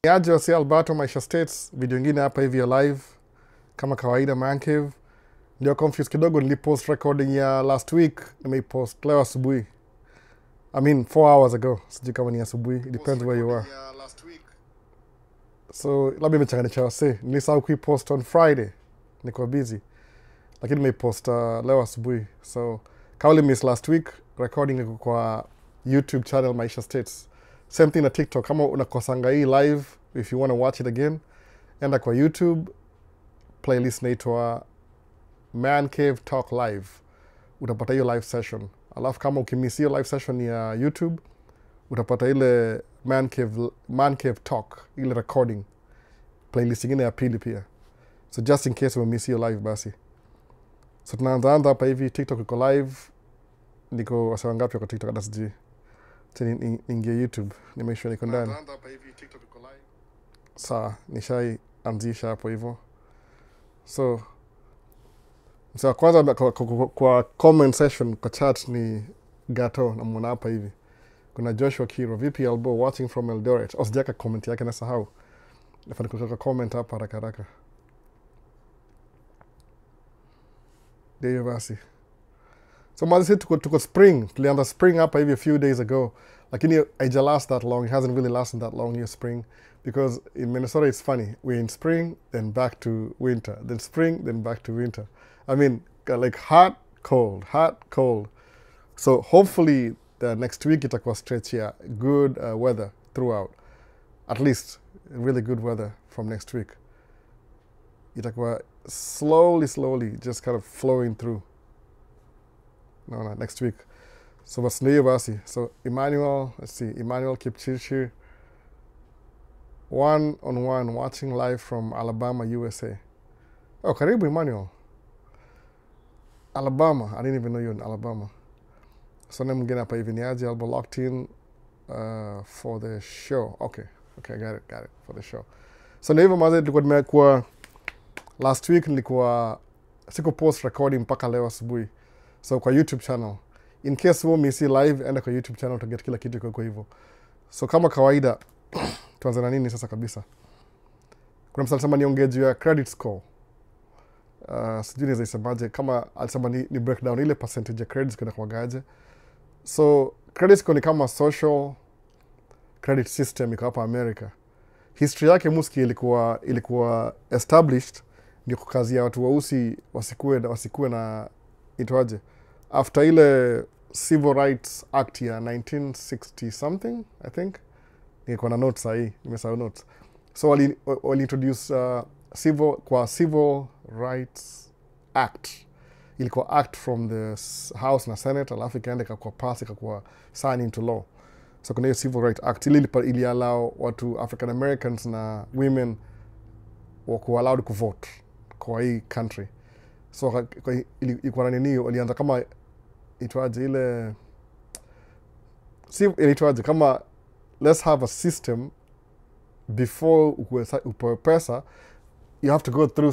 Niaje wasi Alberto Maisha States, video ingine hapa hivi ya live kama kawaida Man Cave. Ndio confused kidogo, nilipost recording ya last week, nimeipost leo asubuhi. I mean 4 hours ago. Sijui kama ni asubuhi, it depends where you are. So labda imechanganisha wase, nilisahau kuipost on Friday, niko busy. Lakini nimeipost leo asubuhi. So kama miss last week, recording iko kwa YouTube channel Maisha States. Same thing na TikTok. Kama unakosanga hii live, if you want to watch it again, enda kwa YouTube, playlist naitwa Man Cave Talk Live. Utapata hiyo live session. Alafu kama ukimiss hiyo live session ya YouTube, utapata ile Man Cave Talk, ile recording. Playlist ingine ya pili pia. So just in case umemiss hiyo live basi. So tunaanza hapa hivi, TikTok iko live. Niko wasawa ngapi kwa TikTok hata sijui. Ingia YouTube, ni make sure niko ndani. Sawa, nishai anzisha hapo hivyo. So kwanza kwa comment section kwa chat ni Gato na mwona hapa hivi. Kuna Joshua Kiro, VP Albo, watching from Eldoret. Sijaka comment yake nasahau. Nafanya kutoka comment hapa haraka haraka. Ndio basi. So mazi tuko spring, tulianza spring hapa hivi a few days ago. Lakini haija last that long, it hasn't really lasted that long here spring. Because in Minnesota it's funny, we're in spring, then back to winter. Then spring, then back to winter. I mean, like hot, cold. So hopefully the next week itakuwa stretch here. Good weather throughout. At least really good weather from next week. Itakuwa slowly just kind of flowing through. No, next week. So what's new basi? So Emmanuel, let's see, Emmanuel Kipchirchir, 1-on-1 watching live from Alabama, USA. Oh, karibu Emmanuel. Alabama, I didn't even know you're in Alabama. So I'm getting up even Niaji Alba locked in for the show. Okay, got it, for the show. So naivo maze tulikuwa tumekuwa last week nilikuwa siku post recording mpaka leo asubuhi. So kwa YouTube channel. In case we'll miss live, enda kwa YouTube channel to get kila kitu kwa hivyo. So kama kawaida, tuanze na nini sasa kabisa. Kuna msali sema niongee juu ya credit score. Sijui niweza isemaje, kama alisema ni breakdown ile percentage ya credit score kwa gaje. So credit score ni kama social credit system iko hapa America. History yake muski ilikuwa established ni kukazia watu weusi wasikue na itwaje. After ile Civil Rights Act ya 1960 something, I think. Niko na notes sahi, nimesahau notes. So wali introduce Civil Rights Act. Ilikuwa act from the House na Senate, alafu ikaenda kwa pass ikakuwa sign into law. So kuna hiyo Civil Rights Act ili allow watu African Americans na women wako allowed to vote kwa hii country. So ilikuwa nini walianza kama itwaje ile ilitwaje kama let's have a system before upewe pesa, you have to go through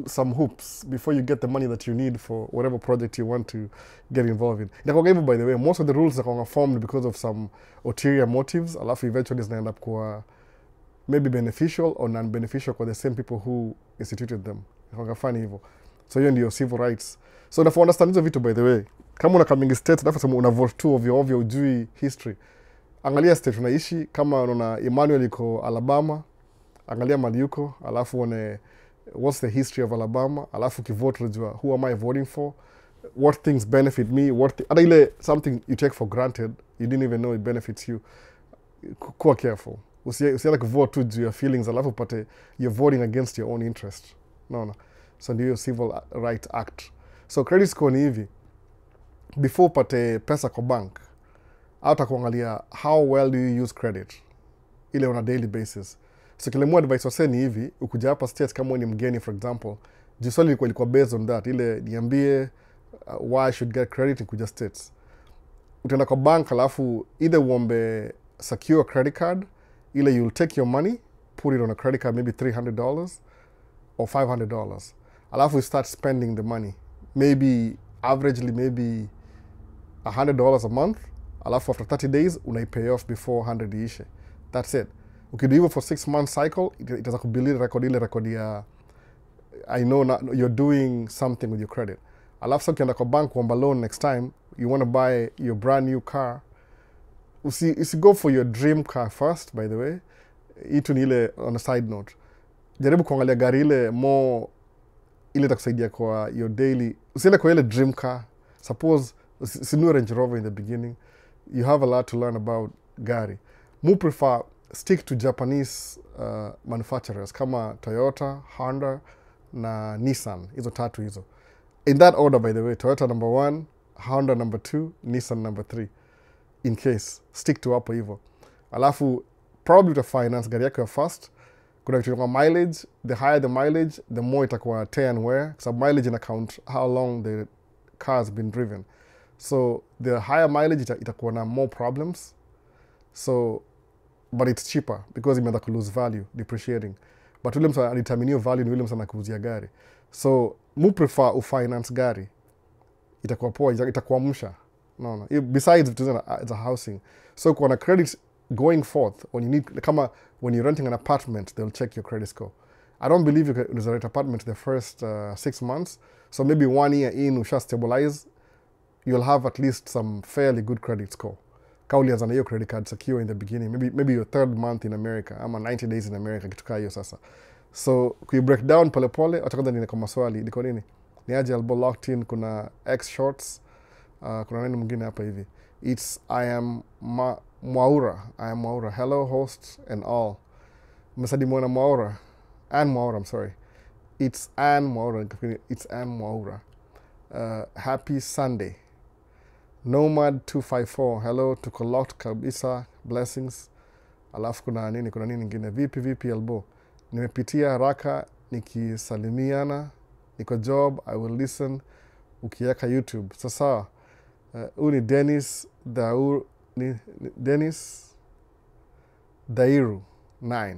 some hoops before you get the money that you need for whatever project you want to get involved in. Inakuwa hivyo by the way, most of the rules are formed because of some ulterior motives, alafu eventually zina end up kuwa maybe beneficial or non-beneficial for the same people who instituted them. Inakuwa funny hivyo. So hiyo ndio civil rights. So unafaa understand hizo vitu by the way. Kama una coming state, unafaa sema una vote tu ovyo ujui history. Angalia state unaishi, kama unaona Emmanuel iko Alabama, angalia mali yuko, alafu uone what's the history of Alabama, alafu kivote unajua who am I voting for, what things benefit me, hata ile something you take for granted, you didn't even know it benefits you. Kuwa careful. Usienda kuvote tu juu ya feelings, alafu upate you're voting against your own interest. No. So ndio Civil Rights Act. So credit score ni hivi. Before upate pesa kwa bank, hata kuangalia how well do you use credit ile on a daily basis. So kile mwa advice wase ni hivi, ukuja hapa states kama ni mgeni for example, jiswali ilikuwa based on that, ile niambie why I should get credit kuja states. Utaenda kwa bank alafu either uombe secure credit card, ile you'll take your money, put it on a credit card, maybe $300 or $500. Alafu you start spending the money. Maybe averagely maybe $100 a month. Alafu after 30 days, unai pay off before 100 iishe. That's it. Ukido hivyo for 6 months cycle, itaweza kubuild record ile record ya I know you're doing something with your credit. Alafu sasa ukienda kwa bank kuomba loan next time, you want to buy your brand new car, usi go for your dream car first, by the way. Itu ni ile on a side note. Jaribu kuangalia gari ile more ile itakusaidia kwa your daily. Usiende kwa ile dream car. Suppose usinunue Range Rover in the beginning. You have a lot to learn about gari. Mu prefer stick to Japanese manufacturers kama Toyota, Honda na Nissan. Hizo tatu hizo. In that order, by the way. Toyota number 1, Honda number 2, Nissan number 3. In case. Stick to hapo hivyo. Alafu probably to finance gari yako ya first. Kuna kitu kama mileage. The higher the mileage, the more itakuwa tear and wear. So mileage in account how long the car has been driven. So the higher mileage itakuwa na more problems. So, but it's cheaper because imeanza ku lose value, depreciating. But ule msa determine value ni ule msa anakuuzia gari. So mu prefer ufinance gari. Itakuwa poa, itakuwa msha. No. Besides it's a housing. So kuna credit going forth when you need, kama when you're renting an apartment, they'll check your credit score. I don't believe you can rent apartment the first 6 months. So maybe 1 year in, usha stabilize, you'll have at least some fairly good credit score. Kaulianza na hiyo credit card secure in the beginning. Maybe your 3rd month in America, ama 90 days in America, kitu kaa hiyo sasa. So, kui break down pole pole, watakonda nini kwa maswali, niko nini? Ni aje elbow locked in, kuna X shorts, kuna nini mwingine hapa hivi. It's I am Mwaura. Hello host and all. Msadi mwana Mwaura. Ann Mwaura, I'm sorry. It's Ann Mwaura. It's Ann Mwaura. Happy Sunday. Nomad 254. Hello, tuko locked kabisa. Blessings. Alafu kuna nini ngine. Vipi elbow. Nimepitia haraka nikisalimiana. Niko job, I will listen. Ukiweka YouTube. Sasa uni Dennis Dairu 9.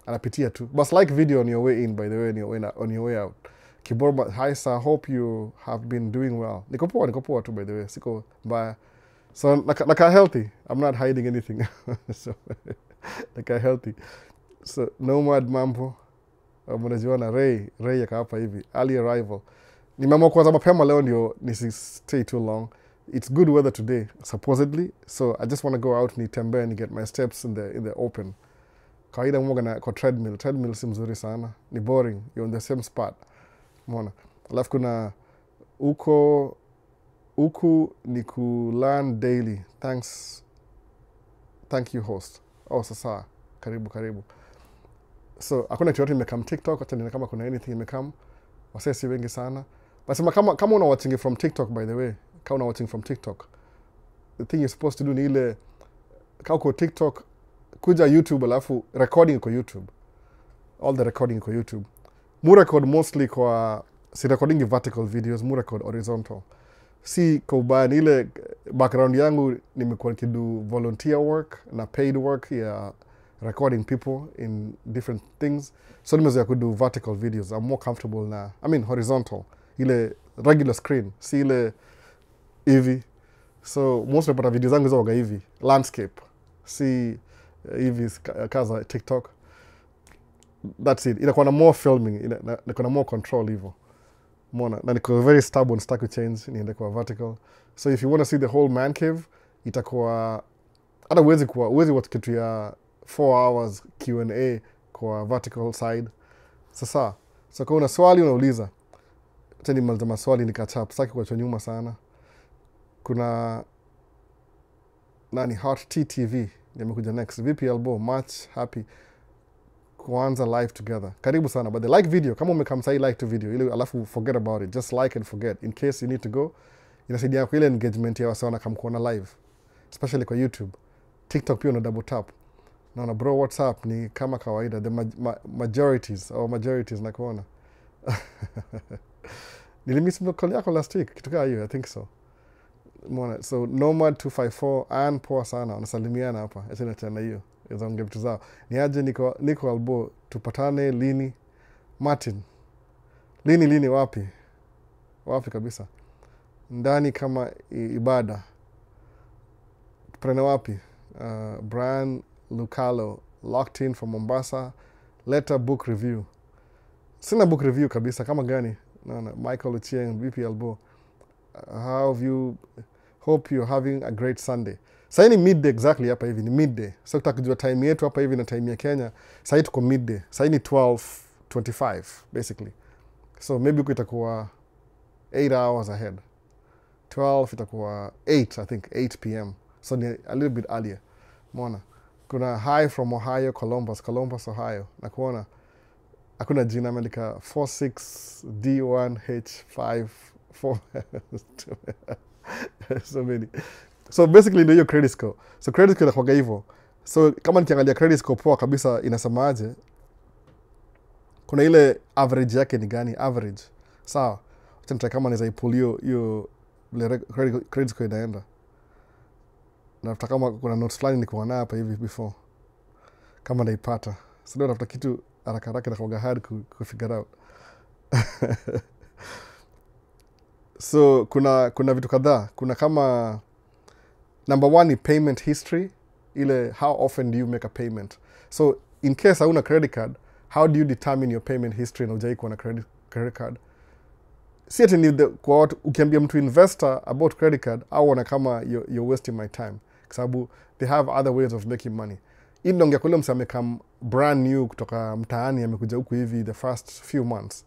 Anapitia tu. But like video on your way in, by the way, on your way out. Kiborba, hi sir, hope you have been doing well. Niko poa tu, by the way. Siko mbaya. So, naka healthy. I'm not hiding anything. So, naka healthy. So, Nomad mambo. Mnajiona Ray yaka hapa hivi. Early arrival. Nimeamua kwanza mapema leo ndio nisi stay too long. It's good weather today, supposedly. So, I just want to go out nitembee and get my steps in the open. Kawaida mwoga na kwa treadmill. Treadmill si mzuri sana. Ni boring. You're on the same spot. Mwana. Alafu kuna uku ni ku learn daily. Thank you host. Oh, sasa. Karibu. So, hakuna kitu yote imekam TikTok. Acha nina kama kuna anything imekam. Wasee si wengi sana. Basema kama una watching from TikTok, by the way. Kama una watching from TikTok. The thing you're supposed to do ni ile kama uko TikTok, kuja YouTube alafu recording kwa YouTube. All the recording kwa YouTube. Mu record mostly kwa, si recording vertical videos, mu record horizontal. Si kwa ubaya ni ile background yangu nimekuwa nikido volunteer work na paid work ya recording people in different things. So nimezoea kudo vertical videos. I'm more comfortable na, horizontal. Ile regular screen. Si ile hivi. So most napata video zangu za waga hivi. Landscape. Si hivi kaza TikTok. That's it. Inakuwa na more filming. Inakuwa na more control hivyo. Mona. Na niko very stubborn, stuck to change. Niende kwa vertical. So if you want to see the whole man cave, itakuwa, hata uwezi watch kitu ya 4 hours Q&A kwa vertical side. Sasa. So kwa una swali unauliza. Acha nimaliza maswali nikachap. Saki kuachwa nyuma sana. Kuna nani Hot TTV nimekuja next. Vipi elbow, much happy kuanza live together. Karibu sana. But the like video, kama umekam sahi like to video, ili alafu forget about it. Just like and forget. In case you need to go, inasaidia kwa ile engagement ya wasa wanakam kuona live. Especially kwa YouTube. TikTok pia una double tap. Naona bro, what's up? Ni kama kawaida. The majorities na kuona. Nilimiss call yako last week. Kitu kaa hiyo, I think so. Mwana. So, Nomad 254, and poa sana. Wanasalimiana hapa. Acha nachana hiyo. Izo nge vitu zao. Ni aje niko albo. Tupatane lini. Martin. Lini wapi? Wapi kabisa. Ndani kama ibada. Tupatane wapi? Brian Lucalo locked in from Mombasa. Letter book review. Sina book review kabisa, kama gani? No. Michael Ochieng, VP Albo. How have you... Hope you're having a great Sunday. Sasa ni midday exactly hapa hivi, ni midday. So kutaka kujua time yetu hapa hivi na time ya Kenya, sasa tuko midday. Sasa ni 12:25 basically. So maybe itakuwa 8 hours ahead. 12 itakuwa 8, I think 8 p.m. So ni a little bit earlier. Mona. Kuna hi from Ohio, Columbus, Ohio. Na kuona hakuna jina amelika 46D1H54 so many. So basically ndio hiyo credit score. So credit score inakuwa hivyo. So kama nikiangalia credit score poa kabisa inasemaje? Kuna ile average yake ni gani? Average. Sawa. Acha nitaka kama naweza ipull hiyo credit score inaenda. Na nafuta kama kuna notes fulani niko nayo hapa hivi before. Kama naipata. So ndio nafuta kitu haraka na kwa hard ku figure out. So kuna vitu kadhaa. Kuna kama number 1 ni payment history. Ile how often do you make a payment? So in case hauna credit card, how do you determine your payment history na hujai kuwa na credit card? Si ati ni kwa watu ukiambia mtu investor about credit card au wana kama you're wasting my time. Kwa sababu they have other ways of making money. Hii ndio ongea kule amekam brand new kutoka mtaani amekuja huku hivi the first few months.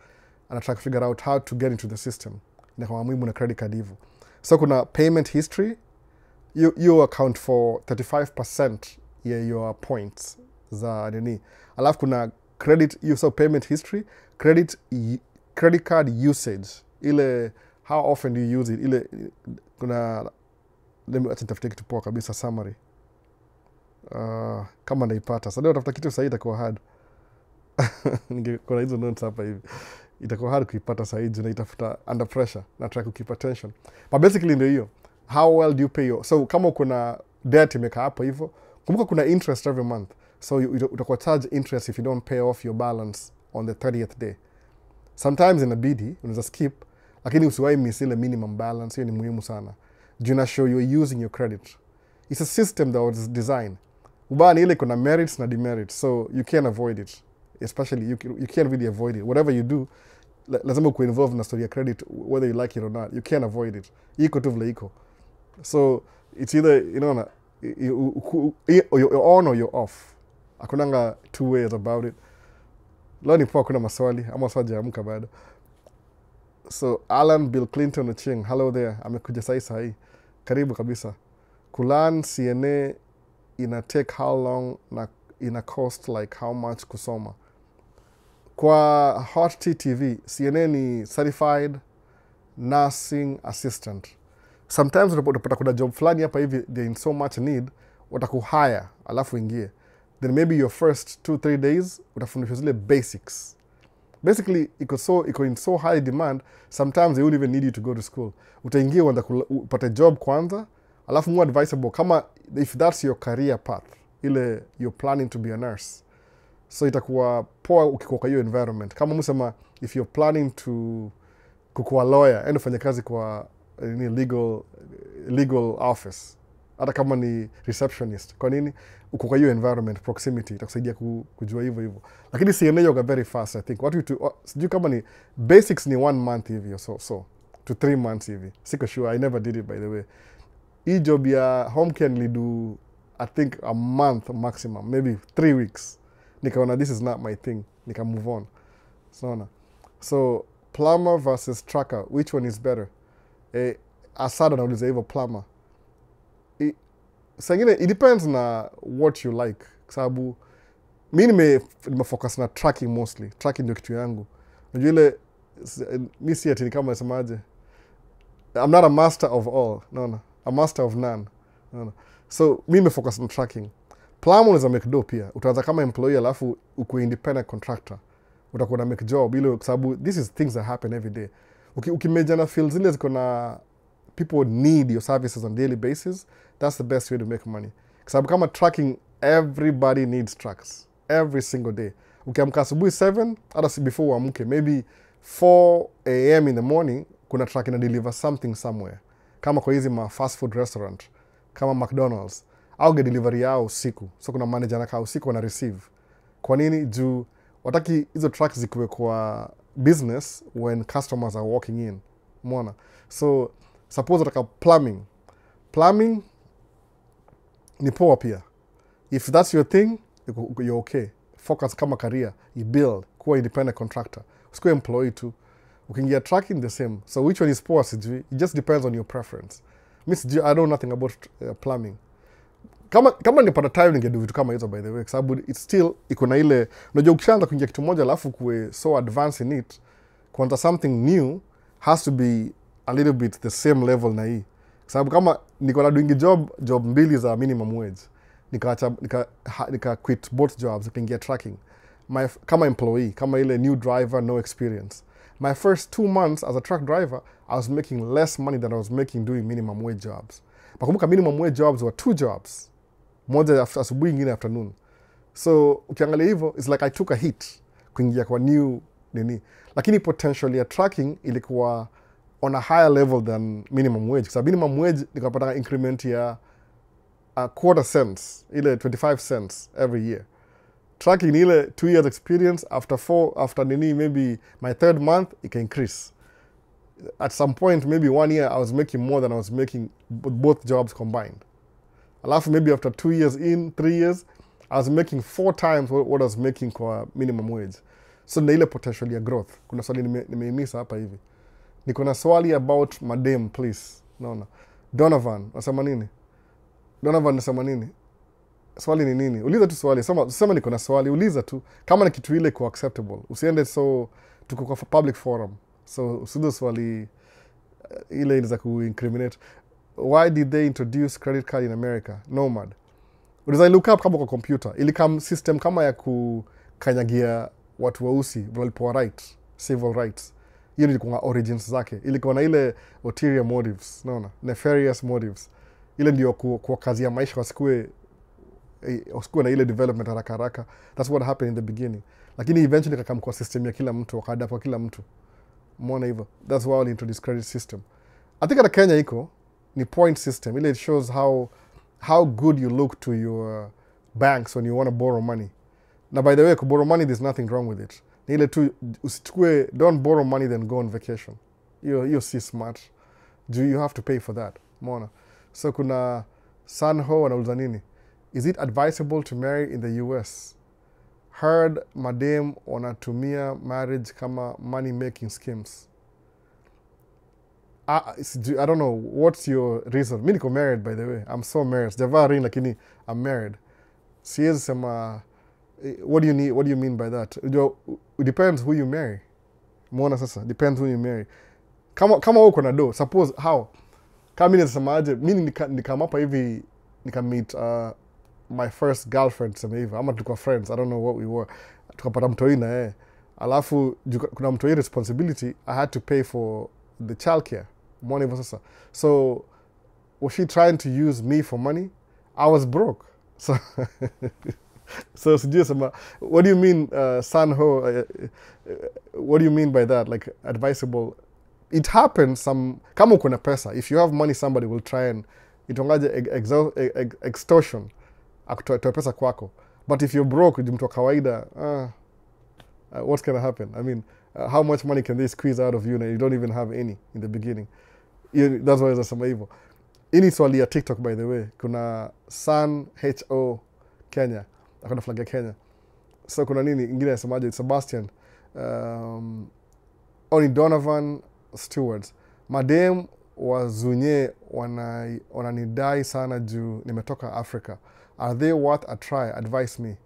Anataka figure out how to get into the system. Na kwa muhimu na credit card hivyo. So kuna payment history. You account for 35% ya your points za nini. Alafu kuna so payment history, credit card usage. Ile how often do you use it? Ile kuna acha nitafute kitu poa kabisa summary. Kama naipata. Sasa leo tafuta kitu sahihi itakuwa hard. Kuna hizo notes hapa hivi. Itakuwa hard kuipata sahihi na itafuta under pressure na try to keep attention. But basically ndio hiyo. How well do you pay your... So kama kuna debt imeka hapo hivyo, kumbuka kuna interest every month. So utakuwa charge interest if you don't pay off your balance on the 30th day. Sometimes inabidi unaweza skip, lakini usiwahi miss ile minimum balance. Hiyo ni muhimu sana. Do not show you're using your credit. It's a system that was designed. Ubani ile kuna merits na demerits, so you can't avoid it. Especially you can't really avoid it. Whatever you do, lazima uko involved na story ya credit whether you like it or not. You can't avoid it. Iko tu vile iko. So it's either you're on or you're off. Hakunanga two ways about it. Leo ni poa kuna maswali ama swali amka bado. So Alan Bill Clinton Ocheng, hello there. Amekuja sahi. Karibu kabisa. Kulan CNA ina take how long na ina cost like how much kusoma? Kwa Hot TTV, CNA ni certified nursing assistant. Sometimes utapata kuna job fulani hapa hivi they're in so much need, watakuhire alafu ingie. Then maybe your first 2-3 days utafundishwa zile basics. Basically iko in so high demand, sometimes they won't even need you to go to school. Utaingia upate job kwanza, alafu more advisable kama if that's your career path, ile you're planning to be a nurse. So itakuwa poa ukikuwa kwa hiyo environment. Kama msema if you're planning to kukuwa lawyer, enda fanya kazi kwa legal office. Hata kama ni receptionist. Kwa nini? Uko kwa hiyo environment, proximity, itakusaidia kujua hivyo. Lakini CNA yoga very fast, I think. Sijui kama ni basics ni 1 month hivi so to 3 months hivi. Siko sure, I never did it by the way. Hii job ya home care nilidu I think a month maximum, maybe 3 weeks. Nikaona this is not my thing. Nika move on. So plumber versus trucker, which one is better? Asada nauliza hivyo plumber. Sangine, it depends na what you like. Kwa sababu, mi nimefocus na tracking mostly. Tracking ndio kitu yangu. Unajua ile, mi si ati ni kama nasemaje. I'm not a master of all. No. A master of none. No. So, mi nimefocus na tracking. Plumber unaweza make do pia. Utaanza kama employee alafu uko independent contractor. Utakuwa na make job. Ile kwa sababu, this is things that happen every day. Ukimeja na fields zile ziko na people need your services on daily basis, that's the best way to make money. Kwa sababu kama tracking, everybody needs tracks. Every single day. Ukiamka asubuhi 7, hata before uamke, maybe 4 a.m. in the morning, kuna track ina deliver something somewhere. Kama kwa hizi ma fast food restaurant, kama McDonald's. au ge delivery yao usiku, so kuna manager anakaa usiku wana receive. Kwa nini? Juu wataki hizo trucks zikuwe kwa business when customers are walking in. Umeona? So suppose wataka plumbing ni poa pia. If that's your thing, you're okay. Focus kama career, you build, kuwa independent contractor. Usikuwe employee tu. Ukiingia trucking the same. So which one is poor sijui? It just depends on your preference. I know nothing about plumbing. Kama ningepata time ningedo vitu kama hizo by the way, kwa sababu it's still iko na ile, unajua ukishaanza kuingia kitu moja alafu kuwe so advanced in it, kwanza something new has to be a little bit the same level na hii. Kwa sababu kama niko na doing job mbili za minimum wage, nika quit both jobs, nikaingia tracking. Kama employee, kama ile new driver, no experience. My first 2 months as a truck driver, I was making less money than I was making doing minimum wage jobs. Nakumbuka minimum wage jobs were 2 jobs. Moja asubuhi, ingine afternoon. So ukiangalia hivyo, it's like I took a hit kuingia kwa new nini. Lakini potentially ya tracking ilikuwa on a higher level than minimum wage. So minimum wage nikapata increment ya a quarter cents, ile 25 cents every year. Tracking ile 2 years experience, after nini, maybe my 3rd month, it can increase. At some point, maybe 1 year, I was making more than I was making both jobs combined. Alafu maybe after 2 years in, 3 years, I was making 4 times what I was making kwa minimum wage. So na ile potential ya growth. Kuna swali nimeimisa hapa hivi. Niko na swali about madam, please. Naona. Donovan, nasema nini? Donovan nasema nini? Swali ni nini? Uliza tu swali. Sema niko na swali, uliza tu. Kama ni kitu ile kwa acceptable. Usiende so tuko kwa public forum. So usido swali ile inaweza ku-incriminate. Why did they introduce credit card in America? Nomad. Unaweza look up kama kwa computer. Ilikam system kama ya kukanyagia watu weusi walipoa right, civil rights. Hiyo ilikuwa origins zake. Ilikuwa na ile ulterior motives, naona, nefarious motives. Ile ndio kwa kazi ya maisha wasikuwe na ile development haraka. That's what happened in the beginning. Lakini eventually kakam kwa system ya kila mtu, wakadapt kwa kila mtu. Umeona hivyo. That's why they introduced credit system. I think at Kenya iko ni point system. Ile it shows how good you look to your banks when you want to borrow money. Now, by the way, to borrow money, there's nothing wrong with it. Ile tu usichukue, don't borrow money then go on vacation. You're si smart. You have to pay for that. Umeona. So kuna Sanho anauliza nini? Is it advisable to marry in the US? Heard madam wanatumia marriage kama money making schemes. I don't know, what's your reason? Mi niko married, by the way. I'm so married. Sijavaa ring lakini I'm married. Siwezi sema, what do you mean by that? It depends who you marry. Umeona sasa? Depends who you marry. Kama uko na do, suppose how? Kama mimi nasema aje, mimi nikamapa hivi meet my first girlfriend sema hivi, ama tulikuwa friends, I don't know what we were. Tukapata mtoi na alafu kuna mtoi responsibility, I had to pay for the childcare. Umeona hivyo sasa? So was she trying to use me for money? I was broke. So sijui sema, what do you mean, Sanho, what do you mean by that? Like, advisable? It happens kama uko na pesa, if you have money, somebody will try and, itongaje extortion, akutoa pesa kwako. But if you're broke, mtu wa kawaida, what's gonna happen? I mean, how much money can they squeeze out of you and you don't even have any in the beginning? That's why nasema hivyo. Ini swali ya TikTok, by the way, kuna San HO Kenya, akona flag ya Kenya. So kuna nini ingine nasemaje, Sebastian, Oni Donovan Stewards, madam wazunye wananidai sana juu nimetoka Africa. Are they worth a try? Advise me.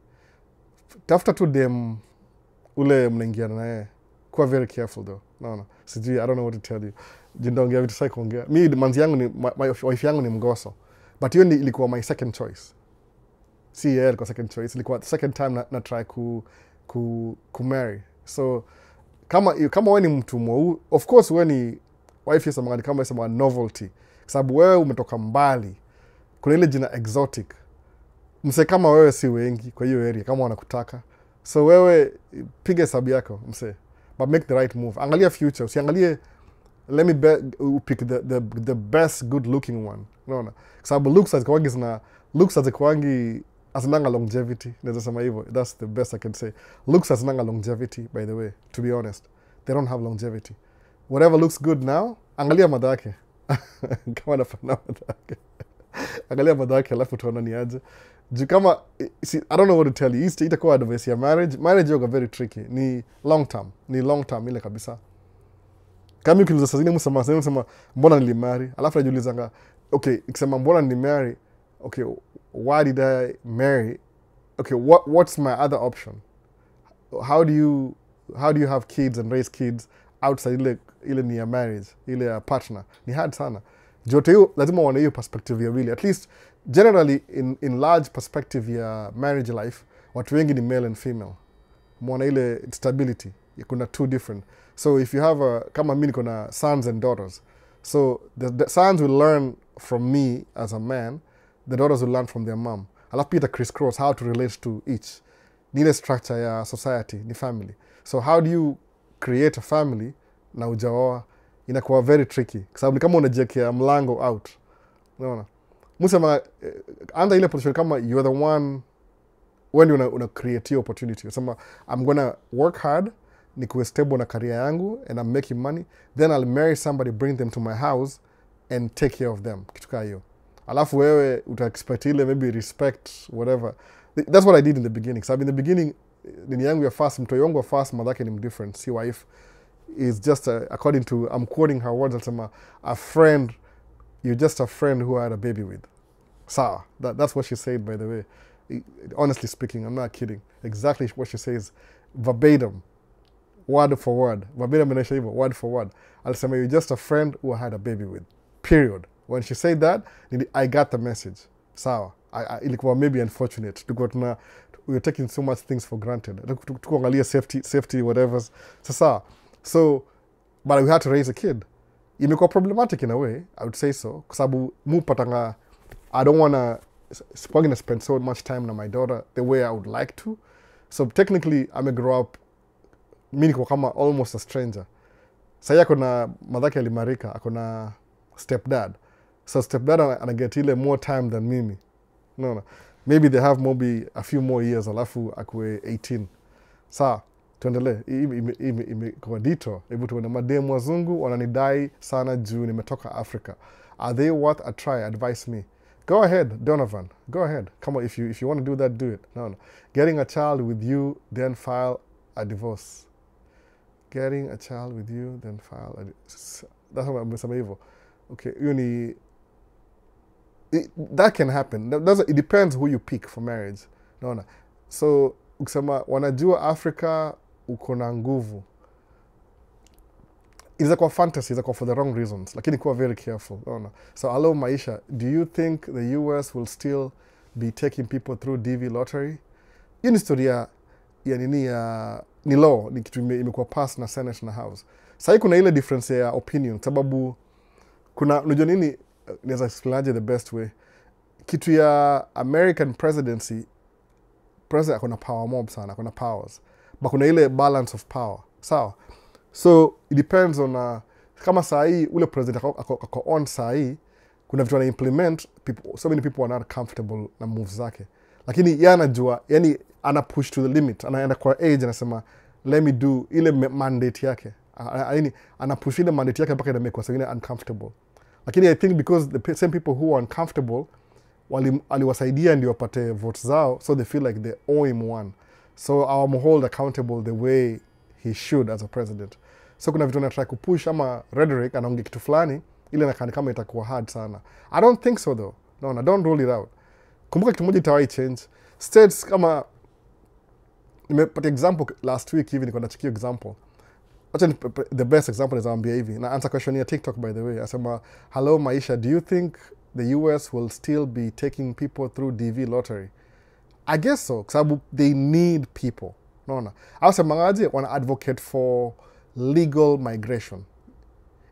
Tafuta tu dem ule mnaingiana naye. Kuwa very careful though. No. Sijui, I don't know what to tell you. Jindaongea vitu sai kuongea. Mi manzi yangu ni, wife yangu ni Mgoso. But hiyo ilikuwa my second choice. Si yeye ilikuwa second choice. Ilikuwa the second time na try ku marry. So kama wewe ni mtu mweu, of course wewe ni wife ya samani kama sema novelty. Kwa sababu wewe umetoka mbali. Kuna ile jina exotic. Mse kama wewe si wengi kwa hiyo area kama wanakutaka. So wewe piga hesabu yako mse. But make the right move. Angalia future. Usiangalie, let me pick the best good looking one. Unaona? Kwa sababu looks as kawagi looks hazikuangi hazinanga longevity, naweza sema hivyo. That's the best I can say. Looks hazinanga longevity, by the way, to be honest. They don't have longevity. Whatever looks good now, angalia madha yake. Kama nafana madha yake. Angalia madha yake alafu tuona ni aje. Juu kama, see, I don't know what to tell you. Itakuwa advice ya marriage. Marriage yoga very tricky. Ni long term ile kabisa. Kama ukiuliza saa zingine msema mbona nilimari? Alafu najiulizanga, okay, ikisema mbona nilimari, okay, why did I marry? Okay, what's my other option? How do you have kids and raise kids outside ile ni ya marriage, ile ya partner? Ni hard sana. Jote hiyo lazima uone hiyo perspective ya really. At least generally in large perspective ya marriage life, watu wengi ni male and female. Muona ile stability. Kuna two different. So if you have kama mimi niko na sons and daughters. So the sons will learn from me as a man. The daughters will learn from their mom. Alafu pia crisscross how to relate to each. Ni ile structure ya society, ni family. So how do you create a family na ujaoa? Inakuwa very tricky. Kwa sababu kama unajiwekea mlango out. Unaona? Musema anda ile position kama you are the one when una create opportunity. Unasema I'm gonna work hard, nikuwe stable na career yangu and I'm making money, then I'll marry somebody, bring them to my house and take care of them. Kitu kaa hiyo. Alafu wewe uta-expect ile maybe respect whatever. That's what I did in the beginning. So in the beginning nini yangu ya first, mtoi wangu wa first madhake ni different. Si wife is just according to, I'm quoting her words, anasema a friend, you're just a friend who I had a baby with. Sawa. That's what she said, by the way. Honestly speaking, I'm not kidding. Exactly what she says, verbatim, word for word. Verbatim inaisha hivyo, word for word. Alisema you're just a friend who I had a baby with. Period. When she said that, I got the message. Sawa. Ilikuwa maybe unfortunate. We were taking so much things for granted. Tukuangalia safety, whatever. So, but we had to raise a kid. Imekuwa problematic in a way, I would say so. Kwa sababu mupatanga, I don't want to spend so much time na my daughter the way I would like to. So technically, I may grow up, mimi niko kama almost a stranger. Sasa akona madhake alimarika, akona stepdad. So stepdad anaget ile more time than mimi. No. Maybe they have maybe a few more years, alafu akwe 18. Sawa, tuendelee. Kwa dito, hebu tuone mademu wazungu wananidai sana juu nimetoka Africa. Are they worth a try? Advise me. Go ahead, Donovan. Go ahead. Come on, if you want to do that, do it. No. Getting a child with you, then file a divorce. Getting a child with you, then file a divorce. That's what I'm saying. Okay, that can happen. It depends who you pick for marriage. No. So, ukisema wanajua Africa uko na nguvu. It's kwa fantasy, it's for the wrong reasons. Lakini kuwa very careful. No. So, hello Maisha, do you think the US will still be taking people through DV lottery? Hii ni historia ya nini ya ni law, ni kitu imekuwa pass na Senate na House. Sasa kuna ile difference ya opinion sababu kuna unajua nini naweza explain the best way. Kitu ya American presidency, president akona power mob sana, akona powers. But kuna ile balance of power. Sawa? So it depends on kama saa hii ule president ako on saa hii kuna vitu ana implement, so many people are not comfortable na moves zake. Lakini yeye anajua, yani ana push to the limit, anaenda kwa age anasema let me do ile mandate yake. Yani ana push ile mandate yake mpaka inamake kwa wengine uncomfortable. Lakini I think because the same people who are uncomfortable aliwasaidia ndio wapate votes zao, so they feel like they owe him one. So I hold accountable the way he should as a president. So kuna vitu anataka kupush ama rhetoric anaongea kitu fulani ile nakani kama itakuwa hard sana. I don't think so though. No, don't roll it out. Kumbuka kitu moja itawahi change. States kama nimepata example last week hivi niko nachikia example. Actually, the best example is ambia hivi. Na answer question ya TikTok by the way. Asema, hello Maisha, do you think the US will still be taking people through DV lottery? I guess so. Sababu they need people. No. Asema ngaje wana advocate for legal migration.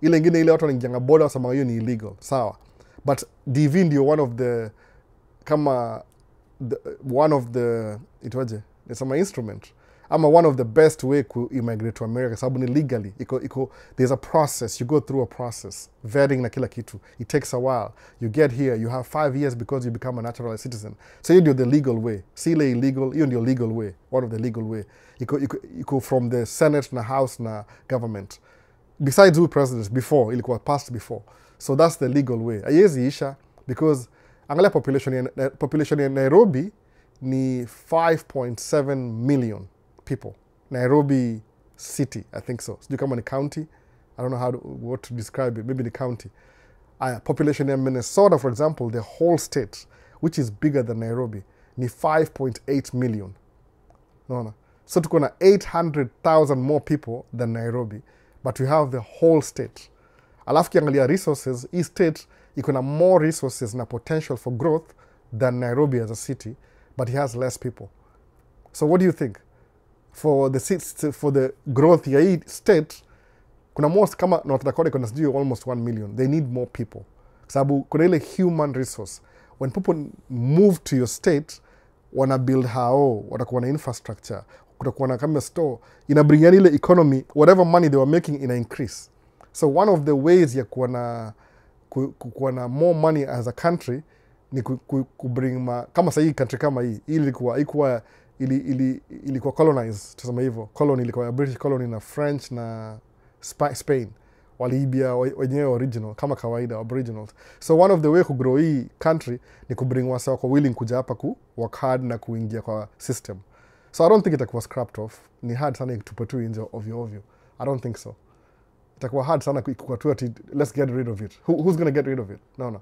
Ile ingine ile watu wanaingia border wasema hiyo ni illegal. Sawa. But DV ndio one of the itwaje? It's my instrument. ama one of the best way ku immigrate to America sababu ni legally there's a process, you go through a process, vetting na kila kitu, it takes a while, you get here, you have 5 years because you become a naturalized citizen, so you do the legal way, si ile illegal, hiyo ndio legal way, one of the legal way, iko from the Senate na House na government, besides who presidents before ilikuwa passed before, so that's the legal way. Haiwezi isha because angalia population ya Nairobi ni 5.7 million people. Nairobi city, I think so. Sijui kama ni county. I don't know what to describe it. Maybe the county. Population in Minnesota, for example, the whole state, which is bigger than Nairobi, ni 5.8 million. No. So tuko na 800,000 more people than Nairobi, but we have the whole state. Alafu kiangalia resources, hii state iko na more resources na potential for growth than Nairobi as a city, but it has less people. So what do you think? For the growth ya hii state, kuna most kama North Dakota kuna sijui almost 1 million. They need more people. Sababu kuna ile human resource. When people move to your state, wana build hao, watakuwa na infrastructure, kutakuwa na kama store, ina bring ile economy, whatever money they were making ina increase. So one of the ways ya kuwa na more money as a country ni kubring kama sahii country kama hii ilikuwa colonized, tuseme hivyo, colony ilikuwa British colony na French na Spain, waliibia wenyewe original kama kawaida aboriginals. So one of the way kugrow hii country ni kubring wasa wako willing kuja hapa work hard na kuingia kwa system. So I don't think itakuwa scrapped off. Ni hard sana ikutupa tu nje ovyo. I don't think so. Itakuwa hard sana kukuatua ati let's get rid of it. Who's going to get rid of it? No.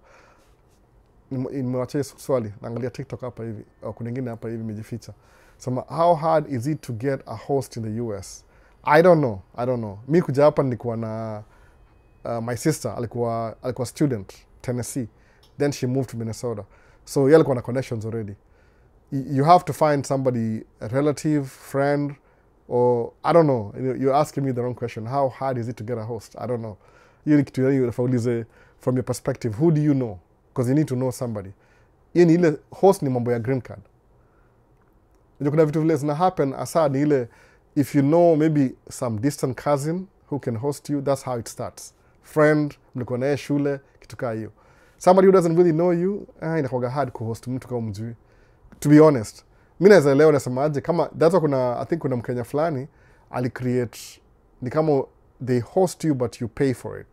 Nimewachia swali, naangalia TikTok hapa hivi, au kuna nyingine hapa hivi imejificha. Sema, how hard is it to get a host in the US? I don't know. Mi kuja hapa nilikuwa na my sister, alikuwa student, Tennessee. Then she moved to Minnesota. So yeye alikuwa na connections already. You have to find somebody, a relative, friend, or I don't know. You're asking me the wrong question. How hard is it to get a host? I don't know. You need to from your perspective, who do you know? Because you need to know somebody. Ile host ni mambo ya green card. Kuna vitu vile zina happen asa ni ile, if you know maybe some distant cousin who can host you, that's how it starts. Friend, mlikuwa naye shule, kitu kaa hiyo. Somebody who doesn't really know you, inakuwa hard kuhost mtu kama mjui. To be honest, mimi naweza leo nasema aje kama that's I think kuna Mkenya fulani alicreate ni kama they host you but you pay for it.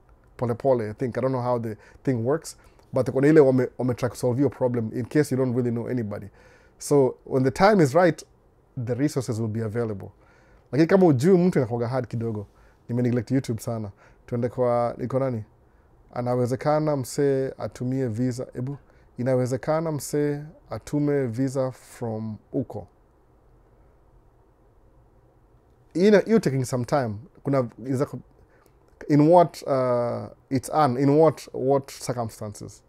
Pole, I think. I don't know how the thing works, but kuna ile wame try to solve your problem in case you don't really know anybody. So when the time is right, the resources will be available. Lakini kama ujui mtu inakuwa hard kidogo. Nimeneglect YouTube sana. Tuende kwa iko nani? Anawezekana mse atumie visa. Inawezekana mse atume visa from uko. You're taking some time. In what in what circumstances?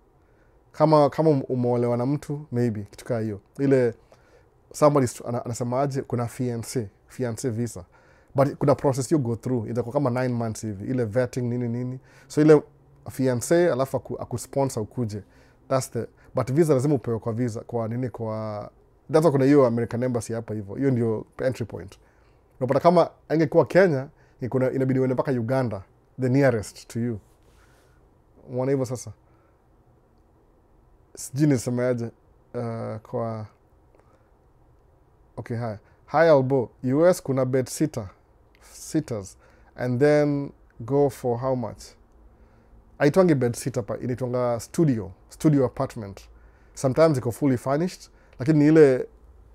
Kama umeolewa na mtu, maybe kitu kaa hiyo. Ile somebody anasemaje kuna fiancé visa. But kuna process you go through. Itakuwa kama 9 months hivi. Ile vetting nini. So ile fiancé alafu akusponsor ukuje. But visa lazima upewe kwa visa kwa nini kwa that's kuna hiyo American Embassy hapa hivyo. Hiyo ndio entry point. Unapata kama angekuwa Kenya, inabidi uende mpaka Uganda, the nearest to you. Mwana hivyo sasa. Sijui nisemaje kwa okay, hi Albo, US kuna bed sitters and then go for how much? Haitwangi bed sitter pa, inaitwanga studio apartment. Sometimes iko fully furnished, lakini ni ile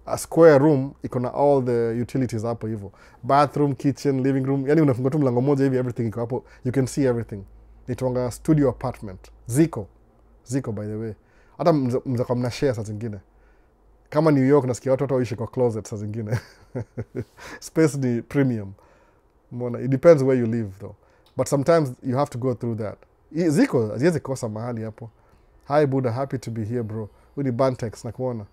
a square room iko na all the utilities hapo hivyo. Bathroom, kitchen, living room, yani unafunga tu mlango moja hivi, everything iko hapo. You can see everything. Inaitwanga studio apartment. Ziko by the way. Hata mzako mna share saa zingine. Kama New York nasikia watu waishi kwa closet saa zingine. Space ni premium. Mbona, it depends where you live though. But sometimes you have to go through that. Ziko, haziwezi kosa mahali hapo. Hi Buddha, happy to be here bro. Huyu ni Bantex na kuona.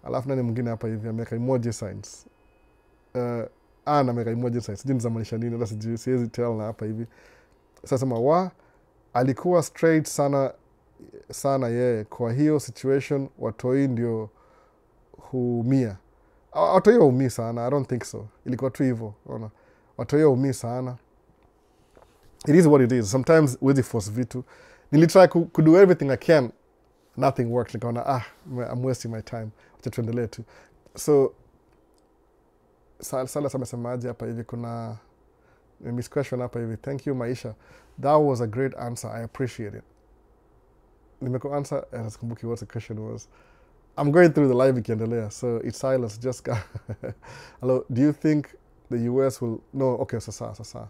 Alafu nani mwingine hapa hivi ameweka emoji signs. Ameweka emoji signs. Sijui nizamaanisha nini, wala sijui, siwezi tell na hapa hivi. Sasa sema alikuwa straight sana yeye. Kwa hiyo situation watoi ndio huumia. watu hiyo umi sana. I don't think so. Ilikuwa tu hivyo, unaona. Watu hiyo umi sana. It is what it is. Sometimes huwezi force vitu. Nilitry do everything I can. Nothing worked. Nikaona, I'm wasting my time. Wacha tuendelee tu. So, Sala samesemaje hapa hivi, kuna miss question hapa hivi. Thank you, Maisha. That was a great answer. I appreciate it. Nimeko answer, sikumbuki what the question was. I'm going through the live ikiendelea, so it's silence. Just hello, do you think the US will... No, okay, sasa.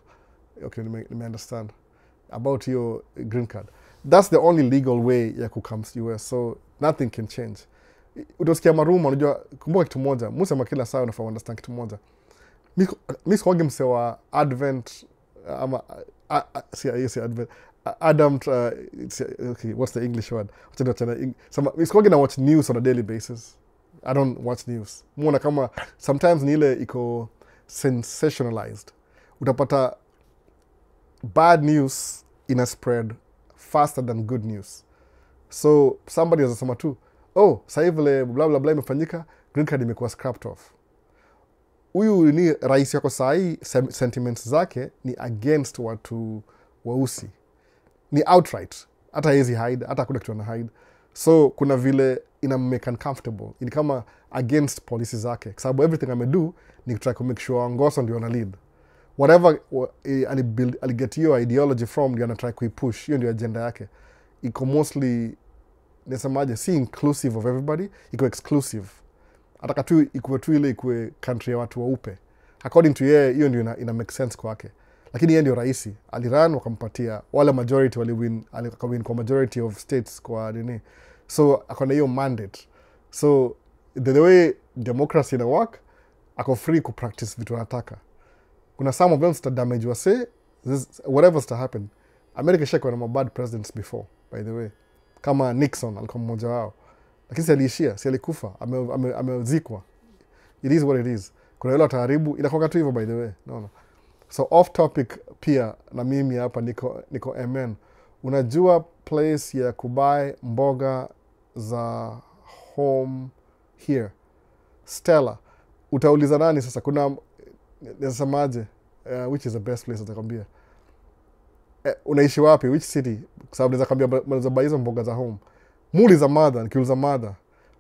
Okay, let me understand. About your green card. That's the only legal way ya kukam US, so nothing can change. Utosikia maruma, unajua, kumbuka kitu moja. Musema kila saa unafaa understand kitu moja. Mi sikuwagi mse wa Advent, ama... Advent. Adam, okay, what's the English word? Mi sikuwagi na watch news on a daily basis. I don't watch news. Muona kama, sometimes ni ile iko sensationalized. Utapata bad news ina spread faster than good news. So somebody azasema tu, sasa hivi vile blah blah blah imefanyika, green card imekuwa scrapped off. Huyu ni rais yako sahi, sentiments zake ni against watu weusi. Ni outright. Hata hezi hide, hata hakuna kitu ana hide. So kuna vile ina make uncomfortable. Ni kama against policy zake. Kwa sababu everything amedo ni try to make sure Ngoso ndio ana lead. Whatever aliget hiyo ideology from, ndio ana try kuipush. Hiyo ndio agenda yake. Iko mostly, nesemaje, si inclusive of everybody, iko exclusive. Ataka tu ikuwe tu ile ikuwe country ya watu weupe. According to yeye, hiyo ndio ina make sense kwake. Lakini yeye ndio raisi. Aliran wakampatia, wale majority waliwin kwa majority of states kwa nini. So akona hiyo mandate. So the way democracy ina work, ako free ku practice vitu anataka. Kuna some of them sta damage wase, whatever sta happen. America shakwa na bad presidents before, by the way. Kama Nixon alikuwa mmoja wao. Lakini si aliishia, si alikufa, amezikwa. It is what it is. Kuna hilo taharibu, inakuwa tu hivyo, by the way. No. So off topic pia, na mimi hapa niko amen. Unajua place ya kubuy mboga za home here? Stella. Utauliza nani sasa? Kuna, nasemaje, which is the best place atakwambia? Unaishi wapi? Which city? Kwa sababu naweza kwambia unaweza buy hizo mboga za home. Muuliza mother, nikiuliza mother.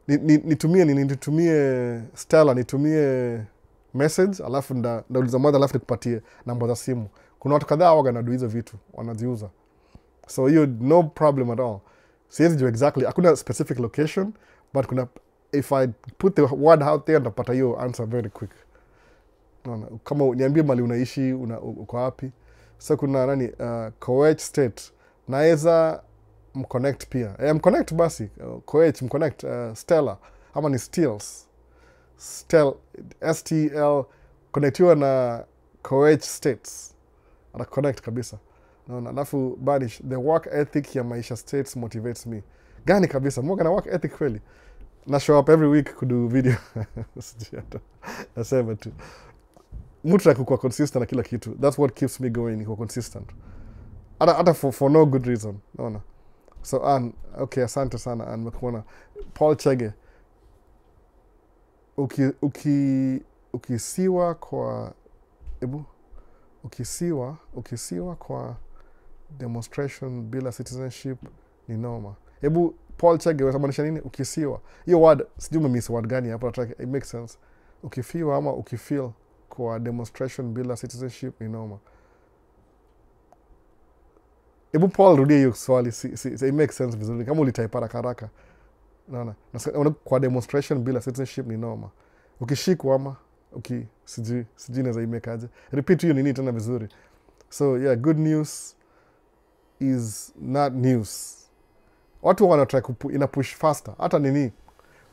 Nitumie Stella, nitumie message, alafu ndauliza mother, alafu nikupatie namba za simu. Kuna watu kadhaa waga nadu hizo vitu, wanaziuza. So hiyo, no problem at all. Siwezi jua exactly, hakuna specific location, but kuna, if I put the word out there, ndapata hiyo answer very quick. Kama niambie mali unaishi, uko wapi. So kuna nani, Koech State. Naeza mconnect pia. Mconnect basi. Koech, mconnect Stella. Ama ni Steels. STL. Connectiwa na Koech States. Ana connect kabisa. Alafu banish. The work ethic ya Maisha States motivates me. Gani kabisa. Mwaga na work ethic kweli. Na show up every week kudu video. Nasema tu. Mutra kukua consistent na kila kitu. That's what keeps me going, niko consistent. Hata for no good reason. Naona. So okay, asante sana Ann, mekuona. Paul Chege. Ukisiwa kwa ukisiwa kwa demonstration bila citizenship ni noma. Paul Chege, unamaanisha nini ukisiwa? Hiyo word sijui umemiss word gani hapo, it makes sense. Ukifiwa ama ukifeel kwa demonstration bila citizenship ni noma. Paul, rudia hiyo swali, it makes sense vizuri. Kama ulitype haraka. Naona. Kwa demonstration bila citizenship ni noma. Ukishikwa ama sijui naweza imekaje. Repeat hiyo nini tena vizuri. So yeah, good news is not news. Watu wanatry ina push faster. Hata nini.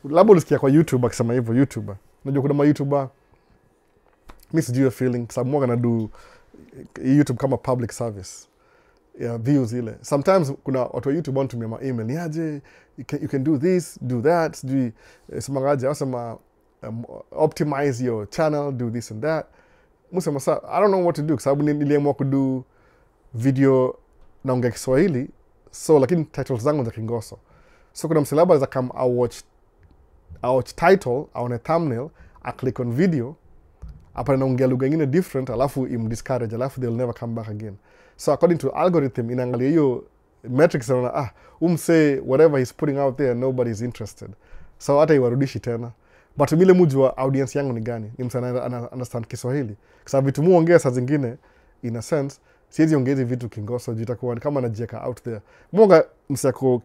Labda ulisikia kwa YouTube akisema hivyo, YouTuber. Unajua kuna YouTuber, mimi sijui your feeling, sababu mwaga na do YouTube kama public service. Yeah, views ile. Sometimes kuna watu wa YouTube want to me email. Ni aje, you can do this, do that. Sijui, semangaje, wasema optimize your channel, do this and that. Musema sa, I don't know what to do. Sababu niliamua kudu video naongea Kiswahili, so lakini titles zangu za Kingoso. So kuna msilaba za kama I watch title, aone thumbnail, a click on video, hapa naongea lugha nyingine different, alafu discourage, alafu they'll never come back again. So according to algorithm, inaangalia hiyo metrics, na umse whatever he's putting out there, nobody's interested. So hata iwarudishi tena. But vile mujua audience yangu ni gani, ni msana understand Kiswahili. Kwa sababu vitu muongea saa zingine, in a sense, siwezi ongezi vitu kingoso, jitakuwa ni kama najieka out there. Mwonga msako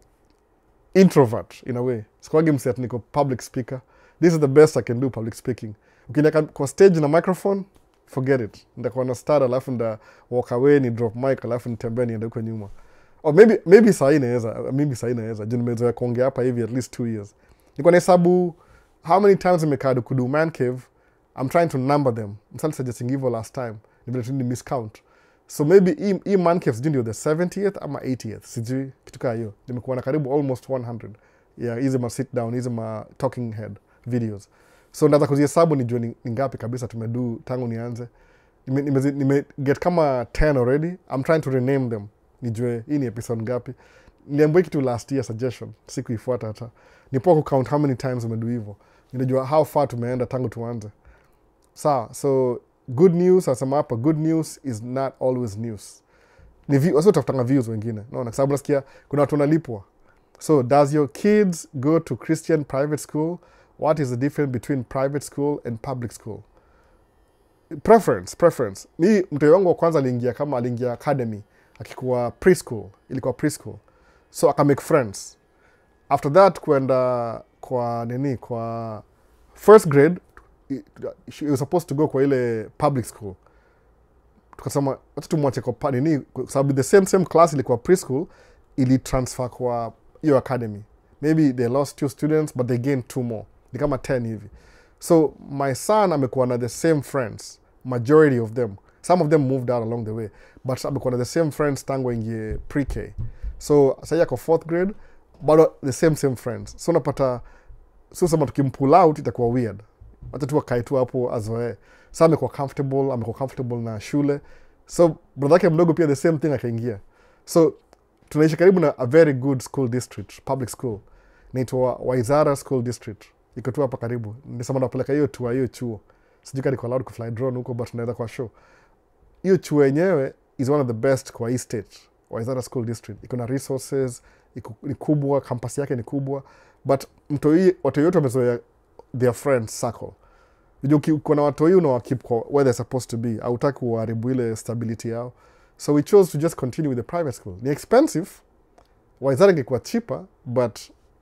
introvert in a way. Sikuwagi msako niko public speaker. This is the best I can do, public speaking. Ukienda kwa stage na microphone, forget it. Ndakuwa na start, alafu nda walk away, ni drop mic, alafu nitembea niende huko nyuma. Or maybe saa hii naweza. Juu nimezoea kuongea hapa hivi at least 2 years. Niko na hesabu how many times nimekaa kudu man cave. I'm trying to number them. Msali suggesting hivyo last time. Ni miscount. So maybe hii man cave sijui ndio the 70th ama 80th. Sijui kitu kaa hiyo. Nimekuwa na karibu almost 100. Yeah, hizi ma sit down, hizi ma talking head videos. So ndaza kuzihesabu nijue ni ngapi kabisa tumedu tangu nianze. Nime get kama 10 already. I'm trying to rename them. Nijue hii ni episode ngapi. Niliambiwa kitu last year suggestion. Siku ifuata hata. Nipo count how many times umedu hivyo. Ninajua how far tumeenda tangu tuanze. Sawa, so good news, asema hapa, good news is not always news. Wasi utafutanga views wengine. No, kwa sababu nasikia kuna watu wanalipwa. So, does your kids go to Christian private school? What is the difference between private school and public school? Preference. Ni mtoto wangu wa kwanza aliingia academy, akikuwa preschool, ilikuwa preschool. So, aka make friends. After that, kwenda kwa first grade, she was supposed to go kwa ile public school. Tukasema, watu tumwache kwa sababu the same class ilikuwa preschool, ili transfer kwa your academy. Maybe they lost 2 students, but they gained 2 more. Ni kama 10 hivi. So, my son amekuwa na the same friends. Majority of them. Some of them moved out along the way. But amekuwa na the same friends tangu ingie pre-K. So, sasa yako 4th grade, but the same friends. So, unapata, sema tukimpull out, itakuwa weird. Wata tu wakae tu hapo azoe. Sasa amekuwa comfortable na shule. So, brother yake mdogo pia the same thing akaingia. So, tunaishi karibu na a very good school district, public school. Inaitwa Waizara School District. Iko tu hapa karibu. Nisema napeleka hiyo chuo. Sijui kama niko allowed kufly drone huko, but naweza kwa show. Hiyo chuo yenyewe is one of the best kwa hii state. Waizara School District. Iko na resources, ni kubwa, campus yake ni kubwa, but watu yote wamezoea their friends circle. Kuna watu hiyo na keep where they're supposed to be. Hautaki kuharibu ile stability yao. So we chose to just continue with the private school. Ni expensive. Waizara ingekuwa cheaper, but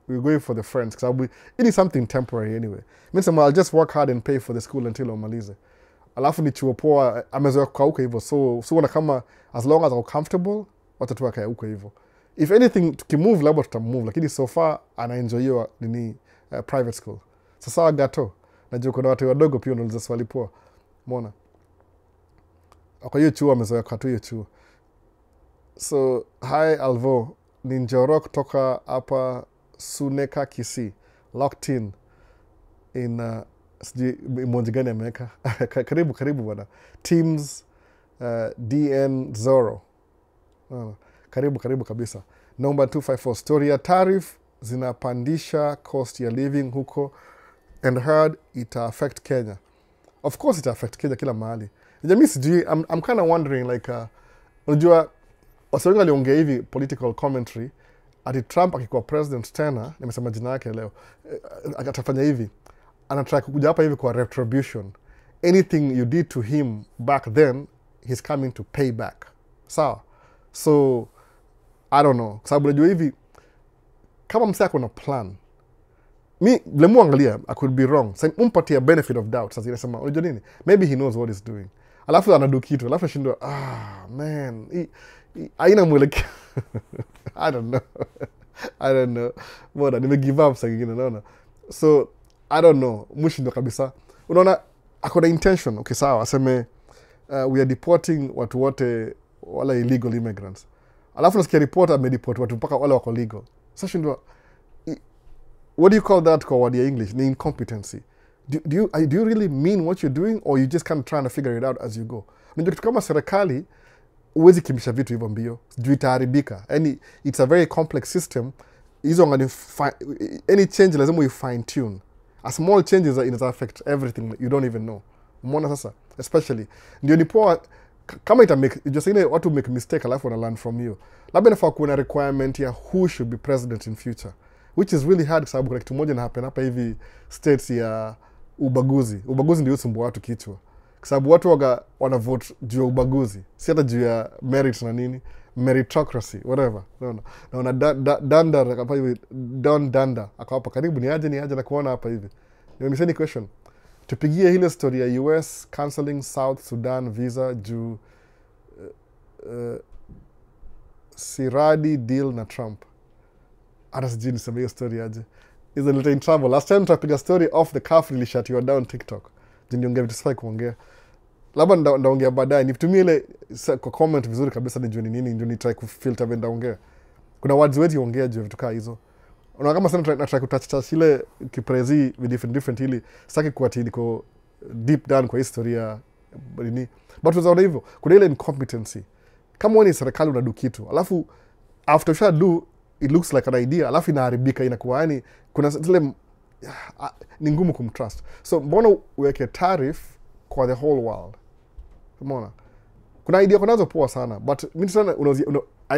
we're going for the friends. Because it is something temporary anyway. Means I'll just work hard and pay for the school until umalize. Alafu ni chuo poa, amezoea kukauka hivyo. So wana kama, as long as I'm comfortable, watatu wakae huko hivyo. If anything, tukimove, labda tutamove. Lakini so far, anaenjoy hiyo private school. Sasa gato. Najua kuna watu wadogo pia wanauliza swali poa. Mbona? Kwa hiyo chuo amezoea kwa tu hiyo chuo. So, hi Alvo, ni Njoro kutoka hapa Suneka Kisii, locked in monji gani Amerika. Karibu bwana. Teams DN Zoro. Karibu kabisa. Number 254, story ya tariff zinapandisha cost ya living huko and heard it affect Kenya. Of course it affect Kenya kila mahali. Jamii sijui, I'm kind of wondering like, unajua, wasengi waliongea hivi political commentary, ati Trump akikuwa president tena, nimesema jina yake leo, atafanya hivi, anataka kuja hapa hivi kwa retribution. Anything you did to him back then, he's coming to pay back. Sawa? So, I don't know. Sababu unajua hivi, kama msee ako na plan, lemu angalia, I could be wrong. Umpatia benefit of doubt. Sasa inasema, unajua nini? Maybe he knows what he's doing. Alafu anadu kitu. Alafu shindwa, man. Haina mwelekeo. I don't know. Mbona, nime give up saa ingine, naona. So, I don't know. Mwishindo kabisa. Unaona, ako na intention. Okay, sawa. Aseme, we are deporting watu wote wala illegal immigrants. Alafu nasikia report amedeport watu mpaka wale wako legal. Sasa shindwa, what do you call that kwa word ya English? Ni incompetency. Do you really mean what you're doing, or you just kind of trying to figure it out as you go? Unajua kitu kama serikali, uwezi kimbisha vitu hivyo mbio. Juu itaharibika. And it's a very complex system. Hizo ngani, any change lazima you fine tune. A small changes inaweza affect everything you don't even know. Umeona sasa? Especially ndio ni poa kama ita make just ile watu make mistake alafu wana learn from you. Labda inafaa kuwa na requirement ya who should be president in future, which is really hard sababu kuna kitu moja na happen hapa hivi states ya ubaguzi. Ubaguzi ndio usumbua watu kichwa. Kwa sababu watu wana vote juu ya ubaguzi, si hata juu ya merit na nini, meritocracy whatever. Naona danda hapa hivi danda akawapa karibu ni aje na kuona hapa hivi. Nimemiseni question. Tupigie ile story ya US cancelling South Sudan visa juu Siradi deal na Trump. Hata sijui niseme hiyo story aje. Is a little in trouble. Last time tunapiga story off the cuff really shut you down TikTok. Niongea vitu sifai kuongea. Labda ndaongea baadaye. Nitumie ile kwa comment vizuri kabisa nijue ni nini ndio ni try kufilter vile ndaongea. Kuna words wetu ongea juu vitu kaa hizo. Unaona kama sana na try kutouch ile kiprezi with different ili sitaki kuati niko deep down kwa historia nini. But unaona hivyo kuna ile incompetency. Kama wewe ni serikali unadu kitu, alafu after you do it looks like an idea, alafu inaharibika inakuwa yani kuna zile ni ngumu kumtrust. So mbona uweke tariff kwa the whole world? Umeona? Kuna idea kunazo poa sana, but mimi sana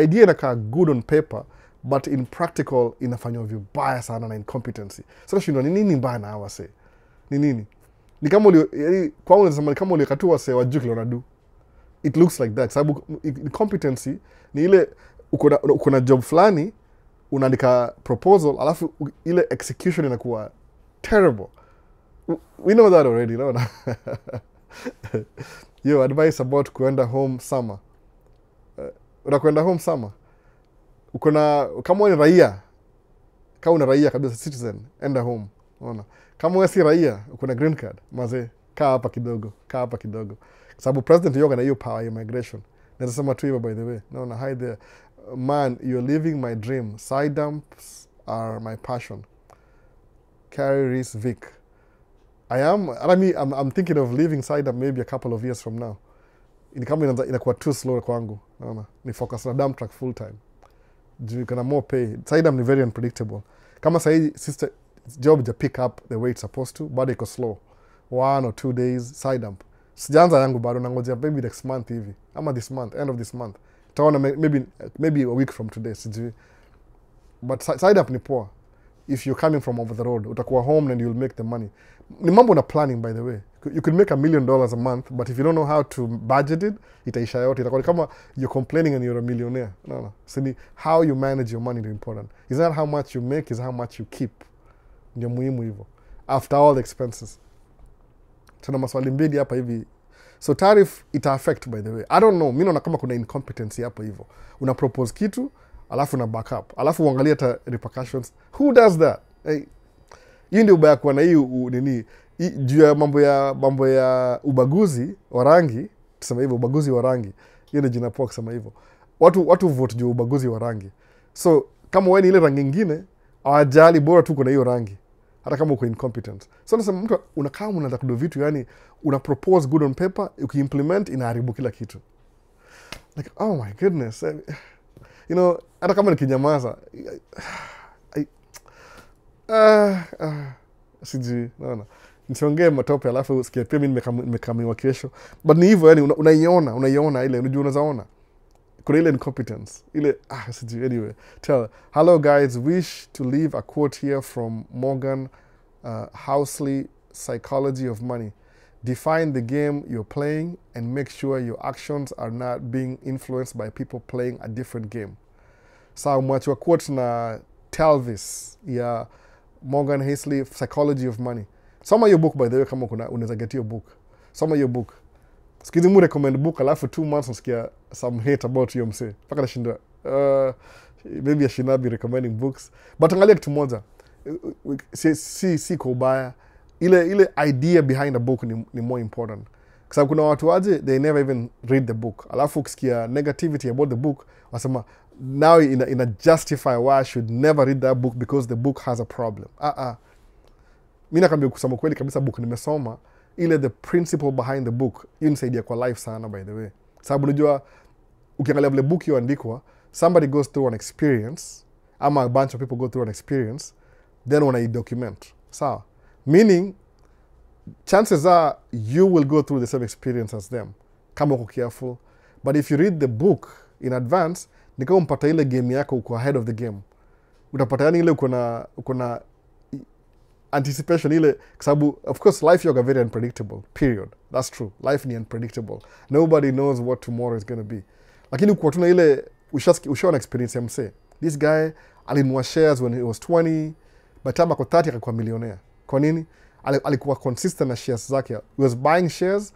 idea inakaa good on paper, but in practical inafanywa vibaya sana na incompetency. Sasa shindwa ni nini mbaya na hawa say? Ni nini? Ni kama yani kwa unasema kama ulikatua say wajui kile unadu. It looks like that. Sababu incompetency ni ile uko na job fulani unaandika proposal alafu ile execution inakuwa terrible. We know that already, no? Yo, advice about kuenda home summer. Unakwenda home summer. Kama wewe ni raia, kama una raia kabisa citizen, enda home. Unaona? Kama wewe si raia, uko na green card, maze kaa hapa kidogo. Sababu president yoga na hiyo power ya migration. Nasema tu hivyo by the way. Naona hi there. Man, you're living my dream. Side dumps are my passion. Carrie Reese Vic. I'm thinking of leaving side dump maybe a couple of years from now. Ni kama inakuwa too slow kwangu. Naona ni focus na dump truck full time. You can more pay. Side dump ni very unpredictable. Kama sahi sister job ja pick up the way it's supposed to, but iko slow. 1 or 2 days side dump. Sijaanza yangu bado nangojea maybe next month hivi. Ama this month, end of this month. Taona maybe a week from today sijui. But side up ni poa. If you're coming from over the road, utakuwa home and you'll make the money. Ni mambo na planning by the way. You could make $1 million a month, but if you don't know how to budget it, itaisha yote. Itakuwa kama you're complaining and you're a millionaire. No. So how you manage your money is important. It's not how much you make, it's how much you keep. Ndio muhimu hivyo. After all the expenses. Tuna maswali mbili hapa hivi. So tariff ita affect by the way. I don't know. Mimi naona kama kuna incompetency hapa hivyo. Una propose kitu, alafu na back up. Alafu uangalie hata repercussions. Who does that? Hey, hii ndio ubaya kwa na hii nini? Juu ya mambo ya ubaguzi wa rangi, tuseme hivyo ubaguzi wa rangi. Hiyo ndio jina poa kusema hivyo. Watu vote juu ubaguzi wa rangi. So kama wewe ni ile rangi nyingine, hawajali bora tu kuna hiyo rangi. Hata kama uko incompetent. So nasema mtu unakaa unaanza kudo vitu yani una propose good on paper, ukiimplement inaharibu kila kitu. Like oh my goodness. You know, hata kama nikinyamaza sijui, naona. Nisiongee matope alafu usikie pia mimi nimekamiwa kesho. But ni hivyo yani unaiona ile unajua unazaona. Kuna ile incompetence. Ile sijui anyway. Hello guys, wish to leave a quote here from Morgan Housley, Psychology of Money. Define the game you're playing and make sure your actions are not being influenced by people playing a different game. Sawa mwachwa quote na Telvis ya Morgan Housley, Psychology of Money. Soma your book by the way kama unaweza get your book. Soma your book. Sikizi mu recommend book alafu 2 months nasikia some hate about you mse. Paka nashindwa. Maybe I should not be recommending books. But angalia kitu moja. Si kwa ubaya. Ile idea behind a book ni more important. Kwa sababu kuna watu waje they never even read the book. Alafu ukisikia negativity about the book, wasema now ina justify why I should never read that book because the book has a problem. Mimi nakwambia kusema kweli kabisa book nimesoma ile the principle behind the book inisaidia kwa life sana by the way. Sababu unajua ukiangalia vile book iliyoandikwa, somebody goes through an experience ama a bunch of people go through an experience then wanai document. Sawa? Meaning, chances are you will go through the same experience as them kama uko careful. But if you read the book in advance, ni kama mpata ile game yako uko ahead of the game. Utapata yani ile uko na anticipation ile, kwa sababu of course life yoga very unpredictable, period. That's true. Life ni unpredictable. Nobody knows what tomorrow is going to be. Lakini uko tuna ile ushaona experience ya msee. This guy alinunua shares when he was 20, by time ako 30 akakuwa millionaire. Kwa nini? Alikuwa consistent na shares zake. He was buying shares,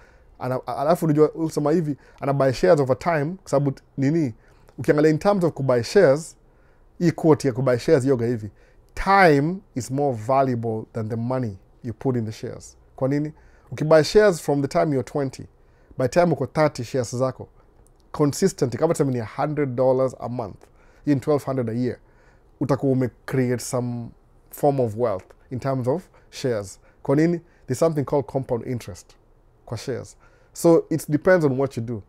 alafu unajua usema hivi, ana buy shares over time, kwa sababu nini? Ukiangalia in terms of kubuy shares, hii quote ya kubuy shares yoga hivi, time is more valuable than the money you put in the shares. Kwa nini? Ukibuy shares from the time you're 20, by time uko 30 shares zako, consistent, kama tuseme ni $100 a month, in $1,200 a year, utakuwa ume-create some form of wealth in terms of shares. Kwa nini? There's something called compound interest kwa shares. So it depends on what you do.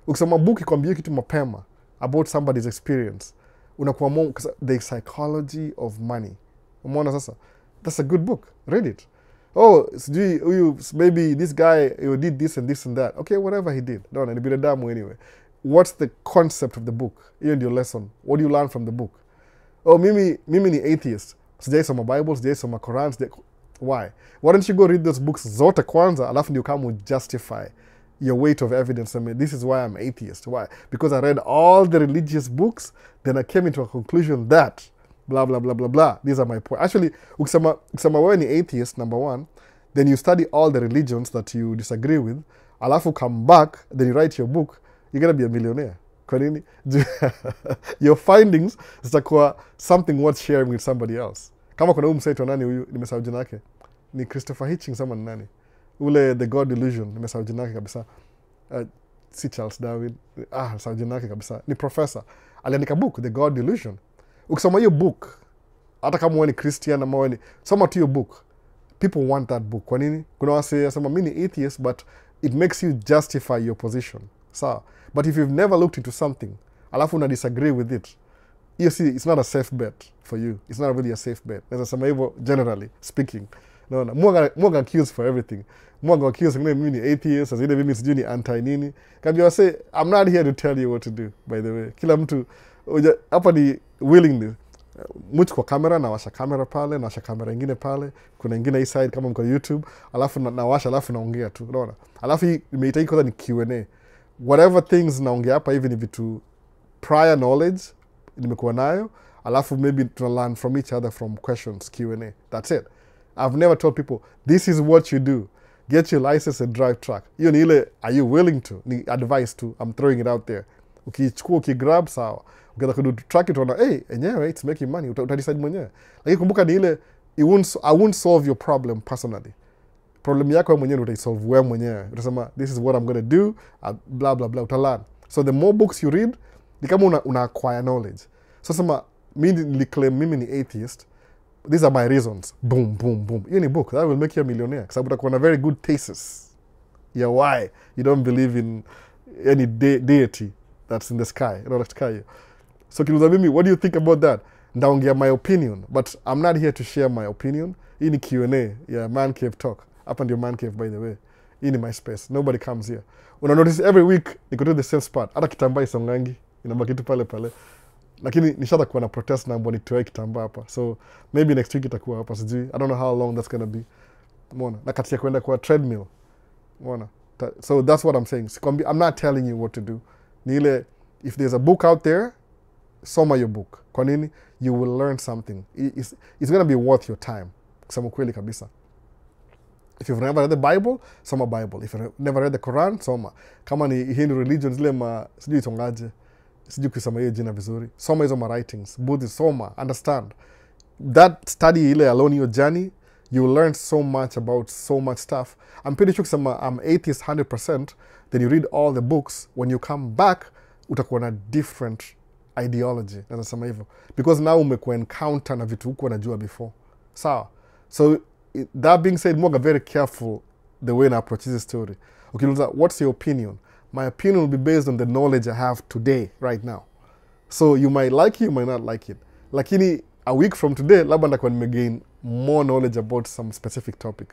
Ukisoma book ikwambia kitu mapema about somebody's experience, unakuwa more, the psychology of money. Umeona sasa? That's a good book. Read it. Oh, maybe this guy did this and this and that. Okay, whatever he did. No, ni binadamu anyway. What's the concept of the book? Hiyo ndio lesson. What do you learn from the book? Oh, mimi ni atheist. Sijaisoma Bible, sijaisoma Quran. Why? Why don't you go read those books zote kwanza, alafu ndio kama justify your weight of evidence. I mean, this is why I'm atheist. Why? Because I read all the religious books, then I came into a conclusion that blah, blah, blah, blah, blah. These are my points. Actually, ukisema wewe ni atheist, number one, then you study all the religions that you disagree with, alafu come back, then you write your book, you're going to be a millionaire. Kwa nini? Your findings zitakuwa something worth sharing with somebody else. Kama kuna msaito nani huyu, nimesahau jina yake. Ni Christopher Hitchens ama nani? Ule The God Delusion, nimesahau jina yake kabisa. Si Charles Darwin. Nimesahau jina yake kabisa. Ni professor. Aliandika book, The God Delusion. Ukisoma hiyo book, hata kama wewe ni Christian ama wewe ni, soma tu hiyo book. People want that book. Kwa nini? Kuna wase sema mimi ni atheist, but it makes you justify your position. Sawa. But if you've never looked into something, alafu una disagree with it, you see, it's not a safe bet for you. It's not really a safe bet. As I say, generally speaking. No. Mwanga accused for everything. Mwanga accused mimi ni atheist, as mimi sijui ni anti-nini. Kabla say, I'm not here to tell you what to do, by the way. Kila mtu, hapa ni willingly. Mtu kwa kamera, nawasha kamera pale, nawasha kamera ingine pale, kuna ingine hii side kama mko YouTube, alafu nawasha, alafu naongea tu, unaona. Alafu imeita hii kwanza ni Q&A. Whatever things naongea hapa hivi ni vitu prior knowledge nimekuwa nayo, alafu maybe to learn from each other from questions, Q&A. That's it. I've never told people, this is what you do. Get your license and drive truck. Hiyo ni ile, are you willing to? Ni advice to. I'm throwing it out there. Ukichukua, ukigrab, sawa. Ukienda kudu track it, unaona, hey, enyewe, it's making money. Utadecide mwenyewe. Lakini kumbuka ni ile, I won't solve your problem personally. Problem yako mwenyewe utaisolve wewe mwenyewe. Utasema, this is what I'm going to do, blah, blah, blah. Utalearn. So the more books you read, ni kama una acquire knowledge. So sema, mimi niliclaim mimi ni atheist. These are my reasons. Boom, boom, boom. Hiyo ni book. That will make you a millionaire. Kwa sababu utakuwa na very good thesis. Yeah, why you don't believe in any deity that's in the sky. You know, the sky. So kiluza mimi, what do you think about that? Ndaongea my opinion. But I'm not here to share my opinion. Hii ni Q&A. Yeah, man cave talk. Up and your man cave, by the way. Hii ni my space. Nobody comes here. Una notice every week, niko to the same spot. Hata kitambaa isongangi. Inabaki tu pale pale. Lakini nishata kuwa na protest na mbona nitoe kitambaa hapa. So maybe next week itakuwa hapa, sijui. I don't know how long that's gonna be. Umeona? Na katia kwenda kwa treadmill. Umeona? So that's what I'm saying. I'm not telling you what to do. Ni ile, if there's a book out there, soma your book. Kwa nini? You will learn something. It's gonna be worth your time. Kusema kweli kabisa. If you've never read the Bible, soma Bible. If you've never read the Quran, soma. Kama ni Hindu religion, zile sijui itongaje. Sijui kusema hiyo jina vizuri. Soma hizo writings. Buddhist, soma. Understand. That study ile alone your journey, you will learn so much about so much stuff. I'm pretty sure kusema I'm atheist 100%, then you read all the books. When you come back, utakuwa na different ideology. Nasema hivyo. Because now umekuwa encounter na vitu hukuwa najua before. Sawa. So that being said, mwanga very careful the way I approach this story. Okay, what's your opinion? My opinion will be based on the knowledge I have today, right now. So you might like it, you might not like it. Lakini a week from today, labda ndakuwa nimegain more knowledge about some specific topic.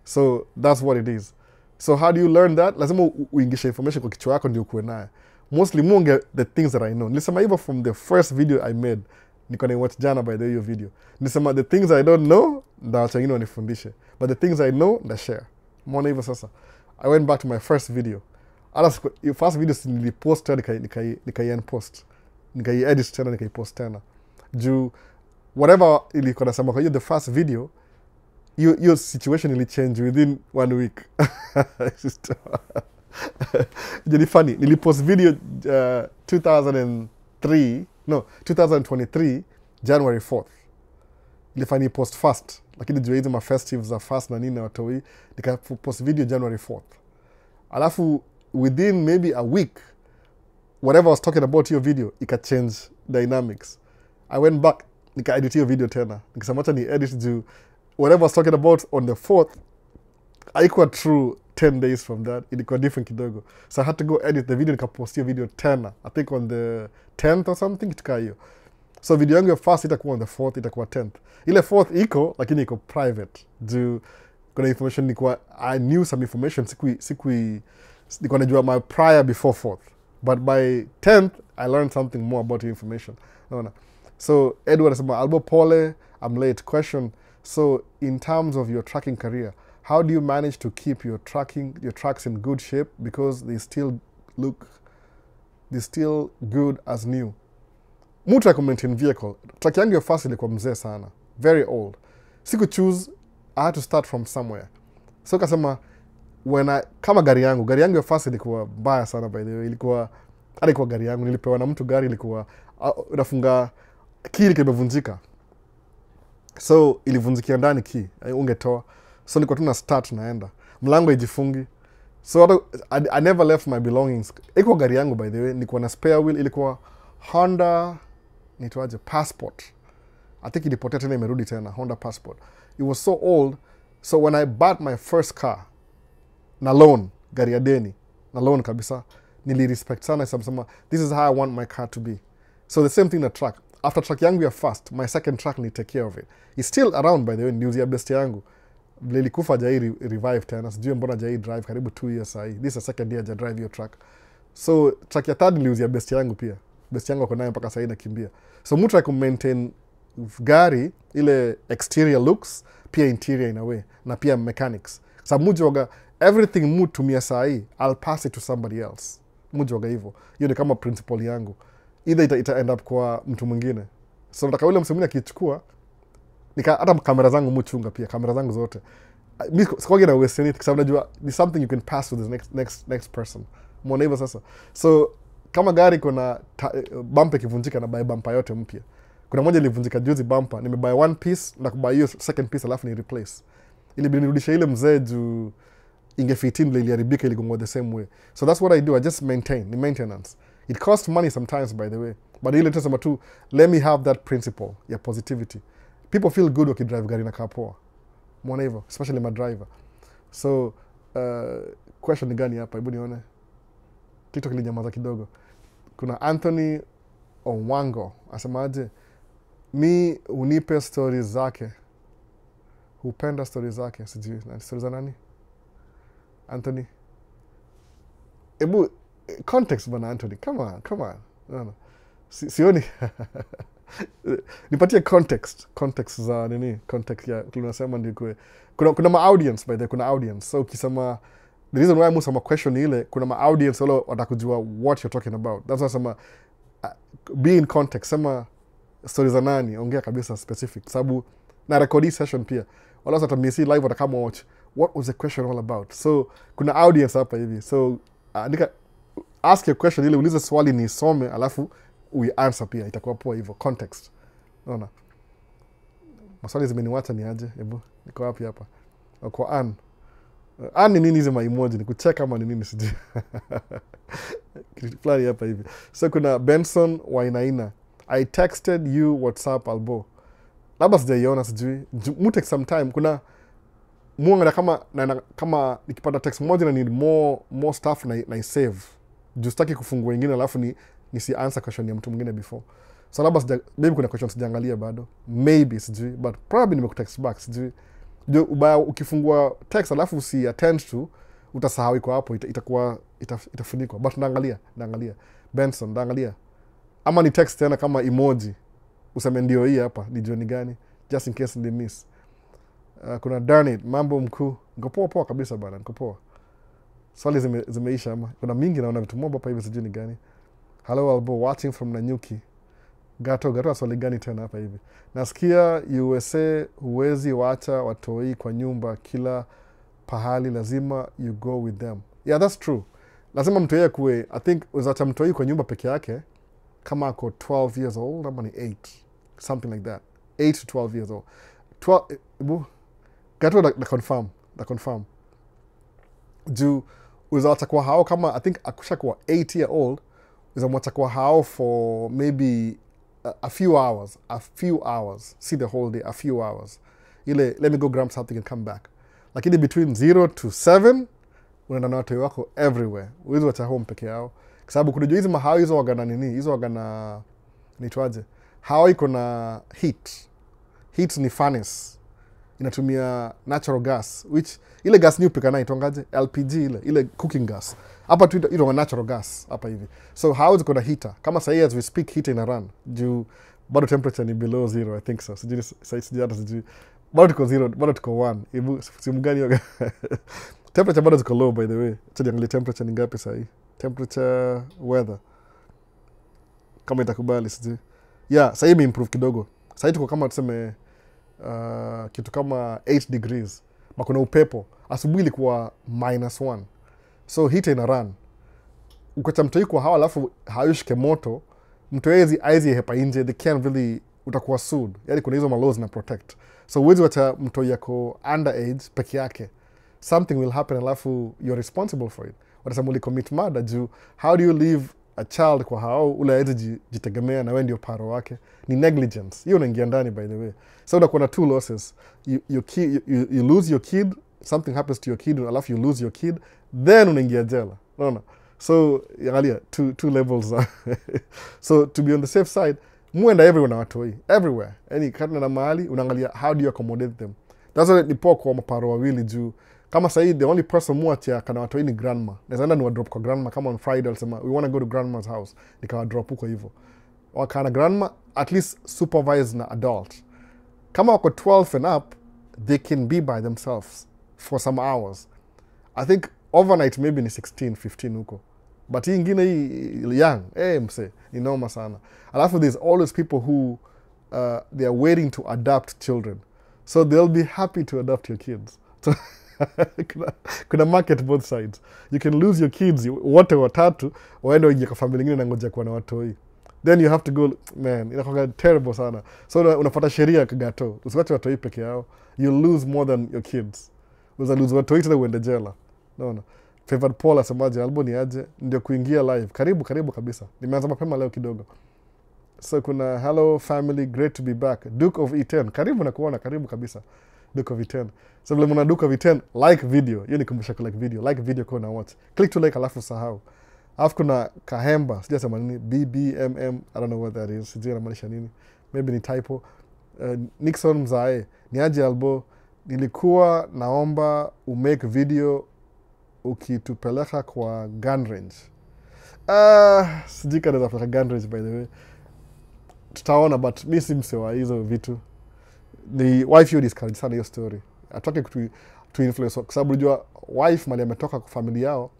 So that's what it is. So how do you learn that? Lazima uingisha information kwa kichwa yako ndio ukuwe nayo. Mostly munge the things that I know. Nilisema hivyo from the first video I made. Niko na watch jana by the way your video. Nilisema the things I don't know, ndawacha wengine wanifundishe. But the things I know, nda share. Mbona hivyo sasa? I went back to my first video. Your first video nilipost tena nikai-unpost. Nikai-edit tena nikai-post tena. Juu whatever ilikuwa nasema kwa hiyo the first video, your situation will change within 1 week. Jadi funny. Nilipost video 2023 January 4th. Ilifanya post fast. Lakini juu hizi ma festives za fast na nini na watoi, nika-post video January 4th. Alafu within maybe a week, whatever I was talking about your video, ika change dynamics. I went back, nika-edit your video tena. Nikasema acha ni edit juu whatever I was talking about on the 4th, haikuwa true 10 days from that. Ilikuwa different kidogo. So I had to go edit the video, nika-post your video tena. I think on the 10th or something, itukaa hiyo. So video yangu ya first itakuwa on the 4th, itakuwa 10th. Ile 4th iko, lakini iko private. Juu kuna information I knew some information, nikuwa najua my prior before 4th. But by 10th, I learned something more about the information. No. So Edward said, Albo Pole, I'm late. Question, so in terms of your tracking career, how do you manage to keep your tracks in good shape because they still good as new? Mutu ya maintain vehicle. Track yangu ya first ilikuwa mzee sana. Very old. Siku choose, I had to start from somewhere. So kasema, kama gari yangu ya first ilikuwa mbaya sana by the way. Ilikuwa gari yangu. Nilipewa na mtu gari ilikuwa, unafunga, key ilikuwa imevunjika. So ilivunjikia ndani key. Ungetoa. So nilikuwa tu na start naenda. Mlango ijifungi. So I never left my belongings. Ilikuwa gari yangu by the way. Nilikuwa na spare wheel. Ilikuwa Honda, nitwaje, Passport. I think ilipotea tena imerudi tena, Honda Passport. It was so old. So when I bought my first car, na loan, gari ya deni, na loan kabisa, nili-respect sana, sama, this is how I want my car to be. So the same thing na track. After track yangu ya first, my second track ni take care of it. It's still around by the way, niuzia best yangu. Vile ilikufa jai revive tena, sijui mbona jai drive, karibu 2 years sahi. This is the second year ja drive your track. So track ya third niliuzia best yangu pia. Best yangu wako nayo mpaka sahi nakimbia. So mtu ya maintain gari, ile exterior looks, pia interior in a way, na pia mechanics. Sa mujoga, everything tumia sahi, I'll pass it to somebody else. Mujoga hivyo. Hiyo ni kama principle yangu. Either ita end up kwa mtu mwingine. So nataka ule mtu mwingine akichukua, hata kamera zangu muchunga pia, kamera zangu zote. Sikuwagi na waste anything, kwa sababu najua, ni something you can pass to the next person. Mwona hivyo sasa. So, kama gari kuna bumper ikivunjika na buy bumper yote mpya. Kuna moja ilivunjika juzi bumper, nimebuy one piece na kubuy hiyo second piece alafu ni replace. Ilibidi nirudisha ile mzee juu ingefit ile iliharibika iligongwa the same way. So that's what I do. I just maintain, ni maintenance. It costs money sometimes by the way. But ile tunasema tu, let me have that principle ya positivity. People feel good wakidrive gari na kaa poa. Mwona hivyo, especially my driver. So, question ni gani hapa? Hebu nione. TikTok ilinyamaza kidogo. Kuna Anthony Onwango asemaje, mi unipe stories zake, hupenda stories zake, sijui stories za nani? Anthony, ebu context bana Anthony, come on. No. Sioni. Nipatie context za nini, context ya tunasema ndio kuna ma audience by the kuna audience. So ukisema the reason why I'm sama question ile, kuna ma audience wale watakujua what you're talking about. That's why sama be in context, sama stories za nani, ongea kabisa specific. Sababu na record session pia. Wala sasa tamisi live watakama watch. What was the question all about? So kuna audience hapa hivi. So ask your question ile, uliza swali ni some alafu we answer pia, itakuwa poa hivyo, context. Unaona? Maswali zimeniwacha ni aje, hebu niko wapi hapa? Kwa Ann ni nini hizi emoji, ni kucheka ama ni nini sijui. Flari hapa hivi. So kuna Benson Wainaina, I texted you WhatsApp Albo. Labda sijaiona sijui. Mu text sometime, kuna muanga kama nikipata text moja na need more stuff na I save. Justaki kufungua ingine alafu nisi answer question ya mtu mwingine before. So labda maybe kuna questions sijaangalia bado, maybe sijui, but probably nimekutext back sijui. Ndio ubaya ukifungua text alafu si attend to, utasahau iko hapo, itafunikwa. But naangalia Benson, naangalia. Ama ni text tena kama emoji, useme ndio hii hapa, nijue ni gani, just in case ni miss. Kuna darn it, mambo mkuu. Niko poa kabisa bana, niko poa. Swali zimeisha ama. Kuna mingi naona vitu mob hapa hivi sijui ni gani. Hello Albo, watching from Nanyuki. Gato swali gani tena hapa hivi. Nasikia USA huwezi wacha watoi kwa nyumba kila pahali, lazima you go with them. Yeah, that's true. Lazima mtoi kuwe, I think uzacha mtoi kwa nyumba peke yake kama ako 12 years old ama ni 8, something like that. 8 to 12 years old. 12 Gato da confirm. Juu uzawacha kwa hao kama, I think akusha kwa 8 year old, uzawacha kwa hao for maybe a few hours, see the whole day, a few hours. Ile, let me go grab something and come back. Lakini between 0 to 7, unaenda na watoi wako everywhere. Uwezi wacha home peke yao. Kwa sababu kunajua hizi mahao hizo wagana nini, hizo wagana, nituaje, hao iko na heat. Heat ni furnace. Inatumia natural gas, which ile gas ni upika na itongaje, LPG ile cooking gas. Hapa tu ito natural gas hapa hivi. So how is it gonna heater? Kama sahi as we speak, heater ina run. Juu bado temperature ni below 0, I think so. Sijui bado tuko 0, bado tuko 1. Ibu simu gani yoga. Temperature bado ziko low by the way. Acha niangalie temperature ni ngapi sahi. Temperature weather. Kama itakubali sijui. Yeah, sahi imeimprove kidogo. Sahi tuko kama tuseme kitu kama 8 degrees. Makuna upepo. Asubuhi ilikuwa -1. So heater ina run. Ukocha mtoi kwa hawa alafu hayushike moto, mtoi aizi hepa nje, they can't really, utakuwa sued. Yani kuna hizo malaws na protect. So uwezi wacha mtoi yako underage peke yake. Something will happen alafu you're responsible for it. Watasema commit murder juu, how do you leave a child kwa hao ule aizi jitegemea na wewe ndio paro wake? Ni negligence. Hiyo unaingia ndani by the way. So unakuwa na 2 losses. You lose your kid, something happens to your kid, alafu you lose your kid, then unaingia jela. No. So, angalia, two levels. So, to be on the safe side, muenda everywhere na watoi. Everywhere. Yani, kati na mahali, unangalia, how do you accommodate them? That's why ni poa kwa maparo wawili juu. Kama sahi, the only person muachia kana watoi ni grandma. Nazaenda ni wadrop kwa grandma. Kama on Friday, alisema, we want to go to grandma's house. Nikawa drop huko hivyo. Wakana grandma, at least supervise na adult. Kama wako 12 and up, they can be by themselves for some hours. I think overnight maybe ni 16, 15 huko. But hii ingine hii young, mse, ni noma sana. Alafu there's always people who they are waiting to adopt children. So they'll be happy to adopt your kids. So kuna market both sides. You can lose your kids, wote watatu, waende waingie kwa familia ingine na ngoja kuwa na watoi. Then you have to go, man, inakuwa terrible sana. So unafuata sheria kagato. Usiwache watoi peke yao. You'll lose more than your kids. Lose watoi tena uende jela. No. Favored Paul asemaje, Albo ni aje, ndio kuingia live. Karibu kabisa. Nimeanza mapema leo kidogo. So kuna hello family, great to be back. Duke of E10. Karibu na kuona, karibu kabisa. Duke of E10. So vile mna Duke of E10, like video. Hiyo ni kumbusha ku like video. Like video kwa na watch. Click to like alafu sahau. Alafu kuna Kahemba, sijasema nini, BBMM, I don't know what that is. Sijui inamaanisha nini. Maybe ni typo. Nixon Mzae, ni aje Albo, nilikuwa naomba umake video ukitupeleka kwa gun range. Sijui kana za gun range by the way. Tutaona, but mi si msewa hizo vitu. The wife you discourage sana hiyo story. Atoke to influence. Kwa sababu unajua wife mali ametoka kwa familia yao,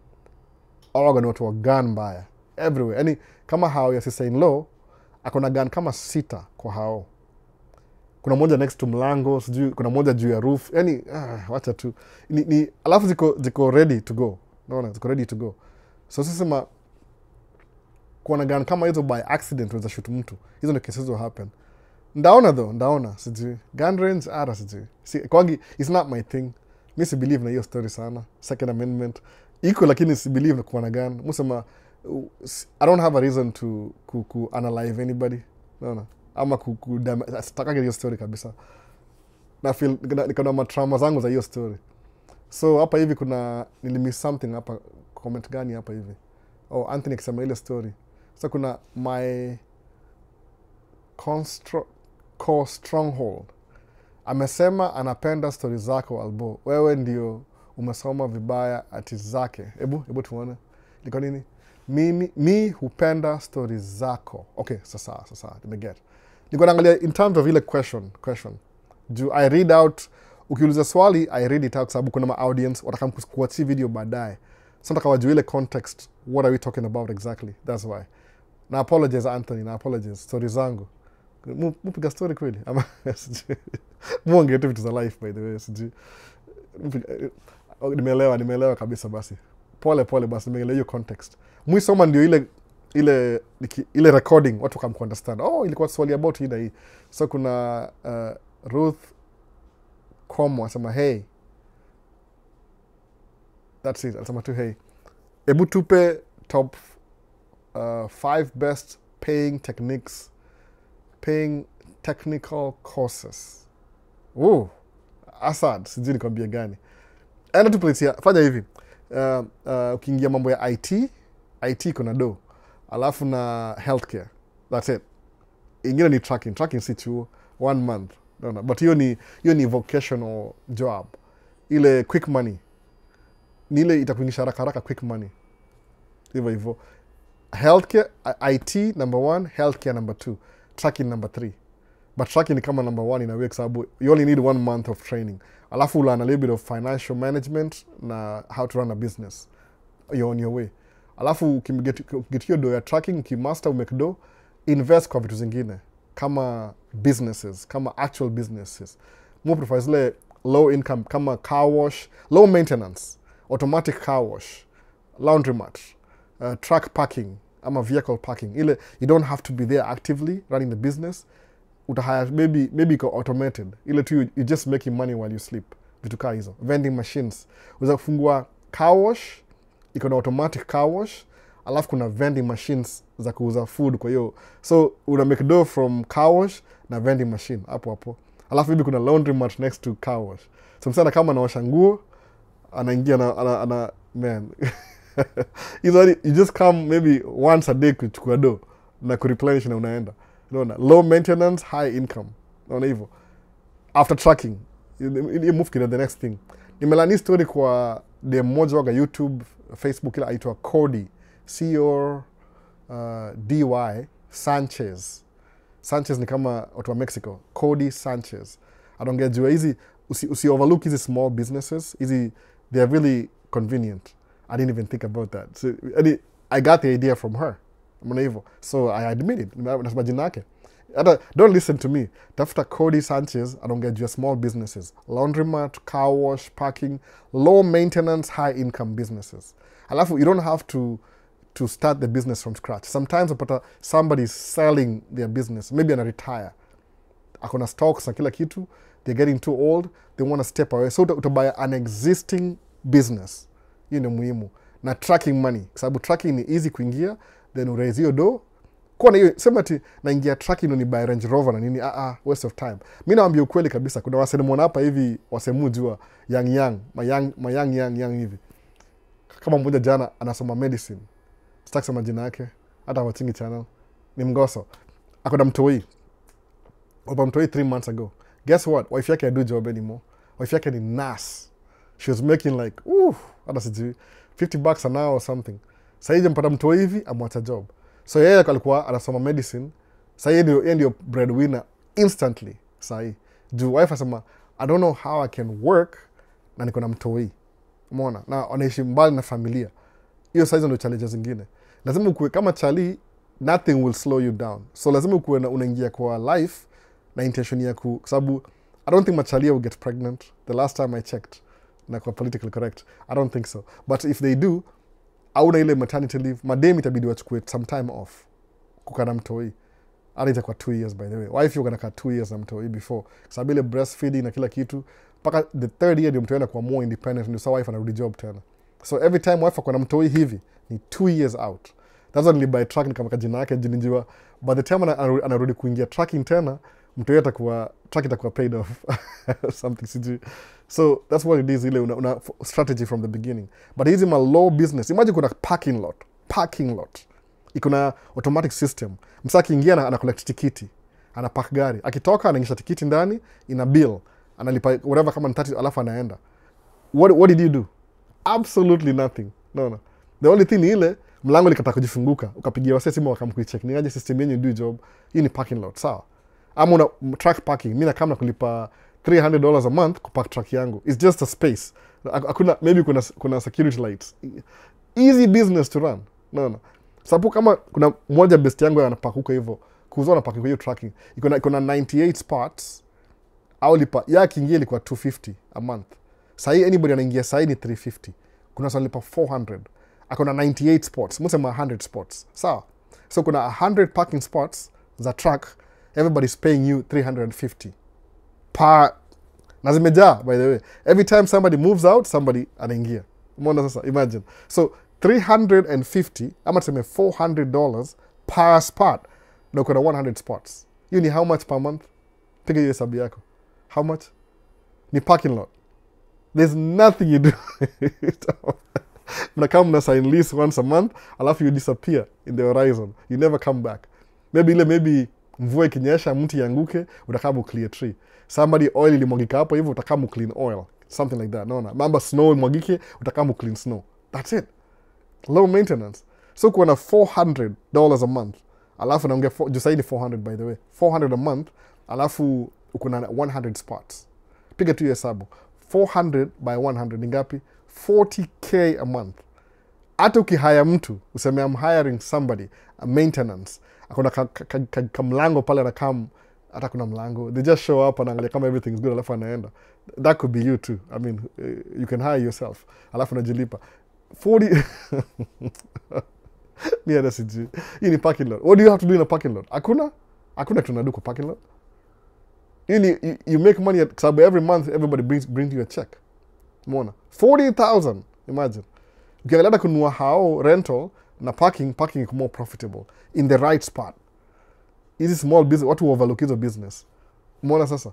awaga ni watu wa gun mbaya. Everywhere. Yani kama hao ya sister-in-law, akona gun kama 6 kwa hao. Kuna moja next to mlango, sijui, kuna moja juu ya roof. Yani, wacha tu. Alafu ziko ready to go. Naona, ziko ready to go. So sisema, kuona gun kama hizo by accident weza shoot mtu. Hizo ndio cases will happen. Ndaona, sijui. Gun range, sijui. Kwangi, it's not my thing. Mi si believe na hiyo story sana. Second Amendment. Iko lakini si believe na kuwa na gun. Musema, I don't have a reason to analyze anybody. Naona. Ama sitakagi hiyo story kabisa. Na feel nikona matrauma zangu za hiyo story. So hapa hivi kuna nilimiss something hapa, comment gani hapa hivi. Anthony akisema ile story. So kuna Co Stronghold amesema anapenda stori zako Albo. Wewe ndio umesoma vibaya ati zake. Hebu tuone. Liko nini? Mi hupenda stori zako. Okay, sasa nimeget. Niko naangalia in terms of ile question. Do I read out, ukiuliza swali I read it out sababu kuna ma audience watakam kuwatch video baadaye. So nataka wajue ile context, what are we talking about exactly? That's why. Na apologize Anthony, na apologize story zangu. Mupiga story kweli ama muongee tu vitu za life by the way. Nimeelewa kabisa basi. Pole basi, nimeelewa hiyo context. Mwisoma ndio ile recording watu kama understand. Oh, ilikuwa swali about hii na hii. So kuna Ruth Komo asema hey. That's it. Asema tu hey. Ebu tupe top 5 best paying technical courses. Asad, sijui nikwambia gani. Enda tupolisia, fanya hivi. Ukiingia mambo ya IT kuna do. Alafu na healthcare. That's it. Ingine ni tracking si chuo 1 month. No. But hiyo ni vocational job. Ile quick money. Ni ile itakuingisha haraka quick money. Hivyo. Healthcare, IT number 1, healthcare number 2, tracking number 3. But tracking ni kama number 1 in a way sababu you only need 1 month of training. Alafu learn a little bit of financial management na how to run a business. You're on your way. Alafu ukiget hiyo do ya tracking, ukimaster umake do, invest kwa vitu zingine kama businesses, kama actual businesses. More prefer zile low income kama car wash, low maintenance, automatic car wash, laundromat, truck parking ama vehicle parking. Ile you don't have to be there actively running the business. Utahire maybe iko automated. Ile tu you just making money while you sleep. Vitu kaa hizo. Vending machines. Unaweza kufungua car wash, iko na automatic car wash, alafu kuna vending machines za kuuza food kwa hiyo. So una make dough from car wash na vending machine hapo. Alafu maybe kuna laundromat next to car wash. So msana kama anaosha nguo, anaingia ana man. You just come maybe once a day kuchukua dough na kureplenish na unaenda. Unaona, low maintenance, high income. Unaona hivyo. After tracking, you move to the next thing. Nimelani story kwa the mmoja wa YouTube, Facebook ila aitwa Cody, CODY Sanchez. Sanchez ni kama watu wa Mexico. Cody Sanchez. Adongejua hizi usi overlook hizi small businesses. Hizi they are really convenient. I didn't even think about that. So I got the idea from her. Mbona hivyo. So I admit it. Nasema jina yake. Don't listen to me. Tafuta Cody Sanchez, adongejua small businesses. Laundromat, car wash, parking, low maintenance, high income businesses. Alafu, you don't have to start the business from scratch. Sometimes somebody is selling their business. Maybe ana retire. Akona stocks na kila kitu. They're getting too old. They want to step away. So utabaya an existing business. Hiyo ni muhimu. Na tracking money. Sababu tracking ni easy kuingia. Then uraise hiyo do. Kwa na hiyo, sema ati naingia tracking ni buy Range Rover na nini. Waste of time. Mimi naambia ukweli kabisa. Kuna waseni mwona hapa hivi wasemujua young hivi. Kama mmoja jana anasoma medicine. Sitaki sema jina yake. Hata watching channel. Ni mgoso. Akona mtoi. Opa mtoi 3 months ago. Guess what? Wife yake do job anymore. Wife yake ni nurse. She was making like, hata sijui, $50 an hour or something. Sasa hivi mpata mtoi hivi, amwacha job. So yeye alikuwa anasoma medicine. Sasa yeye ndio breadwinner instantly. Sasa hii. Juu wife asema, I don't know how I can work na niko na mtoi. Umeona? Na wanaishi mbali na familia. Hiyo saizo ndio challenges zingine. Lazima ukue kama chali, nothing will slow you down. So lazima ukue unaingia kwa life na intention ya sababu I don't think machalia will get pregnant. The last time I checked, na kwa politically correct, I don't think so. But if they do, hauna ile maternity leave, madem itabidi wachukue some time off kukaa na mtoi. Hata itakuwa 2 years by the way. Wife yuko anakaa 2 years na mtoi before. Sababu ile breastfeeding na kila kitu, mpaka the 3rd year ndio mtoi anakuwa more independent, ndio sawa wife anarudi job tena. So every time wife akona mtoi hivi, ni 2 years out. That's only by tracking kama jina yake jinijua. By the time anarudi kuingia tracking tena, mtoi atakuwa tracking itakuwa paid off. Something sijui. So that's what it is, ile una strategy from the beginning. But hizi ma low business. Imagine kuna parking lot. Iko na automatic system. Msaki ingia na collect tikiti. anapark gari, akitoka anaingisha tikiti ndani, ina bill, analipa whatever kama ni 30, alafu anaenda. What did you do? Absolutely nothing. No. The only thing ni ile mlango likataka kujifunguka, ukapigia wase simu wakamkuicheck, ni aje system yenu do job. Hii ni parking lot, sawa? Ama una truck parking, mimi na kama kulipa $300 a month kupark truck yangu. It's just a space. Hakuna, maybe kuna security lights. Easy business to run. No. Sababu kama kuna mmoja best yangu anapark huko hivyo, kuuza na parking kwa hiyo trucking. Iko na 98 spots. Au lipa yake ingia ilikuwa $250 a month. Sasa anybody anaingia sasa ni $350. Kuna sasa lipa $400. Akona 98 spots. Msema 100 spots. Sawa? So kuna 100 parking spots za truck. Everybody's paying you $350 per. Na zimejaa, by the way. Every time somebody moves out, somebody anaingia. Umeona sasa? Imagine. So $350 ama tuseme $400 per spot. Na kuna 100 spots. You need how much per month? Piga hiyo hesabu yako. How much? Ni parking lot. There's nothing you do. Mnakaa mna sign lease once a month, alafu you disappear in the horizon. You never come back. Maybe mvua ikinyesha, mti yanguke, utakaa mu clear tree. Somebody oil ilimwagika hapo hivyo, utakaa mu clean oil. Something like that. No. Mamba snow imwagike, utakaa mu clean snow. That's it. Low maintenance. So kuna $400 a month. Alafu naongea just say ni 400 by the way. $400 a month, alafu kuna 100 spots. Piga tu hesabu. 400 by 100 ni ngapi? $40K a month. Hata ukihaya mtu, useme I'm hiring somebody, a maintenance. Akona kamlango pale na hata kuna mlango. They just show up and angalia kama everything's good, alafu anaenda. That could be you too. I mean, you can hire yourself. Alafu najilipa. 40 ni ada siji. Hii ni parking lot. What do you have to do in a parking lot? Hakuna tunadu kwa parking lot. You make money at sababu every month everybody brings you a check. Umeona? 40,000, imagine. Ukiangalia kununua hao rental na parking is more profitable in the right spot. Hizi small business, watu overlook hizo business. Umeona sasa?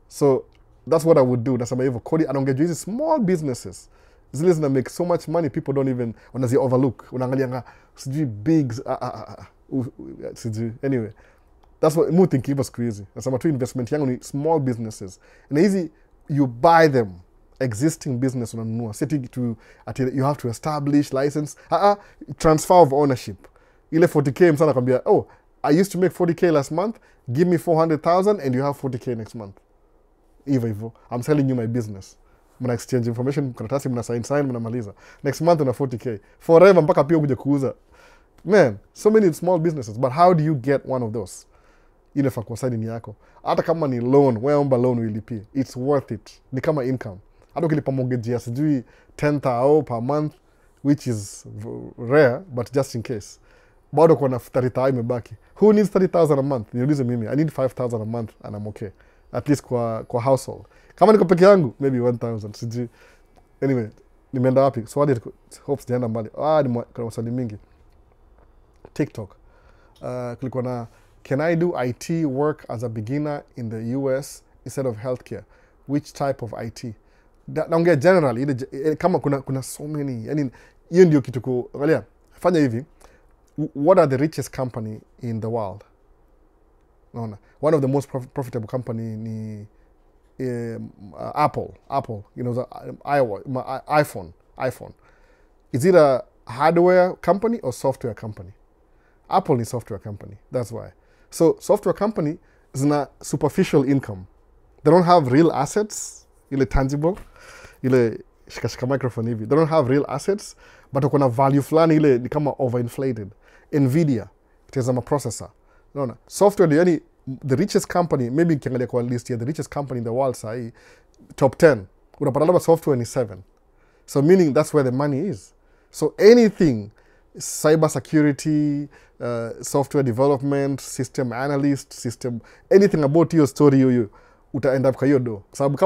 So that's what I would do. Nasema hivyo, kodi anaongea hizi small businesses. Zile zina make so much money, people don't even wanazi overlook. Unaangalia nga sijui bigs sijui. Anyway, that's what mu think hivyo siku hizi. Nasema tu investment yangu ni small businesses. Na hizi you buy them. Existing business unanunua. You have to establish license. Transfer of ownership. Ile 40K msana kwambia, oh, I used to make 40K last month, give me 400,000 and you have 40K next month. Hivyo. I'm selling you my business. Mna exchange information, karatasi mna sign, mnamaliza. Next month una 40K. Forever mpaka pia kuja kuuza. Man, so many small businesses, but how do you get one of those? Ile fakwa sign ni yako. Hata kama ni loan, wewe omba loan uilipie. It's worth it. Ni kama income. Hata ukilipa mortgage ya sijui 10,000 per month, which is rare, but just in case. Bado kuna 30,000 imebaki. Who needs 30,000 a month? Niulize mimi. I need 5,000 a month and I'm okay. At least kwa household. Kama niko peke yangu, maybe 1,000. Sijui. Anyway, nimeenda wapi? Swali hopes nienda mbali. Kuna maswali mingi. TikTok. Kulikuwa na, can I do IT work as a beginner in the US instead of healthcare? Which type of IT? Naongea generally, kama kuna so many. Yani, hiyo ndio kitu kuangalia. Fanya hivi. What are the richest company in the world? Naona. One of the most profitable company ni Apple. You know, the iPhone. Is it a hardware company or software company? Apple is software company. That's why. So software company zina superficial income. They don't have real assets, ile tangible, ile shika microphone hivi. They don't have real assets, but wako na value fulani ile ni kama overinflated. Nvidia, itazama processor. Unaona? Software yani the richest company, maybe kiangalia kwa list ya the richest company in the world sahi, top 10. Unapata labda software ni 7. So meaning that's where the money is. So anything, cyber security, software development, system analyst, anything about your story you utaenda kwa hiyo do. Sababu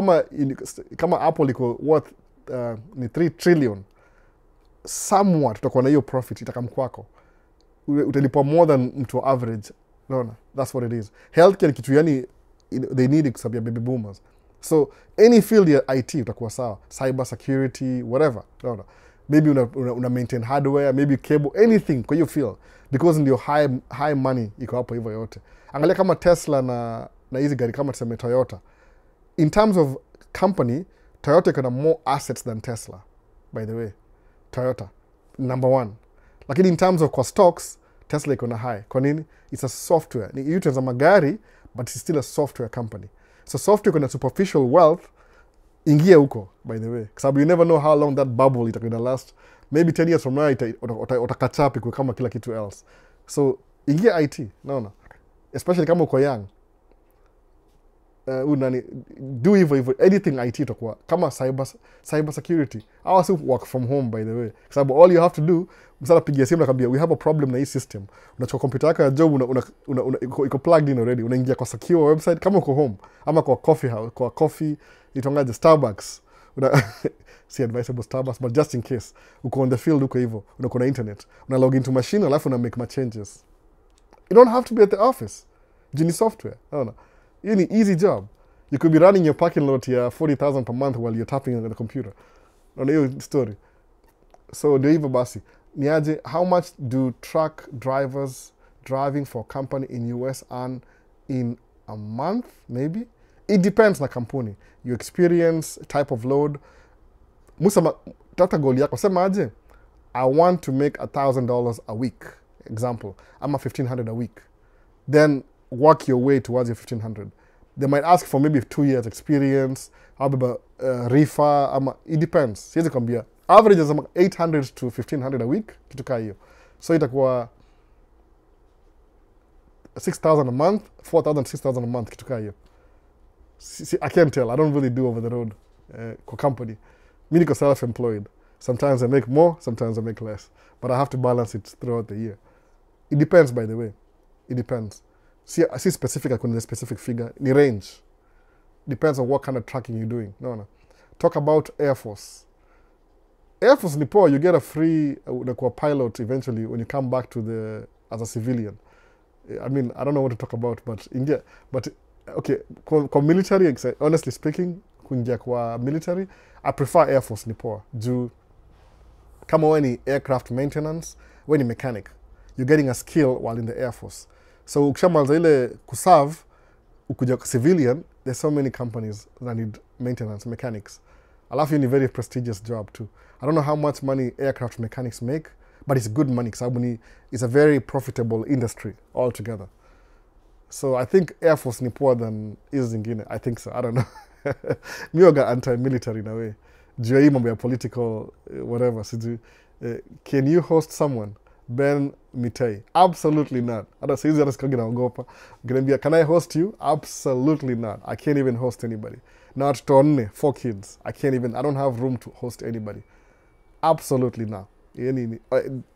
kama Apple iko worth ni 3 trillion, somewhat utakuwa na hiyo profit itakamkwako. Utalipwa more than mtu average. No, that's what it is. Healthcare kitu yani they need it sababu baby boomers. So any field ya IT utakuwa sawa, cyber security, whatever. No. maybe una maintain hardware, maybe cable, anything kwa hiyo field, because ndio high money iko hapo hivyo yote. Angalia kama Tesla na hizi gari kama tuseme Toyota. In terms of company, Toyota iko na more assets than Tesla, by the way. Toyota, number 1. Lakini in terms of kwa stocks, Tesla iko na high. Kwa nini? It's a software. Ni yutenza magari, but it's still a software company. So software iko na superficial wealth, ingia huko, by the way. Because you never know how long that bubble itakwenda last. Maybe 10 years from now, utakachapi kwa kama kila kitu else. So, ingia IT, naona. Especially kama uko young. Do hivyo, anything IT itakuwa. Kama cyber security. Our work from home, by the way. Because all you have to do, msala pigia simu nakambia, we have a problem na hii system. Unachukua computer yako ya job, iko plugged in already. Unaingia kwa secure website, kama uko home. Ama kwa coffee house, kwa coffee, itongaje, Starbucks. Si advisable Starbucks, but just in case. Uko on the field, uko hivyo. Uko na internet. Una log into machine, alafu una make my changes. You don't have to be at the office. Jini software. Naona. Hiyo ni easy job. You could be running your parking lot ya 40,000 per month while you're tapping on the computer. On hiyo story. So, ndio hivyo basi. Niaje, how much do truck drivers driving for a company in US earn in a month, maybe? It depends na kampuni. Your experience, type of load. Musama, tata goal yako. Sema aje, I want to make $1,000 a week. Example. Ama $1,500 a week. Then, work your way towards your $1,500. They might ask for maybe 2 years experience, about reefer, it depends. Siwezi kwambia. Average is $800 to $1,500 a week, kitu kaa hiyo. So itakuwa $6,000 a month, $4,000, $6,000 a month, kitu kaa hiyo. I can't tell. I don't really do over the road kwa company. Mi niko self-employed. Sometimes I make more, sometimes I make less. But I have to balance it throughout the year. It depends, by the way. It depends. See specific, I couldn't specific figure. Ni range. Depends on what kind of tracking you're doing. No. Talk about Air Force. Air Force ni poor, you get a free pilot eventually when you come back to as a civilian. I mean, I don't know what to talk about, but India, okay, kwa military, honestly speaking, kuingia kwa military, I prefer Air Force ni poor. Juu, kama we ni aircraft maintenance, we ni mechanic. You're getting a skill while in the Air Force. So, ukishamaliza ile kuserve, ukuja civilian, there's so many companies that need maintenance, mechanics. Alafu ni very prestigious job too. I don't know how much money aircraft mechanics make, but it's good money because it's a very profitable industry altogether. So I think Air Force ni poor than is zingine. I think so. I don't know. Mi waga anti-military in a way. Juu hii mambo ya political whatever. Can you host someone? Ben Mitei. Absolutely not. Hata saizi hata sikangi naogopa. Ganiambia, can I host you? Absolutely not. I can't even host anybody. Na watoto wanne, 4 kids. I don't have room to host anybody. Absolutely not.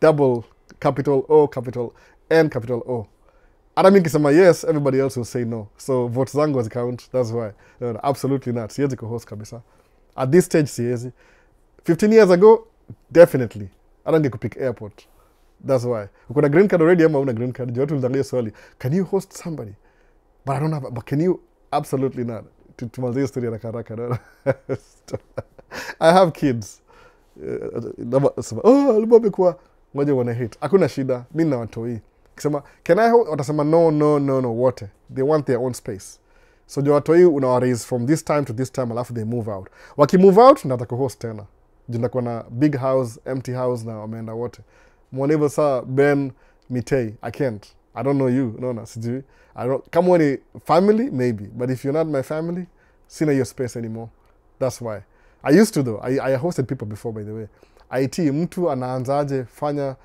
Double capital O, capital N, capital O. Hata mi kisema yes, everybody else will say no. So vote zangu hazicount. That's why. No, absolutely not. Siwezi kuhost kabisa. At this stage, siwezi. 15 years ago, definitely. Hata ningekupick airport. That's why. Uko na green card already ama una green card? Watu uliangalia swali. Can you host somebody? But I don't have, but can you? Absolutely not. Tumalizie story ya haraka. No? I have kids. Alibabe kwa ngoja wana hate. Hakuna shida. Mimi na watoi. Kisema, can I host? Watasema no, wote. They want their own space. So jo watoi unawa raise from this time to this time alafu they move out. Waki move out, nataka host tena. Junda kwa na big house, empty house na wameenda wote. Mwanevo saa Ben Mitei. I can't. I don't know you. No, sijui. Kama wani family, maybe. But if you're not my family, sina your space anymore. That's why. I used to though. I hosted people before, by the way. IT, mtu anaanzaje fanya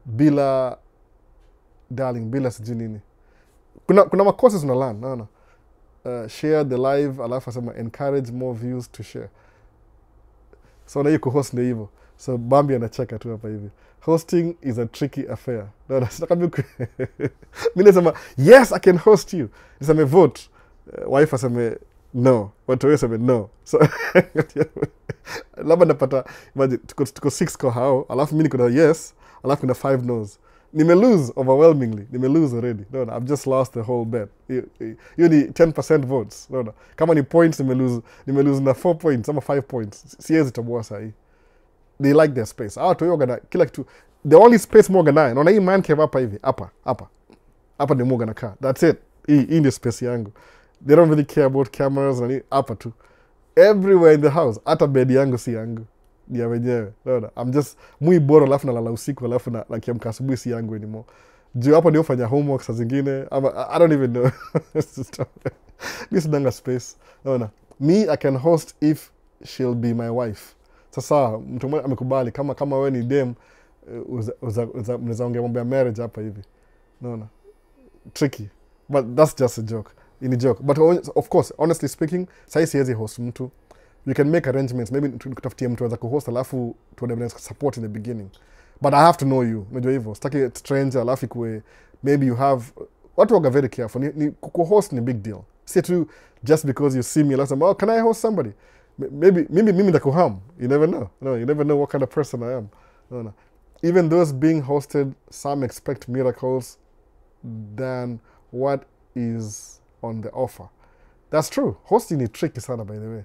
bila sijui nini. Kuna makosa una learn. No. Share the live, alafu asema encourage more views to share. So na hiyo kuhost ndio hivyo. So Bambi anacheka tu hapa hivi. Hosting is a tricky affair. No, mi nasema, yes, I can host you. Niseme vote. Wife aseme no. Watu waseme no. So, labda napata, imagine, tuko 6 kwa hao, alafu mimi niko na yes, alafu kuna 5 no's. Nime-lose overwhelmingly. Nime-lose already. No, I've just lost the whole bet. You need 10% votes. No. Kama ni points, nime-lose na 4 points, ama 5 points. Siwezi toboa sahi. they like their space. Watu yoga kila kitu, the only space moga naye, naona hii man cave hapa hivi, hapa ni moga nakaa, that's it. Hii ndio space yangu. They don't really care about cameras na hapa tu. Everywhere in the house, hata bed yangu si yangu, ni ya wenyewe. Naona I'm just mui bora, alafu nalala usiku, alafu na kiamka asubuhi si yangu anymore. Juu hapo ndio fanya homework saa zingine, I don't even know. This danga space. Naona me, I can host if she'll be my wife. Sasa mtu mmoja amekubali kama wewe ni dem, unaweza ongea mambo ya marriage hapa hivi. Naona tricky, but that's just a joke. In a joke, but of course, honestly speaking, sai siwezi host mtu. You can make arrangements, maybe tukutafutie mtu anaweza kuhost, alafu tuone support in the beginning. But I have to know you. Unajua hivyo, sitaki stranger alafu ikue maybe you have, watu waga very careful. Ni kuhost ni big deal. See tu just because you see me last time, oh, can I host somebody? Maybe mimi ndakuham. You never know. No, you never know what kind of person I am. No. Even those being hosted, some expect miracles than what is on the offer. That's true. Hosting is tricky sana, by the way.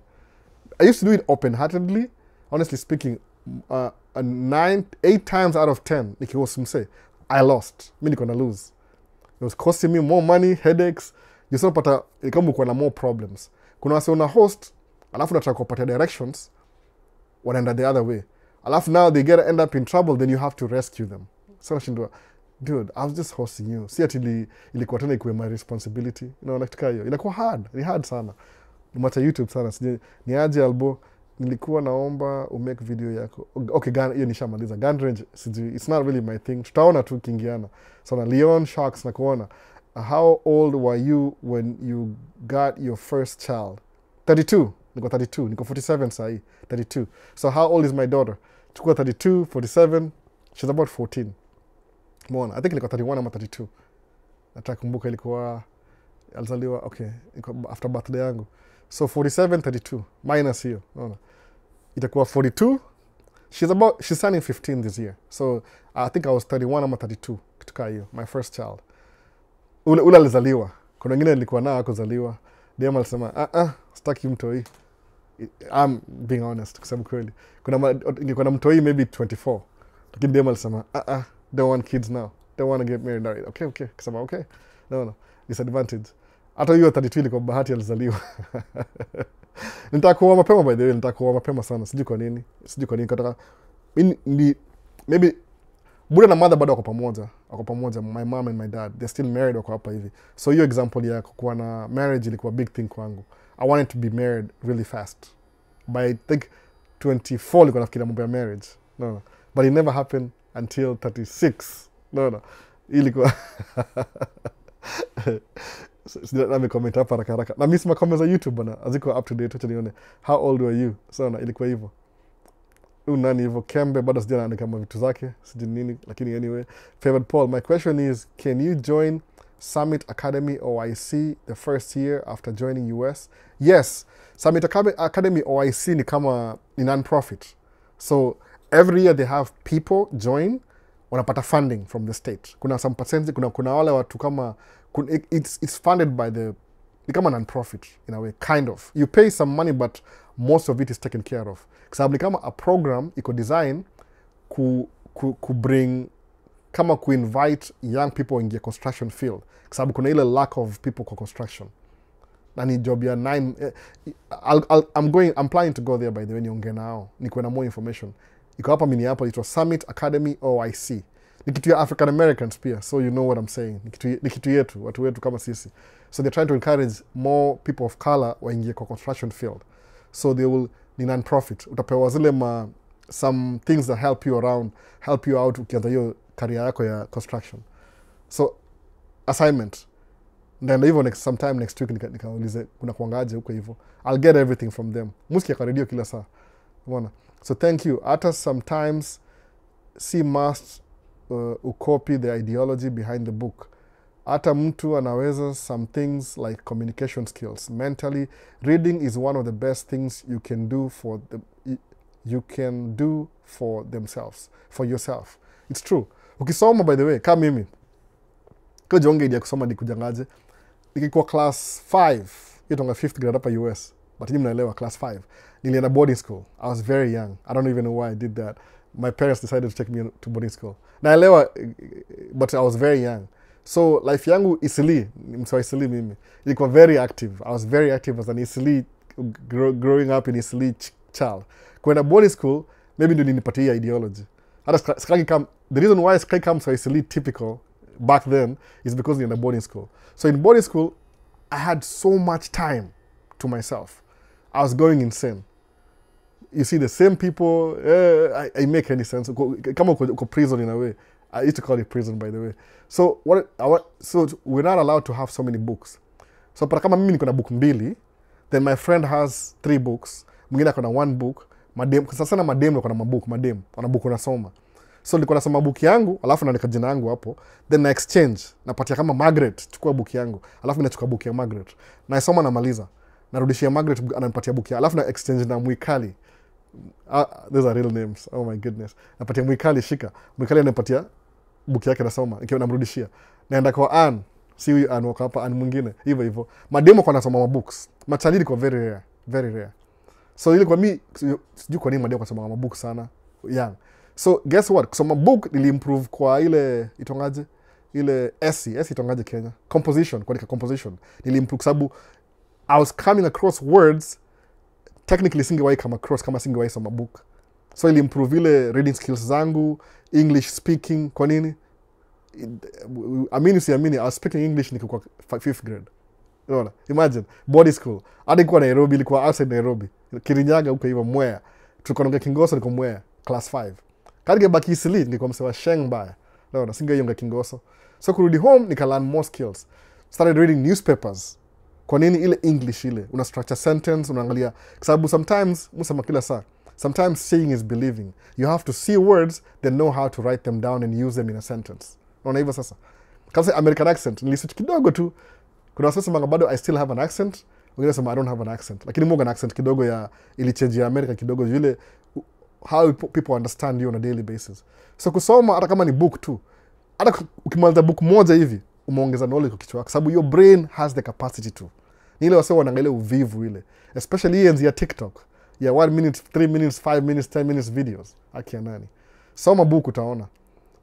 I used to do it open-heartedly. Honestly speaking, 8 times out of 10, nikihost mse, I lost. Mi niko na lose. It was costing me more money, headaches. You saw pata ikamu kwa na more problems. Kuna wase una host, alafu nataka kupatia directions, wanaenda the other way. Alafu now they end up in trouble, then you have to rescue them. So nashindwa, dude, I was just hosting you. Si ati ilikuwa tena ikuwe my responsibility. You know, like hiyo. Inakuwa hard. Ni hard sana. Nimeacha YouTube sana. Ni aje albo, nilikuwa naomba umake video yako. Okay, hiyo nishamaliza. Gun range, it's not really my thing. Tutaona tu kingiana. So na Leon Sharks na kuona. How old were you when you got your first child? 32. Niko 32. Niko 47 sahi. 32. So how old is my daughter? Chukua 32, 47. She's about 14. Mwana, I think ilikuwa 31 ama 32. Nataka kumbuka ilikuwa alizaliwa, okay, after birthday yangu. So 47, 32. Minus hiyo. Mwana. Itakuwa 42. She's turning 15 this year. So I think I was 31 ama 32. Kituka hiyo. My first child. Ule alizaliwa. Kuna wengine nilikuwa nao kuzaliwa. Dem alisema, sitaki mtoi. I'm being honest, kusema kweli. Nilikuwa na mtoi maybe 24. Lakini dem alisema, don't want kids now. Don't want to get married. Okay. Kusema, okay. No. Disadvantage. Hata hiyo 32 ilikuwa bahati alizaliwa. Nitakuwa mapema, by the way. Nitakuwa mapema sana. Sijui kwa nini. Kataka, maybe Buda na mother bado wako pamoja. My mom and my dad, they're still married, wako hapa hivi. So hiyo example ya kuwa na marriage ilikuwa big thing kwangu. I wanted to be married really fast. By I think 24 nilikuwa nafikiria mambo ya marriage. No. But it never happened until 36. No. Ilikuwa nami comment hapa haraka. Na mimi sima comments za YouTube bana, aziko up to date, acha nione. How old were you? So ilikuwa hivyo. Nani hivyo Kembe bado sijaandika kama vitu zake, sijui nini, lakini anyway. Favorite Paul, my question is, can you join Summit Academy OIC the first year after joining US? Yes, Summit Academy OIC ni non-profit. So every year they have people join, wanapata funding from the state. Kuna some percentage, kuna wale watu kama, it's funded by ni kama non-profit in a way, kind of. You pay some money, but most of it is taken care of. Kwa ni kama a program iko design bring, kama invite young people in the construction field. Kwa sababu kuna ile lack of people kwa construction. Na ni job ya 9. I'm planning to go there, by the way, niongee nao. Nikuwe na more information. Iko hapa Minneapolis, it was Summit Academy OIC. Ni kitu ya African Americans pia, so you know what I'm saying. Ni kitu yetu, watu wetu kama sisi. So they're trying to encourage more people of color waingie kwa construction field. So they will, ni non-profit. Utapewa zile some things that help you out ukianza hiyo career yako ya construction. So assignment. Ndio hivyo sometime next week nikaulize kuna kuangaje huko hivyo. I'll get everything from them. Musikia kwa radio kila saa. Umeona? So thank you. Hata sometimes must copy the ideology behind the book. Hata mtu anaweza some things like communication skills. Mentally, reading is one of the best things you can do for themselves, for yourself. It's true. Ukisoma, by the way, kama mimi, kwa jonge idea kusoma di kujangaje, nikikuwa class 5, hiyo tonga 5th grade hapa US, but mimi naelewa class 5. nilienda boarding school. I was very young. I don't even know why I did that. My parents decided to take me to boarding school. Naelewa, but I was very young. So life yangu Isili, mswa Isili mimi, ilikuwa very active. I was very active as an Isili, growing up in Isili child. Kwenda boarding school, maybe ndio ninipatia ideology. Hata sikaki come, the reason why sikaki come so Isili typical back then is because you're in a boarding school. So in boarding school, I had so much time to myself. I was going insane. You see the same people, I make any sense. Come on, prison in a way. I used to call it prison, by the way. So so we're not allowed to have so many books. So para kama mimi niko na book mbili, then my friend has 3 books, mwingine ako na 1 book, sasa sana madem wako na mabook, wana book unasoma. So nilikuwa nasoma book yangu, alafu naandika jina yangu hapo, then na exchange, napatia kama Margaret, chukua book yangu, alafu mimi nachukua book ya Margaret. Naisoma namaliza. Narudishia Margaret ananipatia book ya, alafu na exchange na Mwikali. Those are real names. Oh my goodness. Napatia Mwikali shika. Mwikali ananipatia book yake nasoma, nikiwa namrudishia. Naenda kwa Ann, si huyu Ann wako hapa, Ann mwingine, hivyo. Mademo kwa nasoma mabooks. Machali kwa very rare, very rare. So ile kwa mimi sijui kwa nini mademo kwa nasoma mabooks sana young. So guess what? Kusoma book niliimprove kwa ile itongaje? Ile SE itongaje Kenya? Composition, kuandika composition. Niliimprove sababu I was coming across words technically singewahi come across kama singewahi soma book. So ili improve ile reading skills zangu, English speaking. Kwa nini? Amini siamini, I was speaking English nikikuwa 5th grade. Unaona? Imagine, boarding school. Hadi kwa Nairobi, ilikuwa outside Nairobi. Kirinyaga huko hivyo Mwea. Tulikuwa naongea Kingoso niko Mwea, class 5. Kadi baki Isili nilikuwa msewa Sheng mbaya. Unaona? Singeonga Kingoso. So kurudi home nika learn more skills. Started reading newspapers. Kwa nini ile English ile? Una structure sentence, unaangalia. Kwa sababu sometimes, musema kila saa, sometimes seeing is believing. You have to see words, then know how to write them down and use them in a sentence. Unaona hivyo sasa? Kama American accent, niliswitch kidogo tu. Kuna watu wanasema bado I still have an accent, wengine wanasema I don't have an accent. Lakini mmoja na accent kidogo ya ili change ya America kidogo vile how people understand you on a daily basis. So kusoma hata kama ni book tu. Hata ukimaliza book moja hivi, umeongeza knowledge kwa kichwa, kwa sababu your brain has the capacity to. Ni ile wasema wanaangalia uvivu ile, especially enzi ya TikTok ya 1 minute, 3 minutes, 5 minutes, 10 minutes videos. Akia nani? Soma book utaona.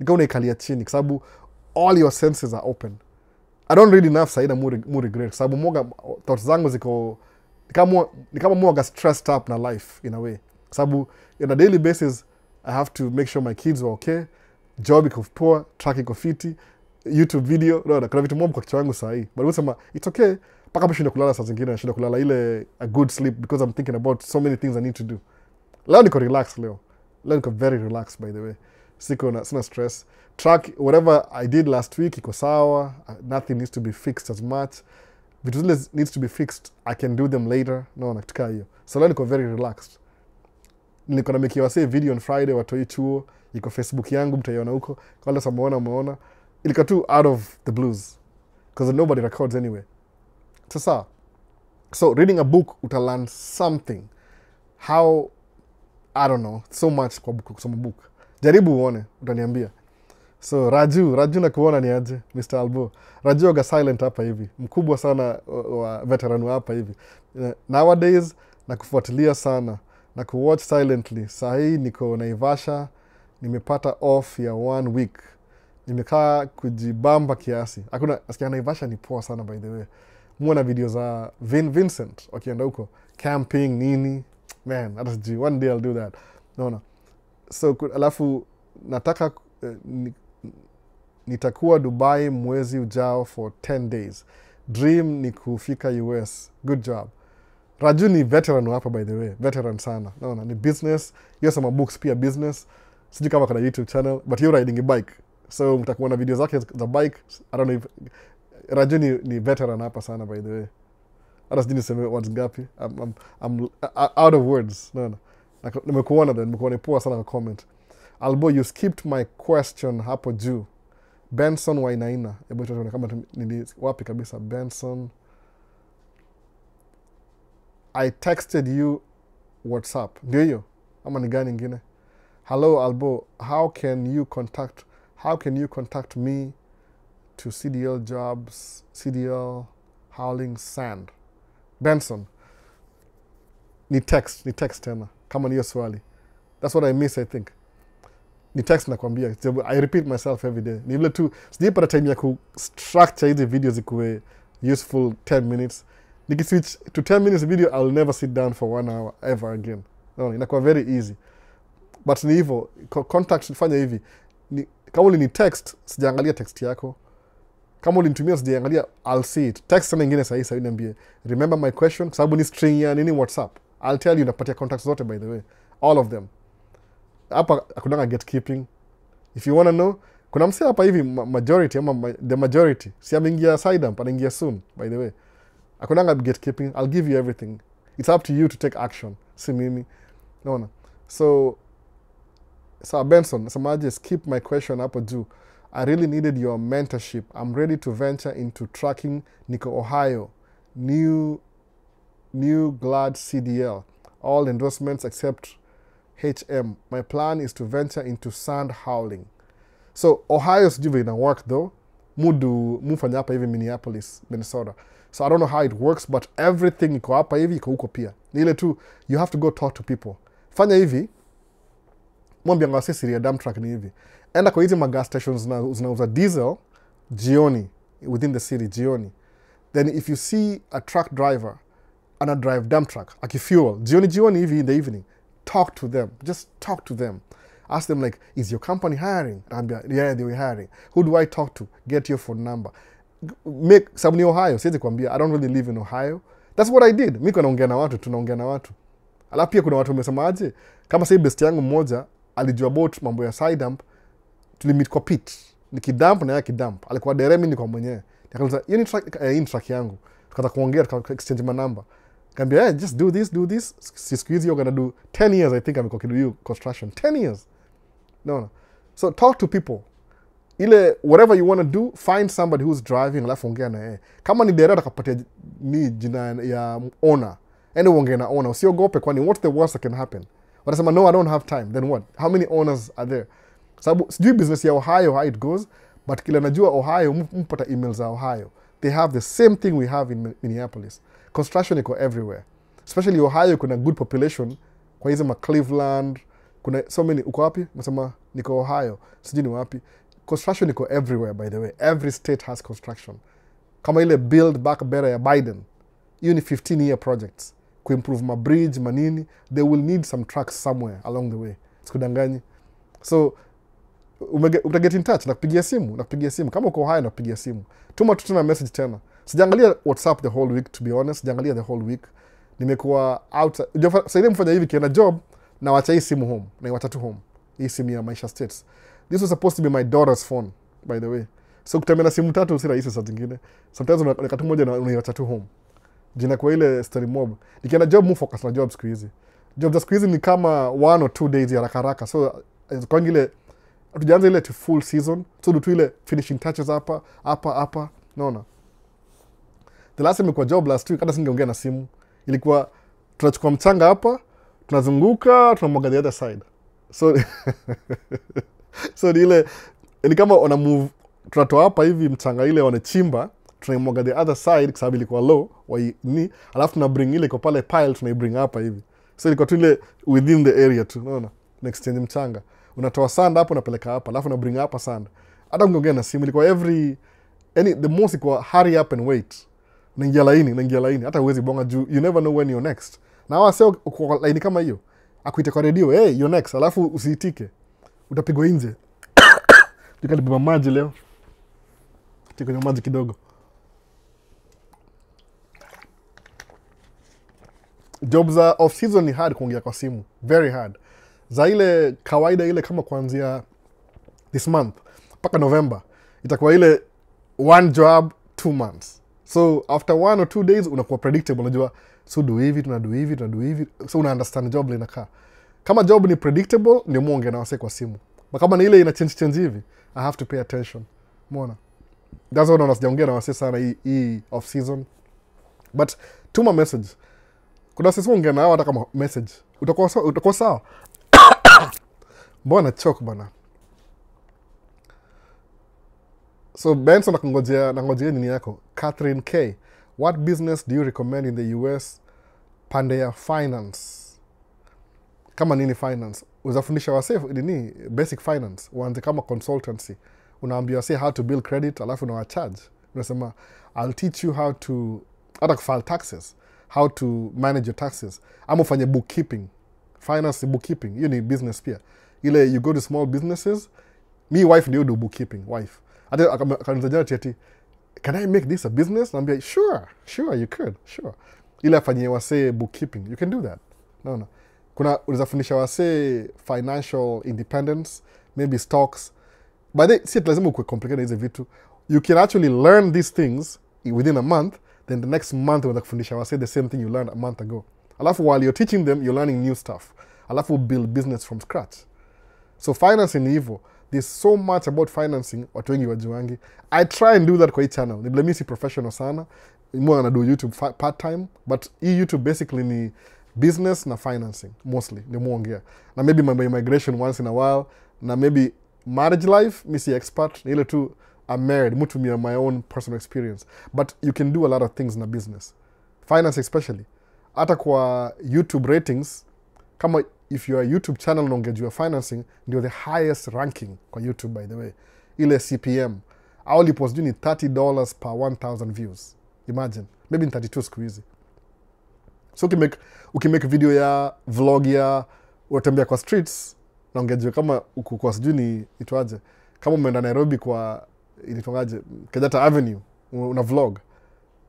Nika unaikalia chini, kwa sababu all your senses are open. I don't read enough saida mu regret, kwa sababu moga thoughts zangu ziko ni kama moga stressed up na life in a way. Kwa sababu on a daily basis I have to make sure my kids are okay, job iko poa, track iko fiti, YouTube video, no, kuna vitu mob kwa kichwa yangu saa hii. But usema it's okay, paka mshinda kulala saa zingine, nashinda kulala ile a good sleep because I'm thinking about so many things I need to do. Leo niko relax leo. Leo niko very relaxed by the way. Sina stress. Track whatever I did last week iko sawa, nothing needs to be fixed as much. Vitu zile needs to be fixed, I can do them later. No, nakutika hiyo. So leo niko very relaxed. Nilikuwa namekiwa say video on Friday watoi chuo, iko Facebook yangu mtaiona huko. Kwa wale umeona. Ilikuwa tu out of the blues. Because nobody records anyway. Sasa, so reading a book, uta learn something. How, I don't know, so much kwa kusoma book. Jaribu uone, utaniambia. So, Raju na kuona ni aje, Mr. Albo. Raju waga silent hapa hivi. Mkubwa sana wa veteran wa hapa hivi. Nowadays, na kufuatilia sana. Na kuwatch silently. Sahi niko Naivasha, nimepata off ya 1 week. Nimekaa kujibamba kiasi. Hakuna, asikia Naivasha ni poa sana by the way. Muona video za Vincent wakienda huko. Camping, nini. Man, hata sijui. One day I'll do that. Naona. So, alafu, nataka, nitakuwa Dubai mwezi ujao for 10 days. Dream ni kufika US. Good job. Raju ni veteran hapa by the way. Veteran sana. Naona, ni business. Hiyo sama books pia business. Sijui kama kuna YouTube channel. But you're riding a bike. So, mtakuwa na video zake za bike. I don't know if... Raju ni veteran hapa sana by the way. Hata sijui niseme words ngapi. I'm out of words. Naona. Nimekuona then. Nimekuona poa sana kwa comment. Albo, you skipped my question hapo juu. Benson Wainaina. Ebu tuone kama nili wapi kabisa. Benson. I texted you WhatsApp. Ndio hiyo? Ama ni gani ingine? Hello Albo, how can you contact me to CDL jobs, CDL hauling sand? Benson. Ni text tena. Kama niyo swali. That's what I miss, I think. Ni text nakwambia. I repeat myself every day. Ni vile tu, sijipata time ya ku-structure hizi videos ikuwe useful 10 minutes. Nikiswitch to 10 minutes video, I'll never sit down for 1 hour ever again. No, inakuwa very easy. But ni hivyo, contact fanya hivi. Kama ulini text, sijaangalia text yako. Kama ulinitumia sijaangalia, I'll see it. Text sana ingine sahi niambie, remember my question, kwa sababu ni string ya nini WhatsApp. I'll tell you, napatia contacts zote by the way. All of them. Hapa hakuna gatekeeping. If you wanna know, kuna msee hapa hivi majority ama the majority. Si ameingia side up, anaingia soon by the way. Hakuna gatekeeping. I'll give you everything. It's up to you to take action. Si mimi. Naona. So Benson, nasemaje, skip my question hapo juu. I really needed your mentorship. I'm ready to venture into tracking. Niko Ohio. New Glad CDL. All endorsements except HM. My plan is to venture into sand howling. So Ohio sijui ina work though. Mufanya hapa hivi Minneapolis, Minnesota. So I don't know how it works, but everything iko hapa hivi iko huko pia. Ni ile tu, you have to go talk to people. Fanya hivi, mwambia ngawase siri ya dump truck ni hivi. Enda kwa hizi magas stations zinauza diesel, jioni, within the city, jioni. Then if you see a truck driver, ana drive dump truck, akifuel, jioni hivi in the evening, talk to them. Just talk to them. Ask them like, is your company hiring? Yeah, they were hiring. Who do I talk to? Get your phone number. Sababu ni Ohio, siwezi kuambia, I don't really live in Ohio. That's what I did. Miko naongea na watu, tunaongea na watu. Alafu pia kuna watu wamesema aje, kama sasa best yangu mmoja alijua about mambo ya side dump, tulimit kwa pit. Nikidump na yeye akidump. Alikuwa deremi niko mwenyewe. Nikauliza, "Hii truck yangu." Tukaanza kuongea, tuka exchange my number. Kambia, "Hey, just do this. Siku hizi you're gonna do 10 years I think amekuwa kidu construction. 10 years." No. So talk to people. Ile whatever you want to do, find somebody who's driving, alafu ongea na yeye. Kama ni dereva akapatia ni jina ya owner. Ongea na owner. Usiogope, kwani what's the worst that can happen? Wanasema, no, I don't have time. Then what? How many owners are there? Sababu sijui business ya Ohio how it goes, but kila najua Ohio, mpata emails za Ohio. They have the same thing we have in Minneapolis. Construction iko everywhere. Especially Ohio kuna good population. Kwa hizo Cleveland, kuna so many. Uko wapi? Nasema niko Ohio. Sijui ni wapi. Construction iko everywhere by the way. Every state has construction. Kama ile Build Back Better ya Biden. Hiyo ni 15-year projects. Kuimprove ma bridge, manini. They will need some trucks somewhere along the way. Sikudanganyi. So utaget in touch, nakupigia simu. Kama uko Ohio nakupigia simu. Tuma tu tena message tena. Sijaangalia WhatsApp the whole week, to be honest. Sijaangalia the whole week. Nimekuwa out. Sasa ile mfanya hivi kienda job na wacha hii simu home. Na wacha tu home. Hii simu ya Maisha States. This was supposed to be my daughter's phone, by the way. So kutembea na simu tatu si rahisi saa zingine. Sometimes unaweka tu moja na unaiacha tu home. Jina kwa ile story mob. Nikienda job mu focus na job siku hizi. Job za siku hizi ni kama 1 or 2 days ya haraka. So kwa ile tujaanza ile to full season. So tu ile finishing touches hapa. Naona. The last time kwa job last week hata singeongea na simu. Ilikuwa tunachukua mchanga hapa, tunazunguka, tunamwaga the other side. So ile ni kama ona move, tunatoa hapa hivi mchanga ile wanachimba, tunaimwaga the other side kwa sababu ilikuwa low alafu tuna bring ile kwa pale pile tunaibring hapa hivi. So ilikuwa tu ile within the area tu, unaona? Next change mchanga. Unatoa sand hapo unapeleka hapa, alafu na bring hapa sand. Hata ungeongea na simu ilikuwa the most ilikuwa hurry up and wait. Unaingia laini, hata huwezi bonga juu, you never know when you're next. Na hawa sio kwa laini kama hiyo. Akuite kwa radio, "Hey, you're next." Alafu usiitike. Utapigwa nje. Tukalibeba maji leo. Tuko na maji kidogo. Jobs off season ni hard kuongea kwa simu. Very hard. Za ile kawaida ile kama kuanzia this month mpaka November itakuwa ile one job 2 months. So after 1 or 2 days unakuwa predictable, unajua so do hivi, tunadu hivi. So una understand job ile inakaa. Kama job ni predictable ndio muongea na wase kwa simu. But kama ni ile ina change hivi, I have to pay attention. Umeona? That's why naona sijaongea na wase sana hii off season. But tuma message. Kuna sisi ongea nao hata kama message. Utakuwa sawa. Mbona choke bana. So Benson nangojea nini yako? Catherine K. What business do you recommend in the US pande ya finance, kama nini finance, uzafundisha wasee nini basic finance, uanze kama consultancy, unaambia wasee how to build credit, alafu unawacharge, unasema I'll teach you how to hata kufile taxes, how to manage your taxes, ama ufanye bookkeeping. Finance bookkeeping, hiyo ni business pia. Ile you go to small businesses, me wife ndio do bookkeeping, wife. Hata akanizajana ati, can I make this a business? Naambia sure you could, sure. Ile afanyie wasee bookkeeping, you can do that. No. Kuna unaweza wasee financial independence, maybe stocks. But si lazima ukwe complicate hizi vitu. You can actually learn these things within a month, then the next month unaweza kufundisha wasee the same thing you learned a month ago. Alafu while you're teaching them, you're learning new stuff. Alafu build business from scratch. So financing ni hivyo. There's so much about financing, watu wengi wajuangi. I try and do that kwa hii channel. Ni si professional sana. Mwa do YouTube part-time, but hii YouTube basically ni business na financing, mostly. Ni muongea. Na maybe my immigration once in a while. Na maybe marriage life, mi si expert. Ni ile tu, I'm married. Mutu mi my own personal experience. But you can do a lot of things na business. Finance especially. Hata kwa YouTube ratings, kama if you are a YouTube channel unaongejua financing, ndio the highest ranking kwa YouTube, by the way. Ile CPM. Awali post ni $30 per 1,000 views. Imagine. Maybe 32 siku hizi. So ukimake video ya vlog ya utembea kwa streets, naongejua kama uko kwa sijui ni itwaje. Kama umeenda Nairobi kwa ilitongaje, Kenyatta Avenue, una vlog.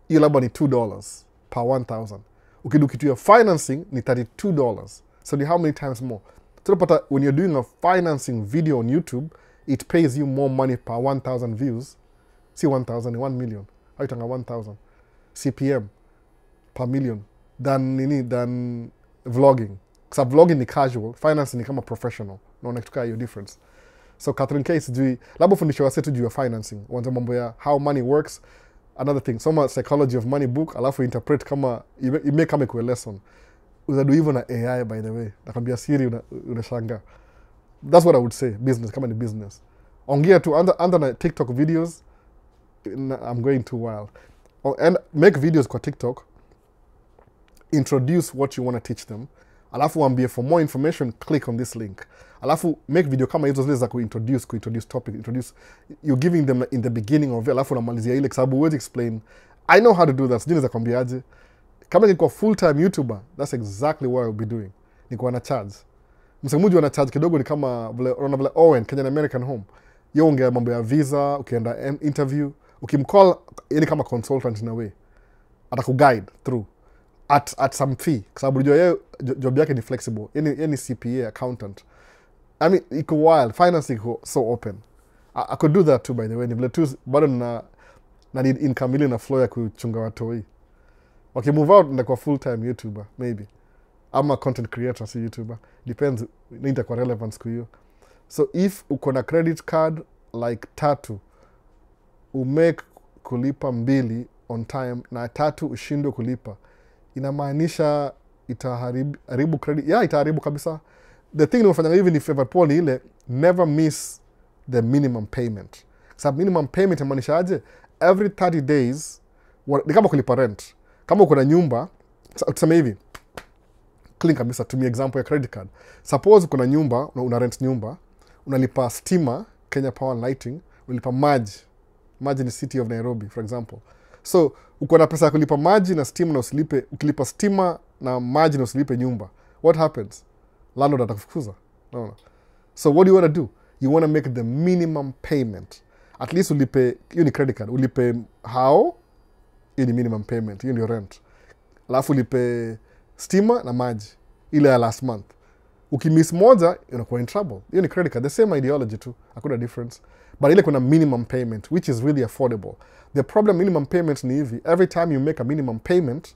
Hiyo labda ni $2 per 1,000. Ukidu kitu ya financing ni $32. So how many times more? So when you're doing a financing video on YouTube, it pays you more money per 1,000 views. See 1,000, 1 million. How you talking 1,000 CPM per million than vlogging. Because vlogging ni casual, financing ni kama professional. Naona kutukaa hiyo difference. So Catherine Case juu labo fundisho wasetu juu ya financing. Wanza mambo ya how money works. Another thing, soma psychology of money book, alafu interpret kama you make kama kwa lesson. Uzadu hivyo na AI, by the way. Nakambia siri unashanga. That's what I would say, business, kama ni business. Ongea tu, under na TikTok videos, I'm going too wild. And make videos kwa TikTok, introduce what you want to teach them. Alafu wambie for more information, click on this link. Alafu make video kama hizo zile za kuintroduce topic, you're giving them in the beginning of it, alafu unamalizia ile sababu huwezi explain. I know how to do that. Sijui naweza kwambiaje. Kama niko full-time YouTuber, that's exactly what I'll be doing. Niko na charge. Msemuji wana charge kidogo ni kama vile Owen, Kenyan American Home. Yo ongea mambo ya visa, ukienda interview, ukimcall yani kama consultant in a way. Atakuguide through at some fee. Kwa sababu unajua job yake ni flexible. Yani CPA, accountant. I mean, iko wild. Finance iko so open. I could do that too, by the way. Ni vile tu bado na need income ili na flow ya kuchunga watoi. Okay, move out na kwa full-time YouTuber, maybe. I'm a content creator, si YouTuber. Depends, nita kwa relevance kwa hiyo. So if uko na credit card like 3, umake kulipa 2 on time, na 3 ushindwe kulipa, inamaanisha itaharibu credit. Yeah, itaharibu kabisa. The thing unafanya hivi ni favor Paul ni ile, never miss the minimum payment. Sababu minimum payment inamaanisha aje? Every 30 days, ni kama kulipa rent. Kama uko na nyumba, tuseme hivi, clean kabisa, tumia example ya credit card. Suppose uko na nyumba, una rent nyumba, unalipa stima, Kenya Power Lighting, unalipa maji. Maji ni City of Nairobi, for example. So, uko na pesa ya kulipa maji na stima na usilipe, ukilipa stima na maji na usilipe nyumba. What happens? Landlord atakufukuza. No. So, what do you want to do? You want to make the minimum payment. At least ulipe, hiyo ni credit card, ulipe how? Hiyo ni minimum payment, hiyo ndio rent. Alafu ulipe stima na maji, ile ya last month. Ukimiss moja, unakuwa in trouble. Hiyo ni credit card, the same ideology too, hakuna difference. But ile kuna minimum payment, which is really affordable. The problem minimum payment ni hivi, every time you make a minimum payment,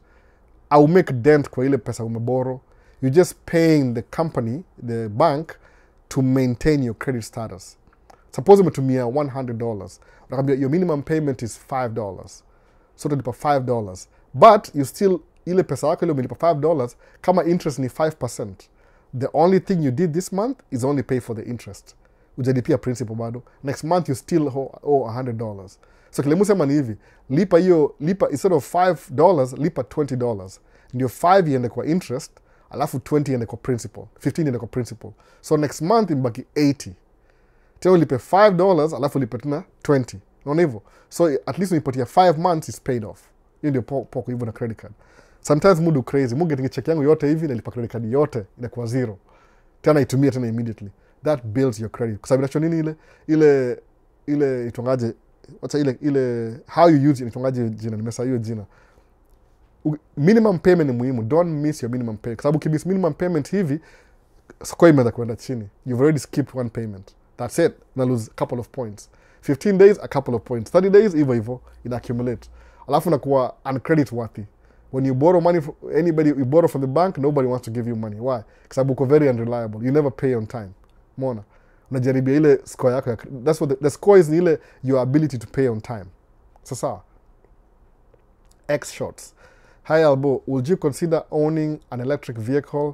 au make dent kwa ile pesa umeboro, you're just paying the company, the bank, to maintain your credit status. Suppose umetumia $100, unakwambia your minimum payment is $5. So utalipa $5. But you still, ile pesa yako ile umelipa $5, kama interest ni 5%. The only thing you did this month is only pay for the interest. Ujalipia principal bado. Next month you still owe $100. So kile musema ni hivi, lipa instead of $5, lipa $20. ndio 5 iende kwa interest, alafu 20 iende kwa principal, 15 iende kwa principal. So next month imebaki 80. Tena ulipe $5 alafu ulipe tena 20. Unaona hivyo? So at least unipatia 5 months is paid off. Hiyo ndio poko hivyo na credit card. Sometimes mudu crazy. Mungu getingi check yangu yote hivi nalipa credit card yote inakuwa zero. Tena itumia tena immediately. That builds your credit. Kwa sababu inacho nini ile itongaje, wacha ile how you use it itongaje jina, nimesahau hiyo jina. Minimum payment ni muhimu. Don't miss your minimum payment. Kwa sababu ukimiss minimum payment hivi, score imeanza kwenda chini. You've already skipped one payment. That's it. Na lose a couple of points. 15 days, a couple of points. 30 days, hivyo ina accumulate. Alafu unakuwa uncredit worthy. When you borrow money from anybody, you borrow from the bank, nobody wants to give you money. Why? Kwa sababu uko very unreliable. You never pay on time. Umeona? Unajaribia ile score yako. That's what the score is, ni ile your ability to pay on time. Sasa. X shots. Hi Albo, would you consider owning an electric vehicle?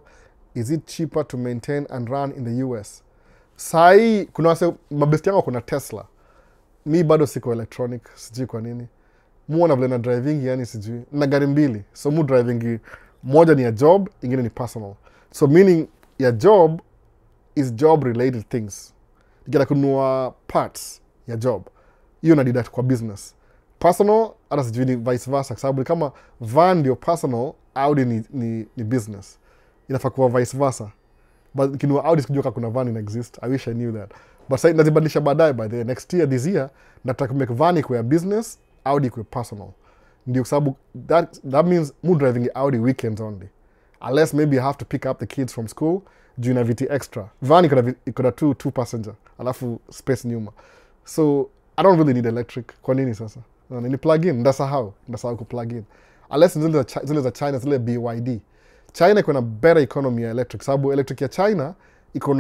Is it cheaper to maintain and run in the US? Sai, kuna wase, mabesti yangu kuna Tesla. Mi bado siko electronic, sijui kwa nini. Muona vile na driving, yani sijui. Na gari mbili. So mu driving, moja ni ya job, ingine ni personal. So meaning, ya job is job related things. Nikita kununua parts ya job. Hiyo na deduct kwa business. Personal, hata sijui ni vice versa. Kwa sababu kama van ndio personal, Audi ni business. Inafaa kuwa vice versa. But kinua Audi sikujua kuna van in exist. I wish I knew that. But sasa nazibadilisha baadaye by the next year, this year, nataka make van ikuwe business, Audi ikuwe personal. Ndio kwa sababu that means mu driving Audi weekends only. Unless maybe I have to pick up the kids from school, juu na viti extra. Van iko na two passenger, alafu space nyuma. So I don't really need electric. Kwa nini sasa? Ni plug in, ndasahau ku plug in. Unless zile za China, zile BYD. China iko na better economy ya electric. Sababu electric ya China iko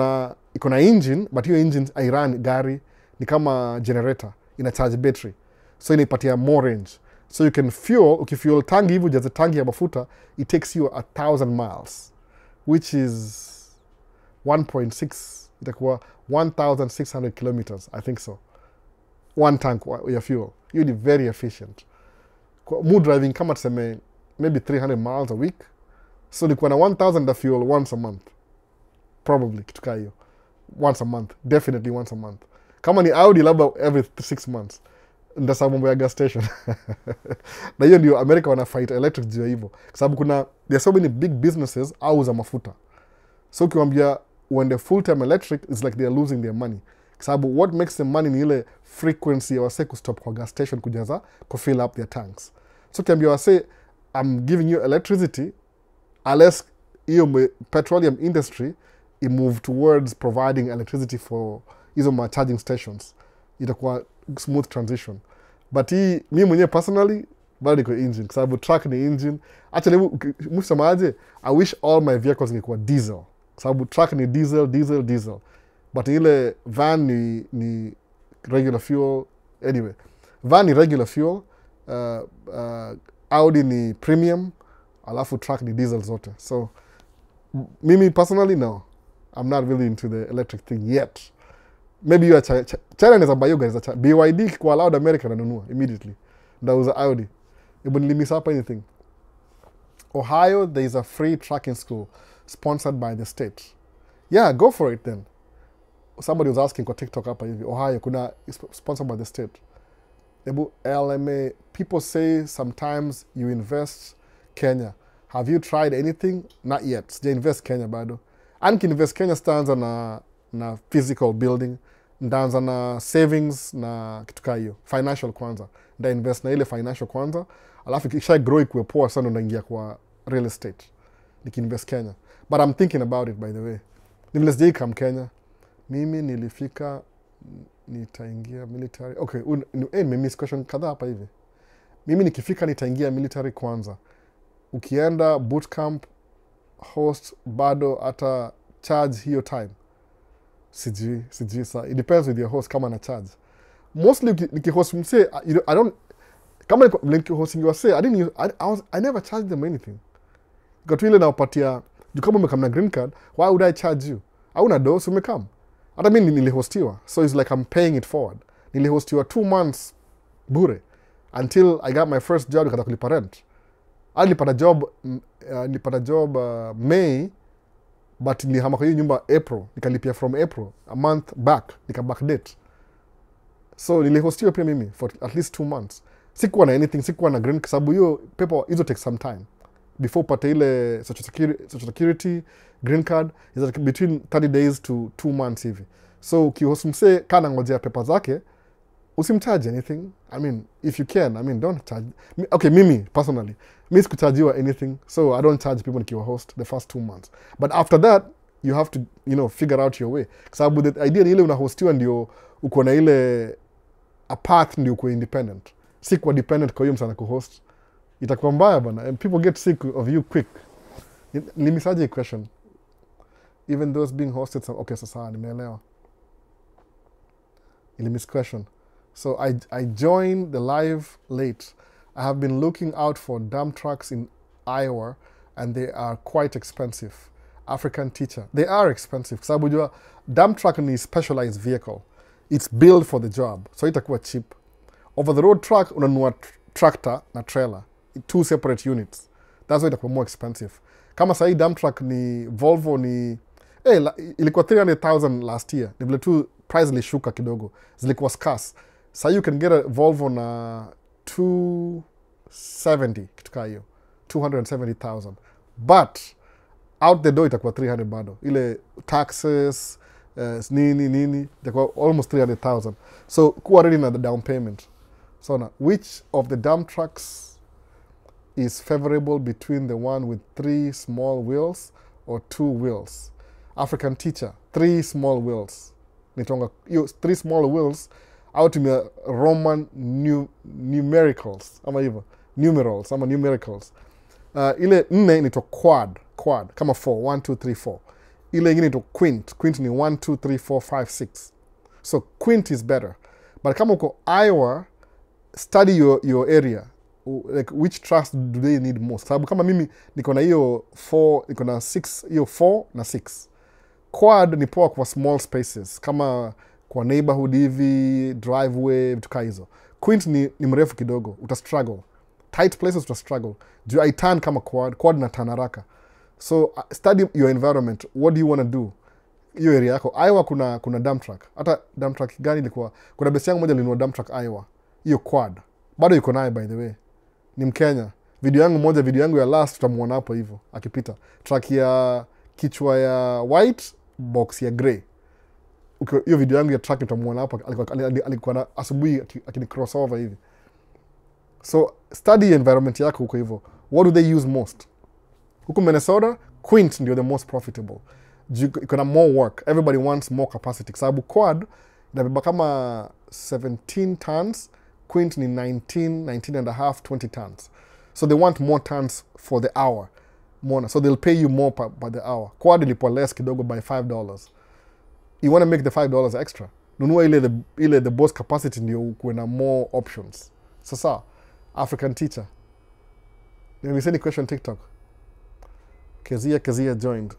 na engine, but hiyo engine airan gari ni kama generator, ina charge battery. So inaipatia more range. So you can fuel, ukifuel tangi hivi ujaze tangi ya mafuta, it takes you 1,000 miles, which is 1.6, itakuwa 1,600 kilometers, I think so. One tank ya fuel. Hiyo ni very efficient. Mu driving kama tuseme maybe 300 miles a week. So nikuwa na 1,000 da fuel once a month. Probably kitu kaa hiyo. Once a month. Definitely once a month. Kama ni Audi labda every 6 months. Ndasa mambo ya gas station. Na hiyo ndio America wana fight electric juu ya hivyo. Kwa sababu there are so many big businesses au za mafuta. So ukiwaambia uende full time electric, it's like they are losing their money. Kwa sababu what makes them money ni ile frequency ya wase kustop kwa gas station kujaza fill up their tanks. So ukiambia wase I'm giving you electricity, unless hiyo petroleum industry move towards providing electricity for hizo charging stations, itakuwa smooth transition. But mimi mwenyewe personally bado niko engine, kwa sababu truck ni engine. Actually msemaje, I wish all my vehicles ingekuwa diesel, kwa sababu truck ni diesel. But ile van ni regular fuel. Anyway, van ni regular fuel, Audi ni premium, alafu truck ni diesel zote. So mimi personally no, I'm not really into the electric thing yet. Maybe you are China neza buy gari za China. BYD kwa allowed America nanunua immediately. Ndauza Audi. Ibuni limisa hapa anything. Ohio, there is a free trucking school sponsored by the state. Yeah, go for it then. Somebody was asking kwa TikTok hapa hivi. Ohio, kuna sponsored by the state. Ebu LMA, people say sometimes you invest Kenya. Have you tried anything? Not yet. Sija invest Kenya bado. Anki invest Kenya stands na physical building. Ndaanza na savings na kitu kaa hiyo. Financial kwanza. Nda invest na ile financial kwanza. Alafu kisha grow ikuwe poa sana ndaingia kwa real estate. Nikiinvest Kenya. But I'm thinking about it by the way. Nimesijai come Kenya. Mimi nilifika nitaingia military. Okay, nimemiss question kadhaa hapa hivi. Mimi nikifika nitaingia military kwanza. Ukienda bootcamp, host bado hata charge hiyo time. Sijui sa. It depends with your host kama na charge. Mostly nikihost mse, I don't, kama nikihosting wase, I never charge them anything. Kwa tu ile nawapatia, juu kama umekam na green card, why would I charge you? Hauna do, so umekam. Hata mimi nilihostiwa, so it's like I'm paying it forward. Nilihostiwa 2 months bure until I got my first job nikata kulipa rent. nilipata job May, but nilihama kwa hiyo nyumba April, nikalipia from April, a month back, backdate. So nilihostiwa pia mimi for at least 2 months. Sikuwa na anything, sikuwa na green, kwa sababu hiyo paper hizo take some time before upate ile social security green card is like between 30 days to 2 months hivi. So ukihost msee kana ngojea paper zake, usimcharge anything. I mean, if you can, I mean, don't charge. Okay, mimi personally, mimi sikuchargiwa anything, so I don't charge people nikiwa host the first 2 months. But after that, you have to, you know, figure out your way. Kwa sababu the idea ni ile unahostiwa ndio uko na ile a path ndio uko independent. Si kuwa dependent kwa hiyo msana kuhost. Itakuwa mbaya bana, and people get sick of you quick. Nimisaje question. Even those being hosted, okay, sasa nimeelewa. Miss question. So I joined the live late. I have been looking out for dump trucks in Iowa, and they are quite expensive. African teacher. They are expensive. Sababu jua, dump truck ni specialized vehicle. It's built for the job. So itakuwa cheap. Over the road truck, unanunua tractor na trailer. 2 separate units. That's why itakuwa more expensive. Kama sahi dump truck ni Volvo ni... ilikuwa 300,000 last year. Ni vile tu price ilishuka kidogo. Zilikuwa scarce. So you can get a Volvo na 270, kitu kaa hiyo. 270,000. But out the door itakuwa 300 bado. Ile taxes, nini, itakuwa almost 300,000. So kuwa ready na the down payment. So now, which of the dump trucks is favorable between the one with 3 small wheels or 2 wheels? African teacher, 3 small wheels. Nitonga, 3 small wheels, out in Roman numericals, ama hivyo, numerals, ama numericals. Ile 4 inaitwa quad, kama 4, 1, 2, 3, 4. Ile ingine inaitwa quint ni 1, 2, 3, 4, 5, 6. So quint is better. But kama uko Iowa, study your area. Like which trucks do they need most? Sababu kama mimi niko na hiyo 4, niko na 6, hiyo 4 na 6. Quad ni poa kwa small spaces, kama kwa neighborhood hivi, driveway, vitu kaa hizo. Quint ni mrefu kidogo, uta-struggle. Tight places uta-struggle. Do I turn kama quad na turn haraka. So study your environment. What do you want to do? Hiyo area yako. Iowa kuna dump truck. Hata dump truck gani ilikuwa? Kuna besi yangu moja linunua dump truck Iowa. Hiyo quad. Bado yuko naye by the way. Ni Mkenya. Video yangu ya last tutamuona hapo hivyo akipita. Truck ya kichwa ya white, box ya grey. Hiyo video yangu ya truck tutamuona hapo, alikuwa na asubuhi akini crossover hivi. So study environment yako huko hivyo. What do they use most? Huko Minnesota, quint ndio the most profitable. Iko na more work. Everybody wants more capacity. Sababu quad inabeba kama 17 tons, quint ni 19 and a half, 20 tons. So they want more tons for the hour. More, so they'll pay you more by the hour. Quad ilipo less kidogo by $5. You want to make the $5 extra. Nunua ile the boss capacity ndio kuwe na more options. Sasa, African teacher. Let me send a question TikTok. Kezia joined.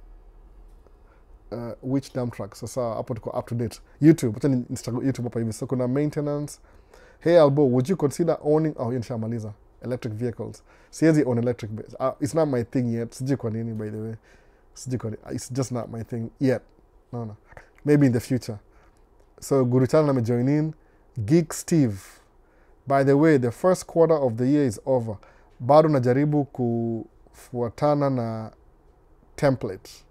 Which dump truck? Sasa, hapo tuko up to date. YouTube. Wacha ni YouTube hapa hivi. So kuna maintenance. Hey Albo, would you consider owning... Oh, nishamaliza. Electric vehicles. Siwezi own electric... it's not my thing yet. Sijui kwa nini, by the way. It's just not my thing yet. No. Maybe in the future. So Guru Channel I'm join in. Geek Steve. By the way, the first quarter of the year is over. Bado najaribu kufuatana na template.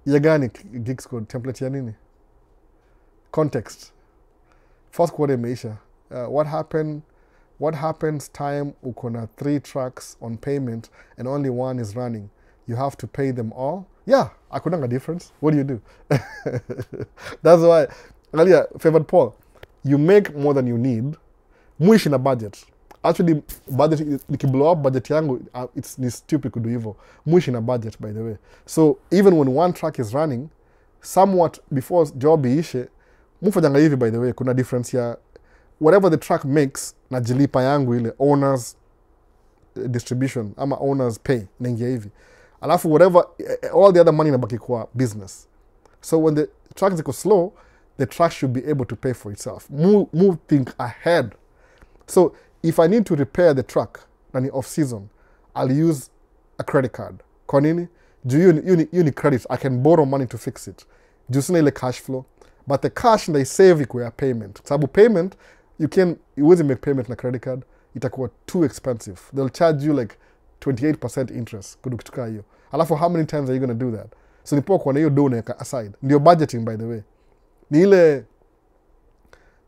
Ya gani Geeks code? Template ya nini? Context. First quarter Maisha. What happens time uko na 3 trucks on payment and only 1 is running? You have to pay them all? Yeah, hakuna difference. What do you do? That's why, earlier, favored Paul, you make more than you need. Muishi na budget. Actually, budget, nikiblow up budget yangu, it's stupid to do hivyo. Muishi na budget, by the way. So, even when 1 truck is running, somewhat before job iishe, mufajanga hivi, by the way, kuna difference ya whatever the truck makes, na jilipa yangu ile, owners distribution, ama owners pay, naingia hivi. Alafu whatever, all the other money inabaki kwa business. So when the trucks go slow, the truck should be able to pay for itself. Move think ahead. So if I need to repair the truck, nani off season, I'll use a credit card. Kwa nini? You need credit. I can borrow money to fix it. Juu sina ile cash flow. But the cash they save ikuwe ya payment. Sababu payment, you always make payment na credit card. Itakuwa too expensive. They'll charge you like 28% interest. Kudukutuka hiyo. Alafu how many times are you going to do that? So nipo kwa na hiyo do na aside. Ndio budgeting by the way. Ni ile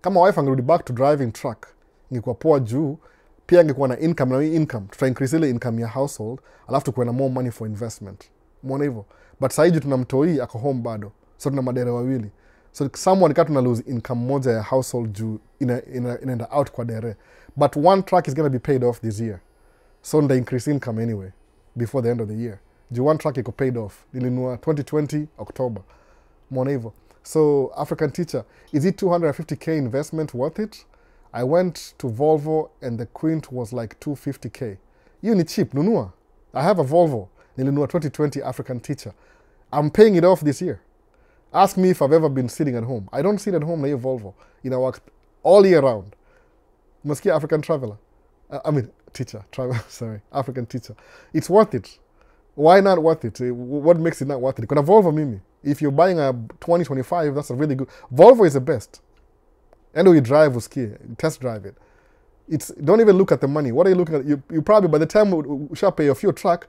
kama wife angerudi back to driving truck, ingekuwa poa juu pia angekuwa na income, na hii income tuta increase ile income ya household, alafu tukuwe na more money for investment. Muone hivyo. But sasa hivi tuna mtoi ako home bado. So tuna madere wawili. So someone got to lose income moja ya household juu inaenda out kwa dere. But one truck is going to be paid off this year. So they increase income anyway before the end of the year. Juu one truck iko paid off. Nilinunua 2020 October. Muone hivyo. So African teacher, is it 250k investment worth it? I went to Volvo and the Quint was like 250k. You ni cheap, nunua. I have a Volvo. Nilinunua 2020 African teacher. I'm paying it off this year. Ask me if I've ever been sitting at home. I don't sit at home na hiyo Volvo. I work all year round. Muskia African traveler. Teacher. Sorry. African teacher. It's worth it. Why not worth it? What makes it not worth it? Kuna Volvo mimi. If you're buying a 2025, that's a really good... Volvo is the best. And you drive usikie, test drive it. Don't even look at the money. What are you looking at? You probably, by the time you shall pay off your truck,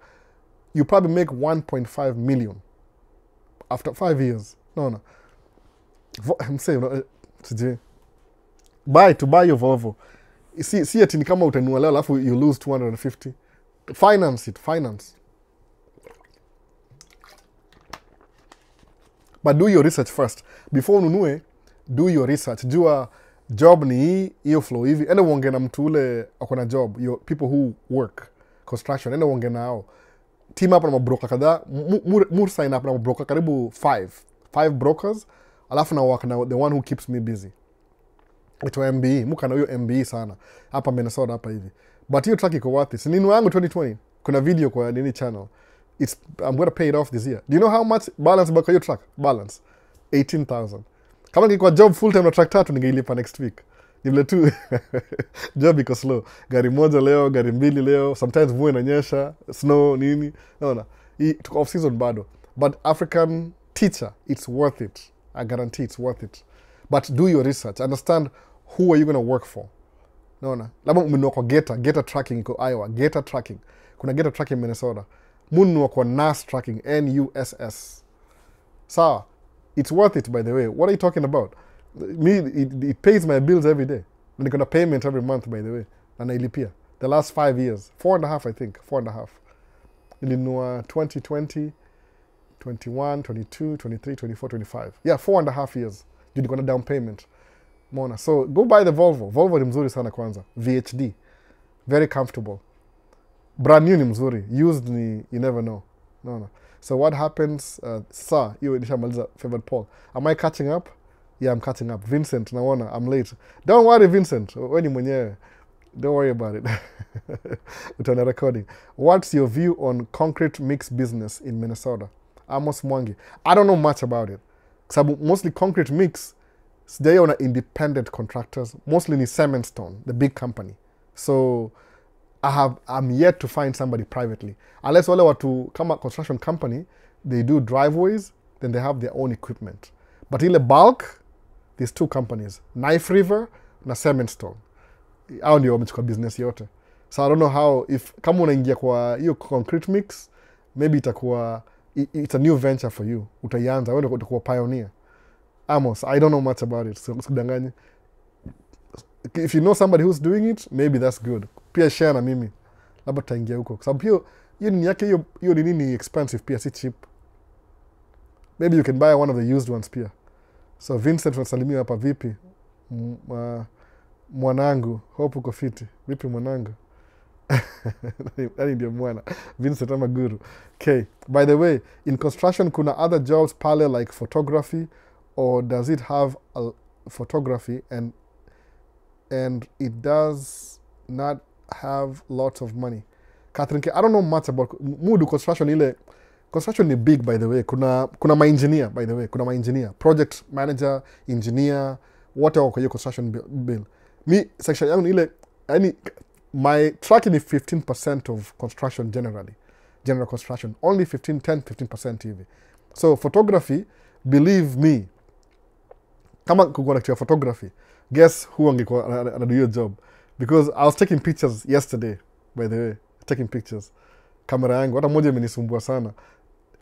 you probably make 1.5 million. After 5 years. No. I'm saying, buy your Volvo. See it in kama utanua leo, alafu you lose 250. Finance it, finance. But do your research first. Before ununue, do your research. Jua job ni hii, hiyo flow hivi. Ende uonge na mtu ule akona job. People who work construction. Ende uonge na hao. Team up na mabroker kadhaa. More sign up na mabroker karibu 5. 5 brokers. Alafu na work na the one who keeps me busy. Ito MBE. Muka na hiyo MBE sana. Hapa Minnesota hapa hivi. But hiyo track iko worth it. Sininu yangu 2020. Kuna video kwa nini channel. I'm going to pay it off this year. Do you know how much balance bako hiyo track? Balance. 18,000. Kama ningekuwa job full time na track 3 ningeilipa next week. Ni vile tu job iko slow. Gari moja leo, gari mbili leo, sometimes mvua inanyesha, snow nini. No. Tuko off season bado. But African teacher, it's worth it. I guarantee it's worth it. But do your research. Understand who are you going to work for. No. Labda umenunua kwa Geta tracking iko Iowa, Geta tracking. Kuna Geta tracking Minnesota. Mununua kwa NAS tracking, NUSS. Sawa. It's worth it, by the way. What are you talking about? It pays my bills every day. And it's payment every month, by the way. And nailipia. The last 5 years. 4.5, I think. 4.5. Nilinunua 2020, 21, 22, 23, 24, 25. Yeah, 4.5 years. You're going to down payment. Mona. So, go buy the Volvo. Volvo ni mzuri sana kwanza. VHD. Very comfortable. Brand new ni mzuri. Used ni, you never know. No. So what happens, you nishamaliza favorite Paul. Am I catching up? Yeah, I'm catching up. Vincent, naona, I'm late. Don't worry, Vincent. Weni mwenyewe. Don't worry about it. Utana recording. What's your view on concrete mix business in Minnesota? Amos Mwangi. I don't know much about it. Sabu mostly concrete mix, they are independent contractors. Mostly ni Cement Stone, the big company. So I'm yet to find somebody privately. Unless wale watu kama construction company, they do driveways, then they have their own equipment. But ile bulk, there's 2 companies, Knife River na Cement Stone. Hao ndio wamechukua business yote. So I don't know how, if kama unaingia kwa hiyo concrete mix, maybe it's a new venture for you. Utaanza, wewe utakuwa pioneer. Amos, I don't know much about it. So usikudanganye. If you know somebody who's doing it, maybe that's good. Pia share na mimi. Labda tutaingia huko. Kwa sababu hiyo ni yake hiyo ni expensive pia, si cheap. Maybe you can buy one of the used ones pia. So Vincent tunasalimia hapa vipi? Mwanangu, hope uko fiti. Vipi mwanangu? Nani ndio mwana? Vincent ama guru. Okay. By the way, in construction kuna other jobs pale like photography, or does it have a photography and it does not have lots of money? Catherine, I don't know much about mudu construction ile. Construction ni big, by the way. Kuna ma-engineer, by the way. Kuna ma-engineer. Project manager, engineer, wote wako hiyo construction bill. Mi, section yangu ni ile, yani, my tracking is 15% of construction generally. General construction. Only 10-15% hivi. So photography, believe me, kama kukuwa na photography, guess who angekuwa anadu your job? Because I was taking pictures yesterday, by the way. Taking pictures. Kamera yangu, hata moja imenisumbua sana.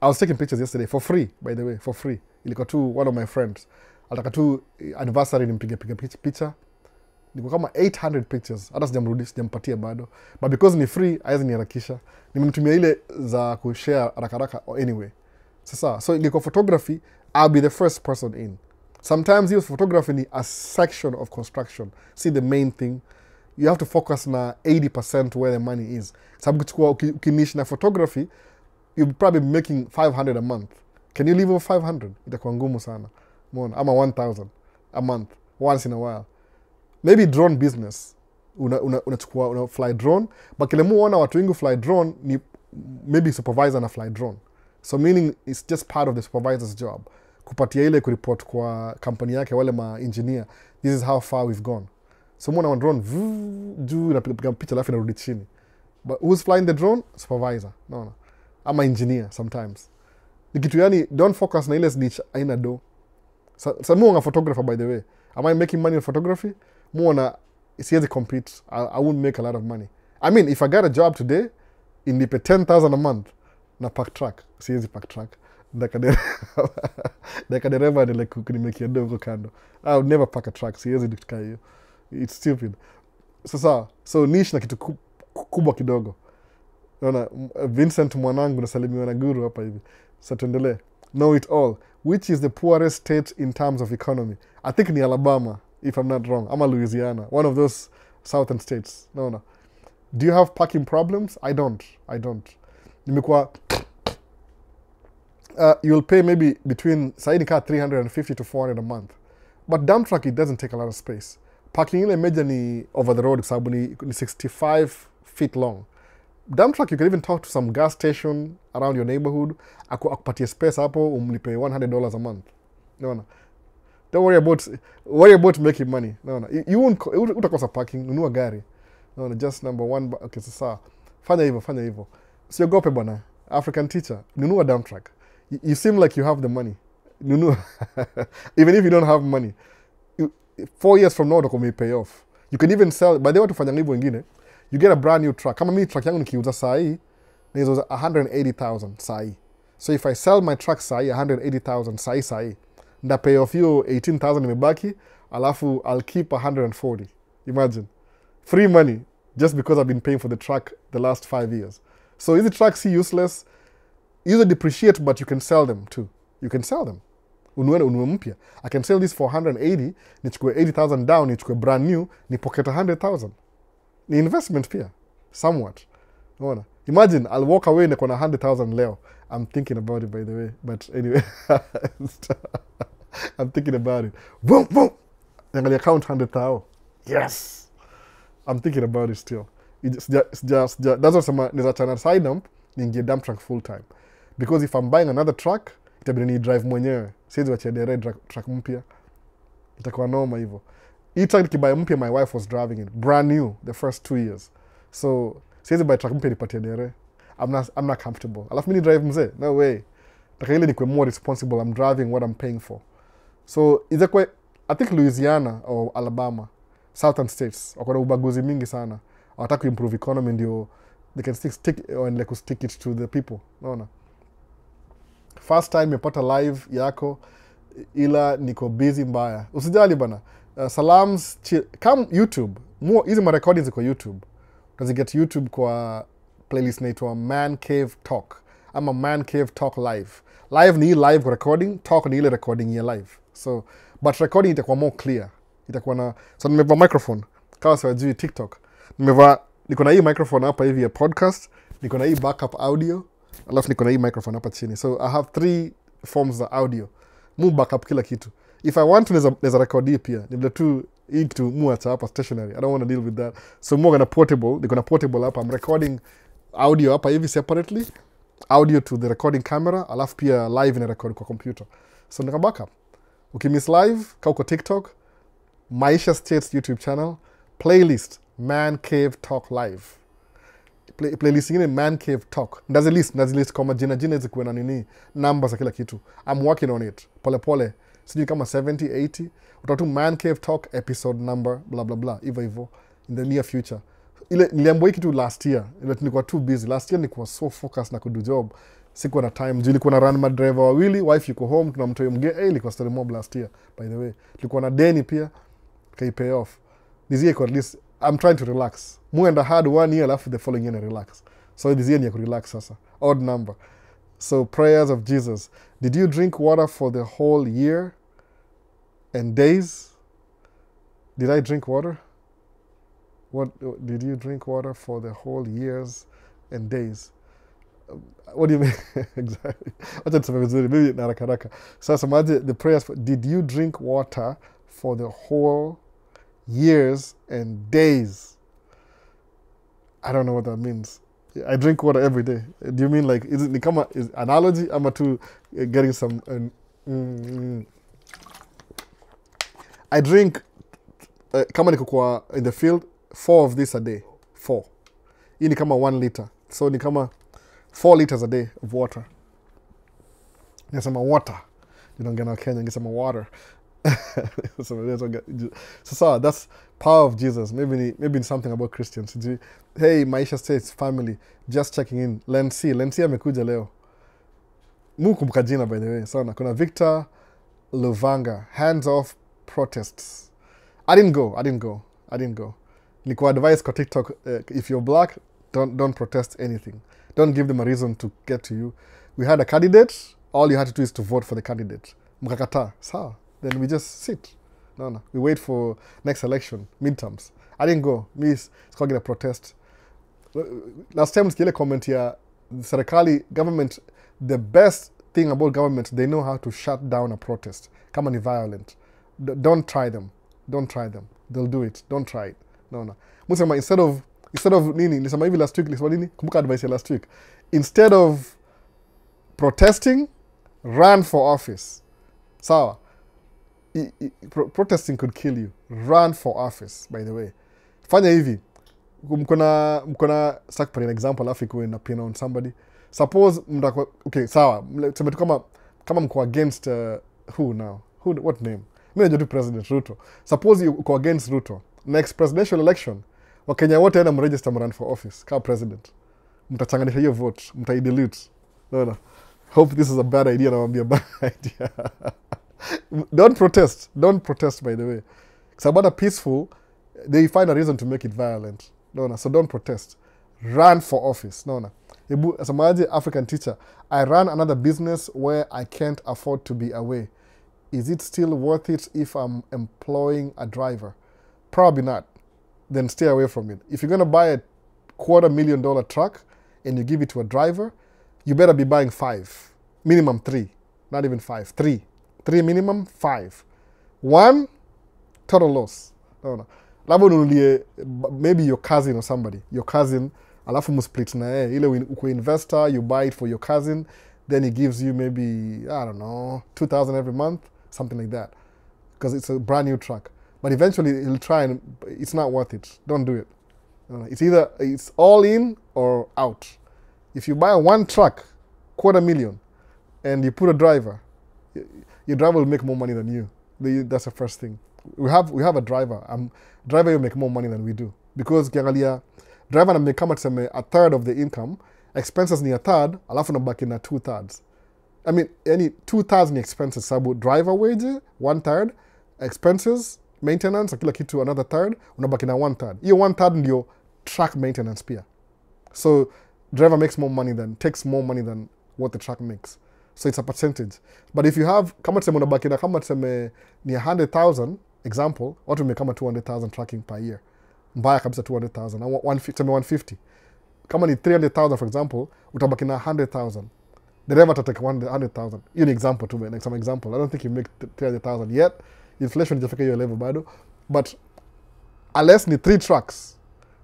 I was taking pictures yesterday for free, by the way, for free. Ilikuwa tu one of my friends. Alitaka tu anniversary nimpige picha. Niko kama 800 pictures. Hata sijampatia bado. But because ni free, haiwezi niharakisha. Nimemtumia ile za kushare haraka anyway. Sasa, so ilikuwa photography, I'll be the first person in. Sometimes use photography ni a section of construction. See the main thing. You have to focus na 80% where the money is. Sababu kuchukua ukinishi na photography, you'll probably be making 500 a month. Can you live over 500? Itakuwa ngumu sana. Mona, ama 1,000 a month, once in a while. Maybe drone business. Una fly drone, but kile muona watu wengi fly drone ni maybe supervisor na fly drone. So meaning it's just part of the supervisor's job. Kupatia ile kureport kwa company yake wale ma engineer. This is how far we've gone. So muona wa drone juu inapiga picha alafu inarudi chini. But who's flying the drone? Supervisor. No. Ama engineer sometimes. Ni kitu yani, don't focus na ile snitch aina do. So muona photographer, by the way. Am I making money in photography? Muona siwezi compete. I won't make a lot of money. I mean, if I got a job today, inipe 10,000 a month na park truck. Siwezi park truck. Dakadereva ni like kunimekia do huko kando. I would never park a truck. Siwezi duka hiyo. It's stupid. Sasa, so niche na kitu kubwa kidogo. Naona Vincent mwanangu nasalimiwa na guru hapa hivi. Sasa tuendelee. Know it all. Which is the poorest state in terms of economy? I think ni Alabama, if I'm not wrong. Ama Louisiana. One of those southern states. No. Do you have parking problems? I don't. Nimekuwa you'll pay maybe between saini kaa 350 to 400 a month. But dump truck, it doesn't take a lot of space. Parking ile major ni over the road kwa sababu ni 65 feet long. Dump truck, you can even talk to some gas station around your neighborhood. Akupatie space hapo, umlipe $100 a month. No. Don't worry about making money. No. You won't utakosa parking, nunua gari. No, just number one. Okay, sasa fanya hivyo. Usiogope bwana. African teacher, nunua dump truck. You seem like you have the money. Nunua. Even if you don't have money. 4 years from now utakuwa pay off. You can even sell, by the way tufanya hivyo wengine. You get a brand new truck. Kama mimi truck yangu nikiuza saa hii, niuza 180,000 saa hii. So if I sell my truck saa hii 180,000 saa hii, nda pay off hiyo 18,000 imebaki, alafu I'll keep 140. Imagine. Free money just because I've been paying for the truck the last 5 years. So hizi trucks si useless. Either depreciate, but you can sell them too. You can sell them. Ununue mpya. I can sell this for 180, nichukue 80,000 down, nichukue brand new, ni pocket 100,000. Ni investment pia. Somewhat. Unaona? Imagine, I'll walk away na kuna 100,000 leo. I'm thinking about it, by the way. But anyway. I'm thinking about it. Boom, boom. Nangalia count 100,000. Yes. I'm thinking about it still. It's just that's what some neza chana side dump, ningie dump truck full time. Because if I'm buying another truck, itabidi ni drive mwenyewe. Siwezi wachia direct truck mpya. Itakuwa noma hivyo. Hii truck nikibuy mpya, my wife was driving it. Brand new the first 2 years. So, siwezi buy truck mpya nipatie dere. I'm not comfortable. Alafu mimi drive mzee. No way. Taka ile nikuwe more responsible. I'm driving what I'm paying for. So, I think Louisiana or Alabama, southern states, wako na ubaguzi mingi sana. Wataka improve economy ndio they can stick it to the people. Naona. First time nimepata live yako ila niko busy mbaya. Usijali bana. Salams come YouTube. Hizi ma recordings ziko YouTube. Utaziget YouTube kwa playlist inaitwa Man Cave Talk ama Man Cave Talk Live. Live ni live recording, talk ni ile recording ya live. So but recording itakuwa more clear. Itakuwa na so nimevaa microphone kama siwajui TikTok. Niko na hii microphone hapa hivi ya podcast, niko na hii backup audio, alafu niko na hii microphone hapa chini. So I have 3 forms of audio. Backup kila kitu. If I want to, there's a record hii pia. Ni vile tu hii kitu muacha hapa stationary. I don't want to deal with that. So more gonna portable. Niko na portable hapa. I'm recording audio hapa hivi separately. Audio to the recording camera, alafu pia live ina record kwa computer. So nika backup. Ukimiss live, kaa uko TikTok, Maisha States YouTube channel, playlist Man Cave Talk Live. Playlist ingine Man Cave Talk. Ndazilist kwa majina hizi kuwe na nini, numbers za kila kitu. I'm working on it. Pole. Sijui kama 70, 80. Utatu Man Cave Talk episode number, blah blah blah. Hivyo. In the near future. Ile niliambiwa hiki tu last year. Ile nilikuwa too busy. Last year nilikuwa so focused na kudu job. Sikuwa na time. Juu nilikuwa na run madriver wawili, wife yuko home, tunamtoa mgeni. Ilikuwa story mob last year, by the way. Tulikuwa na deni pia. Kai pay off. This year at least I'm trying to relax. And I had 1 year left, the following year I relax. So this year I could relax sasa. Odd number. So prayers of Jesus. Did you drink water for the whole year and days? Did I drink water? What did you drink water for the whole years and days? What do you mean? Exactly. Maybe naraka. So the prayers for, did you drink water for the whole years and days? I don't know what that means. I drink water every day. Do you mean like, is it is analogy? I'm to getting some. I drink kama niko in the field 4 of this a day. 4. Hii ni kama 1 liter. So ni kama 4 liters a day of water. Ningesema water. Ninaongea Kenya, ningesema water. So that's power of Jesus. Maybe something about Christians. Hey, Maisha says family, just checking in. Lensi amekuja leo. Kumbuka jina, by the way. Sana kuna Victor Luvanga, hands off protests. I didn't go. Niko advice kwa TikTok, if you're black, don't protest anything. Don't give them a reason to get to you. We had a candidate, all you had to do is to vote for the candidate. Mkakata, sawa. Then we just sit. No. We wait for next election, midterms. I didn't go. It's going to protest. Last time, skile comment here, serikali, government, the best thing about government, they know how to shut down a protest. Kama ni violent. Don't try them. They'll do it. Don't try it. No. Musema, instead of nini, nisema hivi last week, kumbuka advice last week. Instead of protesting, run for office. Sawa. Protesting could kill you. Run for office, by the way. Fanya hivi. Mkona sakpari an example alafu ikuwe na pin on somebody. Suppose okay, sawa. Tuseme tu kama mko against who now? What name? Mimi najua tu President Ruto. Suppose uko against Ruto. Next presidential election, Wakenya wote enda mregister run for office kama president. Mtachanganisha hiyo vote, mtaidilute. No. Hope this is a bad idea, nawaambia bad idea. Don't protest, by the way. It's about a peaceful, they find a reason to make it violent. No. So don't protest. Run for office. No. As a Maji African teacher, I run another business where I can't afford to be away. Is it still worth it if I'm employing a driver? Probably not. Then stay away from it. If you're going to buy a $250,000 truck and you give it to a driver, you better be buying 5. Minimum 3. Not even 5. 3. 3 minimum, 5. 1, total loss. No. Labda ununulie maybe your cousin or somebody. Your cousin, alafu musplit na yeye. Ile uko investor, you buy it for your cousin, then he gives you maybe, I don't know, $2,000 every month, something like that. Because it's a brand new truck. But eventually he'll try and it's not worth it. Don't do it. It's all in or out. If you buy 1 truck, $250,000, and you put a driver, your driver will make more money than you. That's the first thing. We have a driver. Driver will make more money than we do. Because kiangalia, driver na kama tuseme a third of the income, expenses ni a third, alafu nabaki na 2/3. I mean, any 2,000 expenses, sabu driver wage, 1/3, expenses, maintenance, kila kitu another third, unabaki na 1/3. Hiyo 1/3 ndio truck maintenance pia. So driver takes more money than what the truck makes. So it's a percentage. But if you have, kama tuseme unabaki na kama tuseme ni 100,000, example, watu kama 200,000 trucking per year. Mbaya kabisa 200,000, na 150. Kama ni 300,000 for example, utabaki na 100,000. The driver will take 100,000. Hiyo ni example tu, like some example. I don't think you make 300,000 yet. Inflation ijafika hiyo level bado. But unless ni 3 trucks,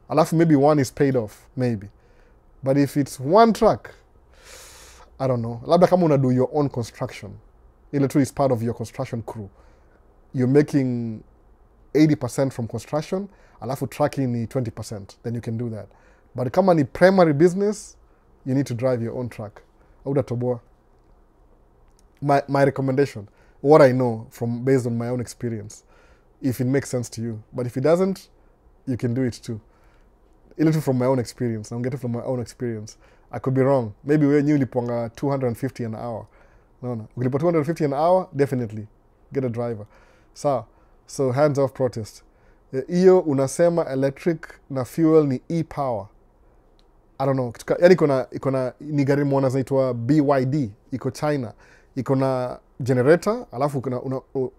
alafu maybe 1 is paid off, maybe. But if it's 1 truck, I don't know. Labda kama una do your own construction, ile tu is part of your construction crew. You're making 80% from construction, alafu trucking ni 20%, then you can do that. But kama ni primary business, you need to drive your own truck. Hautatoboa. My recommendation, what I know from based on my own experience, if it makes sense to you. But if it doesn't, you can do it too. A little from my own experience. I'm getting from my own experience. I could be wrong. Maybe when you liponga 250 an hour. No. Ukilipa 250 an hour, definitely get a driver. So hands off protest. Iyo unasema electric na fuel ni e-power. I don't know. Yani ikona ni gari moja zinaitwa BYD, iko China. Iko generator, alafu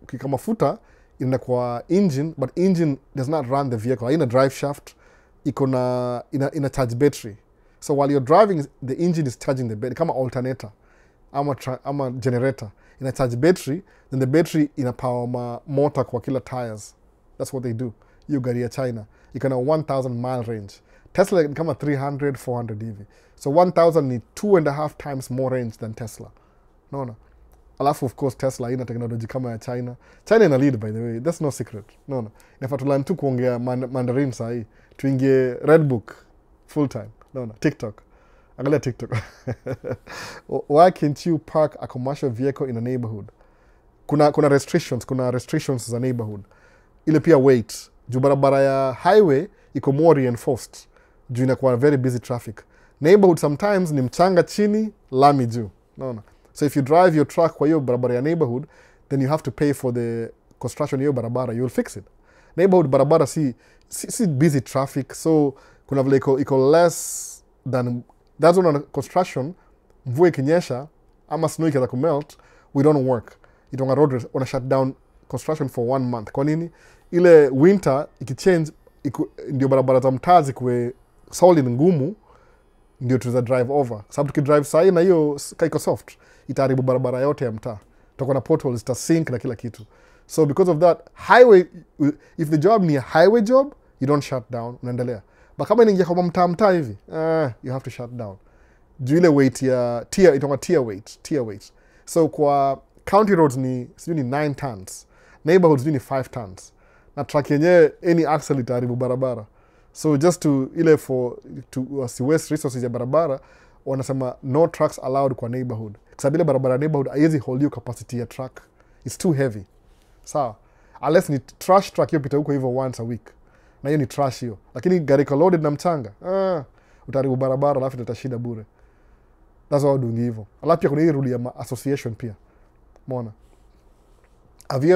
kika mafuta inakuwa engine, but engine does not run the vehicle. Haina drive shaft. Ina charge battery. So while you're driving, the engine is charging the battery. Kama alternator. Ama generator. Ina charge battery, then the battery ina power motor kwa kila tires. That's what they do. Hiyo gari ya China. Iko na 1,000 mile range. Tesla ni kama 300, 400 hivi. So 1,000 ni 2.5 times more range than Tesla. No. Alafu of course Tesla ina technology kama ya China. China ina lead, by the way. That's no secret. No. Inafaa tulearn tu kuongea Mandarin sahi. Tuingie Redbook full time. No. TikTok. Angalia TikTok. Why can't you park a commercial vehicle in a neighborhood? Kuna restrictions za neighborhood. Ile pia weight. Juu barabara ya highway iko more reinforced. Juu inakuwa very busy traffic. Neighborhood sometimes ni mchanga chini, lami juu. No. So if you drive your truck kwa hiyo barabara ya neighborhood, then you have to pay for the construction hiyo barabara. You'll fix it. Neighborhood barabara si busy traffic. So kuna vile iko less than... That's on construction, mvua ikinyesha, ama snow ikianza kumelt, we don't work. Itonga road, wana shut down construction for 1 month. Kwa nini? Ile winter, ikichange, ndio barabara za mtaa zikuwe solid ngumu, ndio tuza drive over. Sababu tukidrive sahi na hiyo kaiko soft, itaharibu barabara yote ya mtaa. Tutakuwa na potholes, itasink na kila kitu. So because of that, highway, if the job ni a highway job, you don't shut down, unaendelea. But kama inaingia kwa mtaa hivi, you have to shut down. Juu ile weight ya tier weight. So kwa county roads ni 9 tons. Neighborhoods ni 5 tons. Na truck yenyewe any axle itaharibu barabara. So just to waste resources ya barabara, wanasema no trucks allowed kwa neighborhood. Kwa ile barabara neighborhood haiwezi hold you capacity ya truck. It's too heavy. Sawa. Unless ni trash truck hiyo pita huko hivyo once a week. Na hiyo ni trash hiyo. Lakini gari loaded na mchanga, utaharibu barabara alafu itashinda bure. That's why doing hivyo. Alafu pia kuna hii rule ya association pia. Mona. Have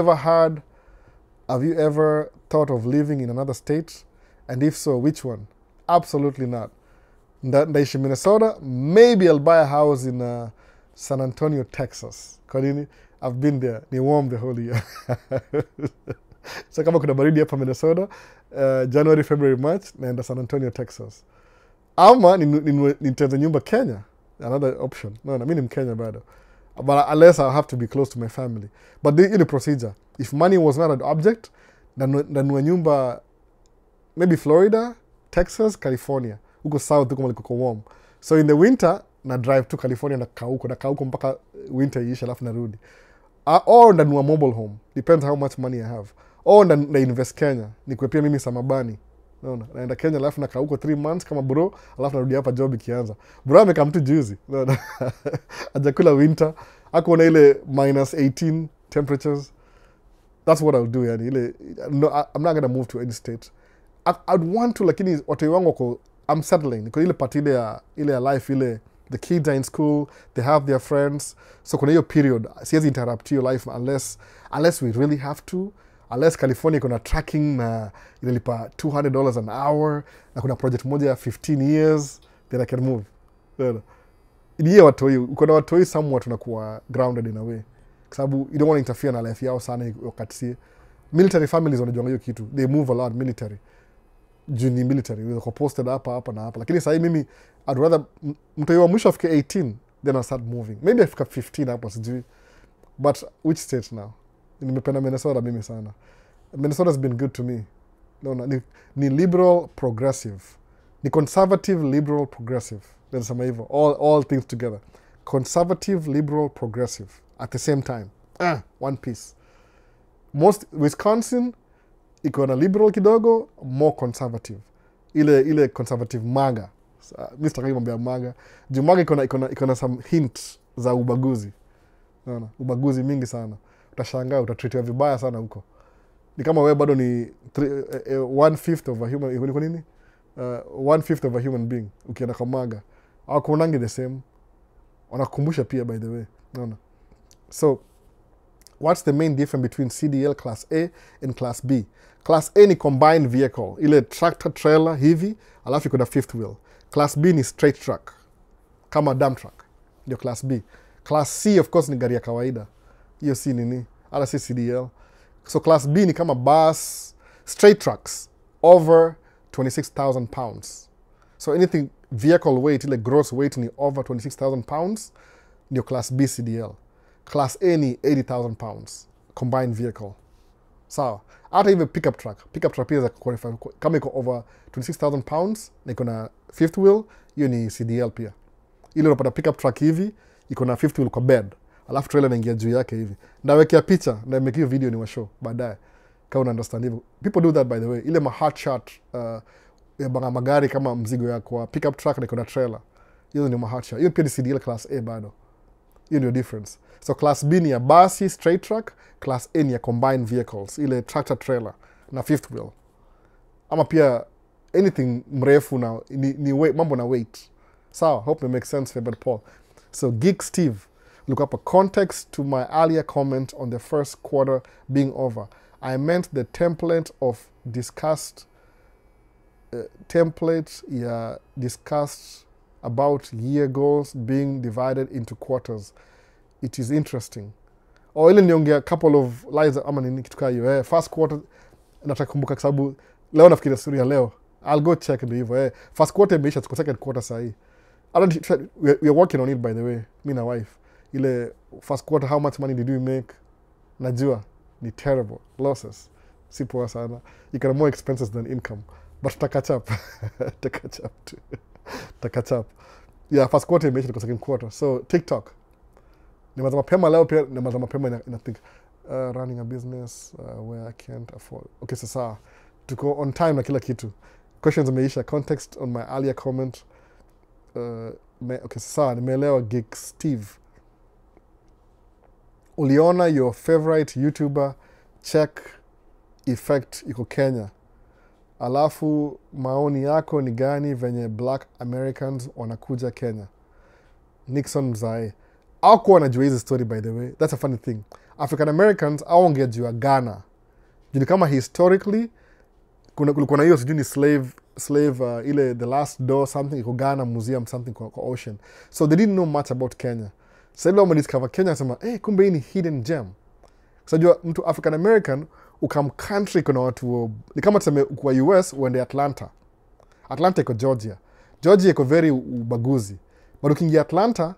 you ever thought of living in another state? And if so, which one? Absolutely not. Ndaishi Minnesota, maybe I'll buy a house in San Antonio, Texas. Kwa nini? I've been there. Ni warm the whole year. So kama kuna baridi hapa Minnesota, January, February, March, naenda San Antonio, Texas. Ama nitenze nyumba Kenya. Another option. No, mimi ni Mkenya bado. But unless I have to be close to my family. But the procedure. If money was not an object, nanunua nyumba maybe Florida, Texas, California. Huko south, huko maliko warm. So in the winter, na drive to California na kauko mpaka winter iisha alafu narudi. Or nanunua mobile home. Depends how much money I have. Or na invest Kenya. Nikuwe pia mimi Samabani. Naenda Kenya alafu nakaa huko 3 months kama bro, alafu narudi hapa job ikianza. Bro amekaa mtu juzi. Hajakula winter. Hakuona ile -18 temperatures. That's what I'll do yani. I'm not gonna move to any state. I'd want to, lakini watu wangu wako, I'm settling. Niko ile part ile ya life, the kids are in school, they have their friends. So kuna hiyo period, siwezi interrupt your life unless we really have to. Unless California kuna tracking na inalipa $200 an hour, na kuna project moja ya 15 years, then I can move. Ndiye watoi, uko na watoi somewhat tunakuwa grounded in a way. Kwa sababu you don't want to interfere na life yao sana wakati si. Military families wanajua hiyo kitu. They move a lot military. Juni military, wako posted hapa na hapa. Lakini sasa mimi I'd rather mtu wa mwisho afike 18 then I start moving. Maybe afika 15 hapo sijui. But which state now? Nimependa Minnesota mimi sana. Minnesota has been good to me. Ni liberal progressive. Ni conservative liberal progressive. Nasema hivyo. All things together. Conservative liberal progressive at the same time. One piece. Wisconsin iko na liberal kidogo, more conservative. Ile conservative MAGA. Mimi sitaki mambo ya MAGA. Juu MAGA iko na some hint za ubaguzi. Unaona? Ubaguzi mingi sana. Utashangaa, utatreatiwa vibaya sana huko. Ni kama wewe bado ni 1/5 of a human, iko nini? 1/5 of a human being ukienda kwa MAGA. Hawakuonangi the same. Wanakumbusha pia, by the way. Unaona? So what's the main difference between CDL Class A and Class B? Class A ni combined vehicle, ile tractor trailer hivi, alafu iko na fifth wheel. Class B ni straight truck, kama dump truck, ndio Class B. Class C of course ni gari ya kawaida, hiyo si nini, ala si CDL. So Class B ni kama bus, straight trucks, over 26,000 pounds. So anything vehicle weight, ile gross weight ni over 26,000 pounds, ndio Class B CDL. Class A ni 80,000 pounds, combined vehicle. Sawa. Hata hivyo pickup truck pia za qualify. Kama iko over 26,000 pounds, na iko na fifth wheel, hiyo ni CDL pia. Ile unapata pickup truck hivi, iko na fifth wheel kwa bed. Alafu trailer inaingia juu yake hivi. Ndawekea picha, ndawekea video ni wa show baadaye. Kama una understand hivyo. People do that by the way. Ile hard shot ya magari kama mzigo ya kwa pickup truck na iko na trailer. Hiyo ni hard shot. Hiyo pia ni CDL Class A bado. Hiyo ndio difference. So Class B ni ya basi, straight truck. Class A ni ya combined vehicles, ile tractor trailer na fifth wheel. Ama pia anything mrefu na ni weight, mambo na weight. So hope it makes sense for Paul. So Geek Steve, look up a context to my earlier comment on the first quarter being over. I meant the template discussed about year goals being divided into quarters. It is interesting. Ile niongea couple of lies ama nini kitu hiyo. First quarter nataka kumbuka kwa sababu leo nafikiria story ya leo. I'll go check ndio hivyo. First quarter imeisha, tuko second quarter sasa hii. We are working on it by the way. Me na wife. Ile first quarter, how much money did we make? Najua ni terrible losses. Si poa sana. You got more expenses than income. But to catch up. To catch up. Yeah, first quarter imeisha, tuko second quarter. So TikTok. Nimaliza mapema leo pia, nimaliza mapema ina think running a business where I can't afford. Okay, sasa tuko on time na kila kitu. Questions imeisha, context on my earlier comment. Okay, sasa nimeelewa. Geek Steve, uliona your favorite YouTuber check effect iko Kenya, alafu maoni yako ni gani venye Black Americans wanakuja Kenya? Nixon Mzae. Hawakuwa wanajua hizi story by the way. That's a funny thing. African Americans hawangejua Ghana. Juni kama historically kulikuwa na hiyo sijui ni slave ile the last door something iko Ghana museum something kwa ocean. So they didn't know much about Kenya. Sasa so, when discover Kenya sema kumbe hii ni hidden gem. Sasa jua mtu African American ukam country kuna watu ni kama tuseme kwa US uende Atlanta. Atlanta iko Georgia. Georgia iko very ubaguzi. But ukiingia Atlanta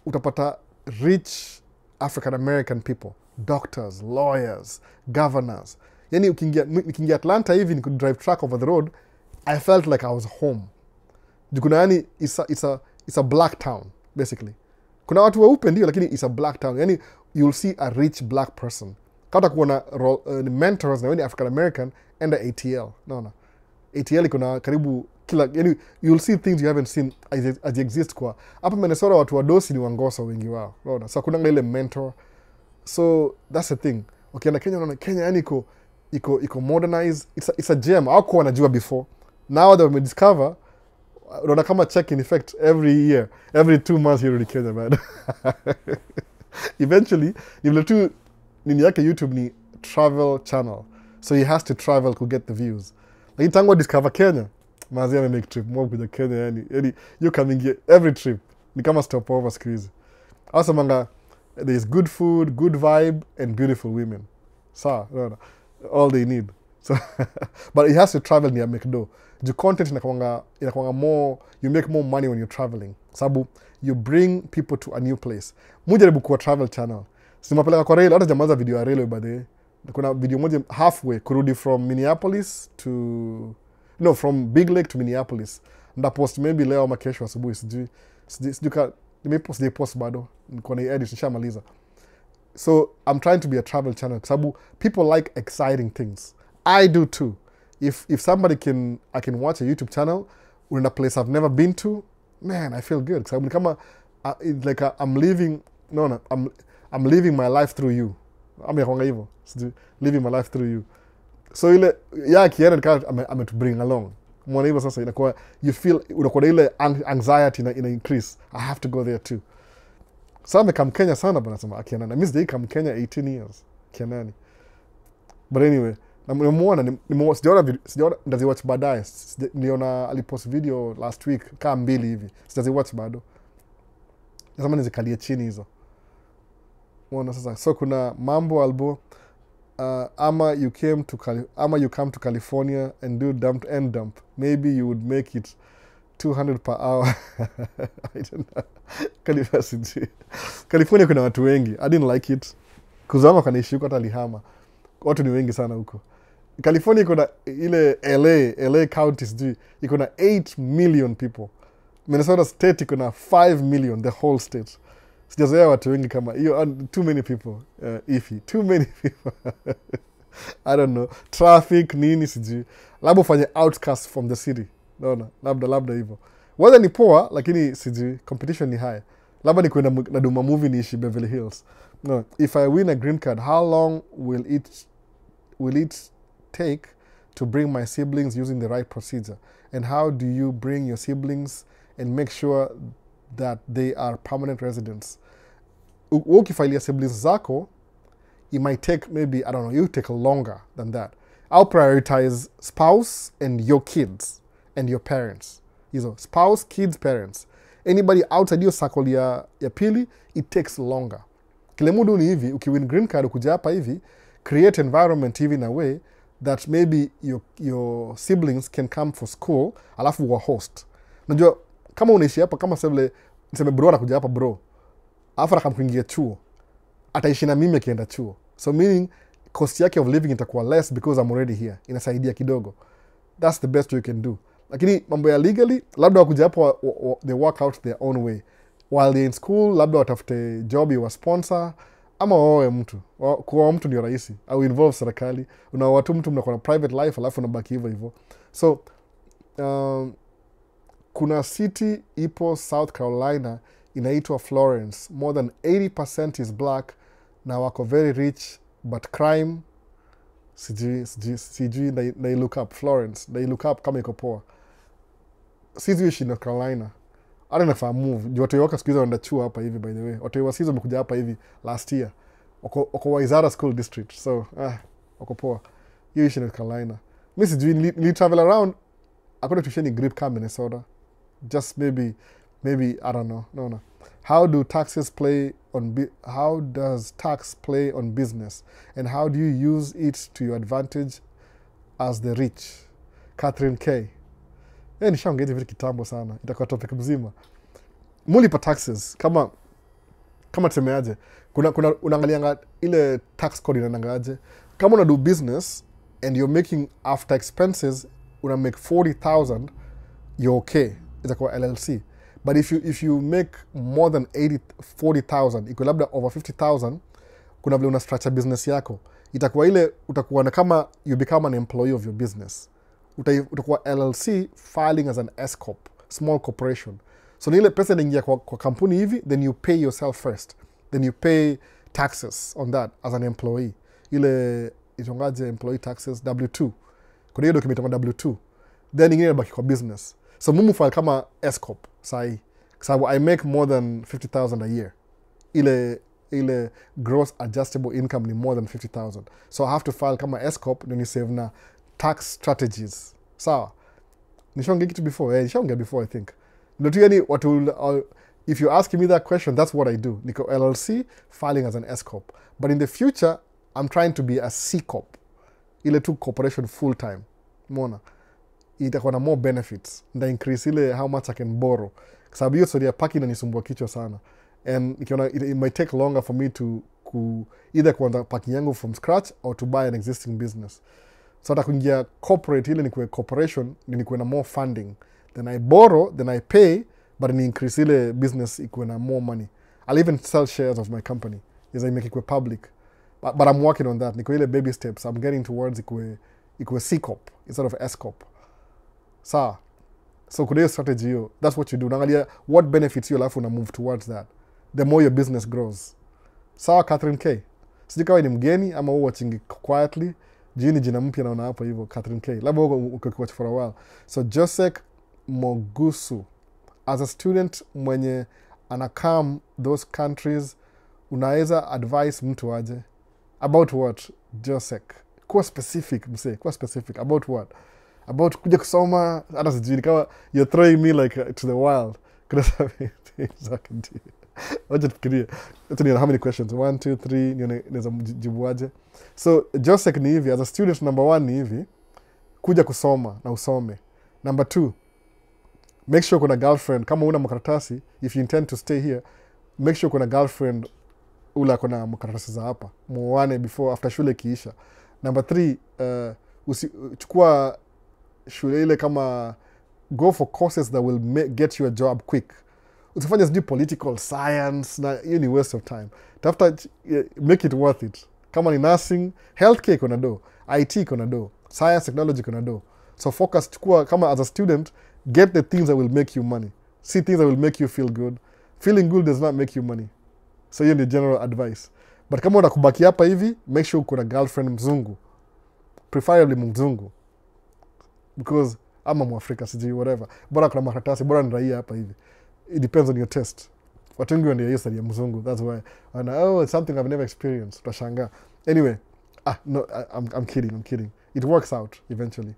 utapata rich African American people, doctors, lawyers, governors. Yani ukiingia Atlanta hivi ni drive truck over the road, I felt like I was home. Kuna yani it's a black town basically. Kuna watu weupe ndio lakini it's a black town. Yani you'll see a rich black person. Kata kuona mentors na wewe ni African American enda ATL. No. ATL iko karibu kila, yani you'll see things you haven't seen as exist kwa. Hapa Minnesota watu wadosi ni wangosa wengi wao. Unaona? So kuna ile mentor. So that's the thing. Okay, na Kenya unaona Kenya yani iko modernized. It's a gem. Hawako wanajua before. Now that we discover unaona kama check in effect every year, every 2 months you're in Kenya, man. Eventually, nini yake YouTube ni travel channel. So he has to travel to get the views. Lakini tangu discover Kenya, mazia ame make trip more kuja Kenya yani you coming here every trip ni kama stopover siku hizi. Also manga there is good food, good vibe and beautiful women. Sawa, no. All they need. So but he has to travel near McDo. The content inakwanga more, you make more money when you're traveling. Sabu you bring people to a new place. Mujaribu kwa travel channel. Simapeleka kwa rail, hata jamaza video ya railway by the way. Kuna video moja halfway kurudi from Minneapolis to from Big Lake to Minneapolis. Nda post maybe leo ama kesho asubuhi sijui nimepost bado niko na edit nishamaliza. So I'm trying to be a travel channel sababu people like exciting things. I do too. If somebody I can watch a YouTube channel in a place I've never been to, man, I feel good. Because it's like I'm living, I'm living my life through you. Living my life through you. So ile ya kienda kama to bring along. Mwana hivyo sasa inakuwa you feel unakuwa ile anxiety ina increase. I have to go there too. So amekam Kenya sana bana sema akianana. Mimi sijai come Kenya 18 years. Kianani. But anyway, nimemuona sijaona ndaziwatch baadaye. Niliona alipost video last week kama 2 hivi. Sijaziwatch bado. Nasema nizikalie chini hizo. Mwana sasa. So kuna mambo albo ama you come to California and do dump. Maybe you would make it 200 per hour. I don't know. California kuna watu wengi. I didn't like it. Kuzama kanaishi huko hata lihama. Watu ni wengi sana huko. California kuna ile LA county sijui. Iko na 8 million people. Minnesota state iko na 5 million, the whole state. Sijazoea watu wengi kama hiyo. Too many people. Ifi. Too many people. I don't know. Traffic, nini sijui. Labda ufanye outcast from the city. Naona. Labda hivyo. Whether ni poa, lakini sijui. Competition ni high. Labda ni kuenda na duma movie niishi Beverly Hills. No. If I win a green card, how long will it take to bring my siblings using the right procedure? And how do you bring your siblings and make sure that they are permanent residents? Ukifailia siblings zako, it might take maybe, I don't know, you take longer than that. I'll prioritize spouse and your kids and your parents. Spouse, kids, parents. Anybody outside your circle ya pili, it takes longer. Kile mudu ni hivi, ukiwin green card ukuja hapa hivi, create environment hivi in a way that maybe your siblings can come for school, alafu wa host. Najua, kama unaishi hapa, kama niseme bro anakuja hapa bro, alafu akamkuingia chuo, ataishi na mimi akienda chuo. So meaning, cost yake of living itakuwa less because I'm already here. Inasaidia kidogo. That's the best you can do. Lakini mambo ya legally, labda wakuja hapa they work out their own way. While they're in school, labda watafute job ya sponsor, ama wawe mtu. Kuwa mtu ndio rahisi. Au involve serikali. Watu mtu mnakuwa na private life, alafu unabaki hivyo. So, kuna city ipo South Carolina inaitwa Florence. More than 80% is black na wako very rich, but crime sijui they look up Florence. They look up kama iko poa. Sijui North Carolina. I don't know if I move. Juu watu waka sikuiza wanda chuo hapa hivi, by the way. Watu wa season wamekuja hapa hivi last year. Wako Wizara School District. So, wako poa. Hiyo North Carolina. Mimi sijui nili travel around. Hakuna tusheni grip kama Minnesota. Just maybe I don't know. No. How does tax play on business? And how do you use it to your advantage as the rich? Catherine K. Nishaongea hivi kitambo sana. Itakuwa topic mzima. Mulipa taxes kama tusemeaje. Kuna unaangalianga ile tax code inaangaje. Kama una do business and you're making after expenses una make 40,000, you're okay. Itakuwa LLC. But if you make more than 40,000, iko labda over 50,000, kuna vile una structure business yako. Itakuwa ile utakuwa na kama you become an employee of your business. Utakuwa LLC filing as an S corp, small corporation. So ni ile pesa inaingia kwa kampuni hivi, then you pay yourself first. Then you pay taxes on that as an employee. Ile itongaje employee taxes W2. Kuna hiyo document kama W2. Then ingine baki kwa business. So mumu file kama S corp sahi. Sababu I make more than 50,000 a year. Ile gross adjustable income ni more than 50,000. So I have to file kama S corp then you save na tax strategies. Sawa. Nishaongea kitu before. Nishaongea before I think. Ndio tu yani if you're asking me that question, that's what I do. Niko LLC filing as an S corp. But in the future, I'm trying to be a C corp. Ile tu corporation full time. Mona. Itakuwa na more benefits. Nda increase ile how much I can borrow. Sababu hiyo story ya parking inanisumbua kichwa sana. And it might take longer for me to either kuanza parking yangu from scratch or to buy an existing business. So hata kuingia corporate ile nikuwe corporation, nikuwe na more funding. Then I borrow, then I pay, but ni increase ile business ikuwe na more money. I'll even sell shares of my company. Is I make it public. But I'm working on that. Nikuwe ile baby steps. I'm getting towards ikuwe ikuwe C corp instead of S corp. Sawa. So kuna hiyo strategy hiyo. That's what you do. Unaangalia what benefits you, alafu una move towards that. The more your business grows. Sawa, Catherine K. Sijui kama ni mgeni ama wewe watching quietly. Jini jina mpya naona hapo hivyo, Catherine K. Labda uko watch for a while. So Josek Mogusu, as a student mwenye anakam those countries, unaweza advise mtu aje? About what, Josek? Kuwa specific, mse. Kuwa specific. About what? About kuja kusoma, hata sijui, kama you're throwing me like to the wild. Kuna something things I can do. Wacha tufikirie. Let's see how many questions. 1, 2, 3, nione naweza jibu aje. So, Josek ni hivi, as a student, number 1 ni hivi, kuja kusoma na usome. Number 2, make sure kuna girlfriend. Kama una makaratasi, if you intend to stay here, make sure kuna girlfriend ula kuna makaratasi za hapa. Muone before, after shule kiisha. Number 3, chukua shule ile kama, go for courses that will get you a job quick. Usifanye sijui political science, na hiyo ni waste of time. Tafuta, make it worth it. Kama ni nursing, healthcare kuna do, IT kuna do, science, technology kuna do. So focus, chukua, kama as a student, get the things that will make you money. See things that will make you feel good. Feeling good does not make you money. So hiyo ni general advice. But kama unakubaki hapa hivi, make sure kuna girlfriend mzungu. Preferably mzungu. Because ama Mwafrika, sijui, whatever. Bora kuna makaratasi, bora ni raia hapa hivi. It depends on your taste. Watu wengi ndio hiyo ya mzungu. That's why. And it's something I've never experienced. Utashanga. Anyway, no, I'm kidding. It works out eventually.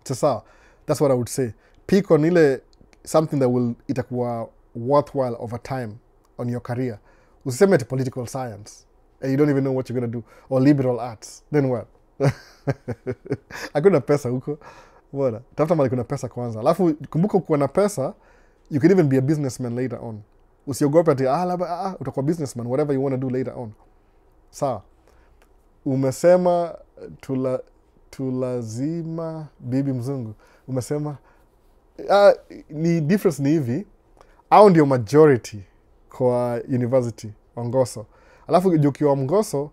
Sasa, that's what I would say. Pick on ile something that will itakuwa worthwhile over time on your career. Usiseme ati political science and you don't even know what you're going to do, or liberal arts. Then what? Hakuna pesa huko. Bora. Tafuta mali kuna pesa kwanza. Alafu kumbuka kuwa na pesa, you can even be a businessman later on. Usiogope ati utakuwa businessman, whatever you want to do later on. Sawa. Umesema tulazima bibi mzungu. Umesema ni difference ni hivi, au ndio majority kwa university Ngoso. Alafu ukiwa Ngoso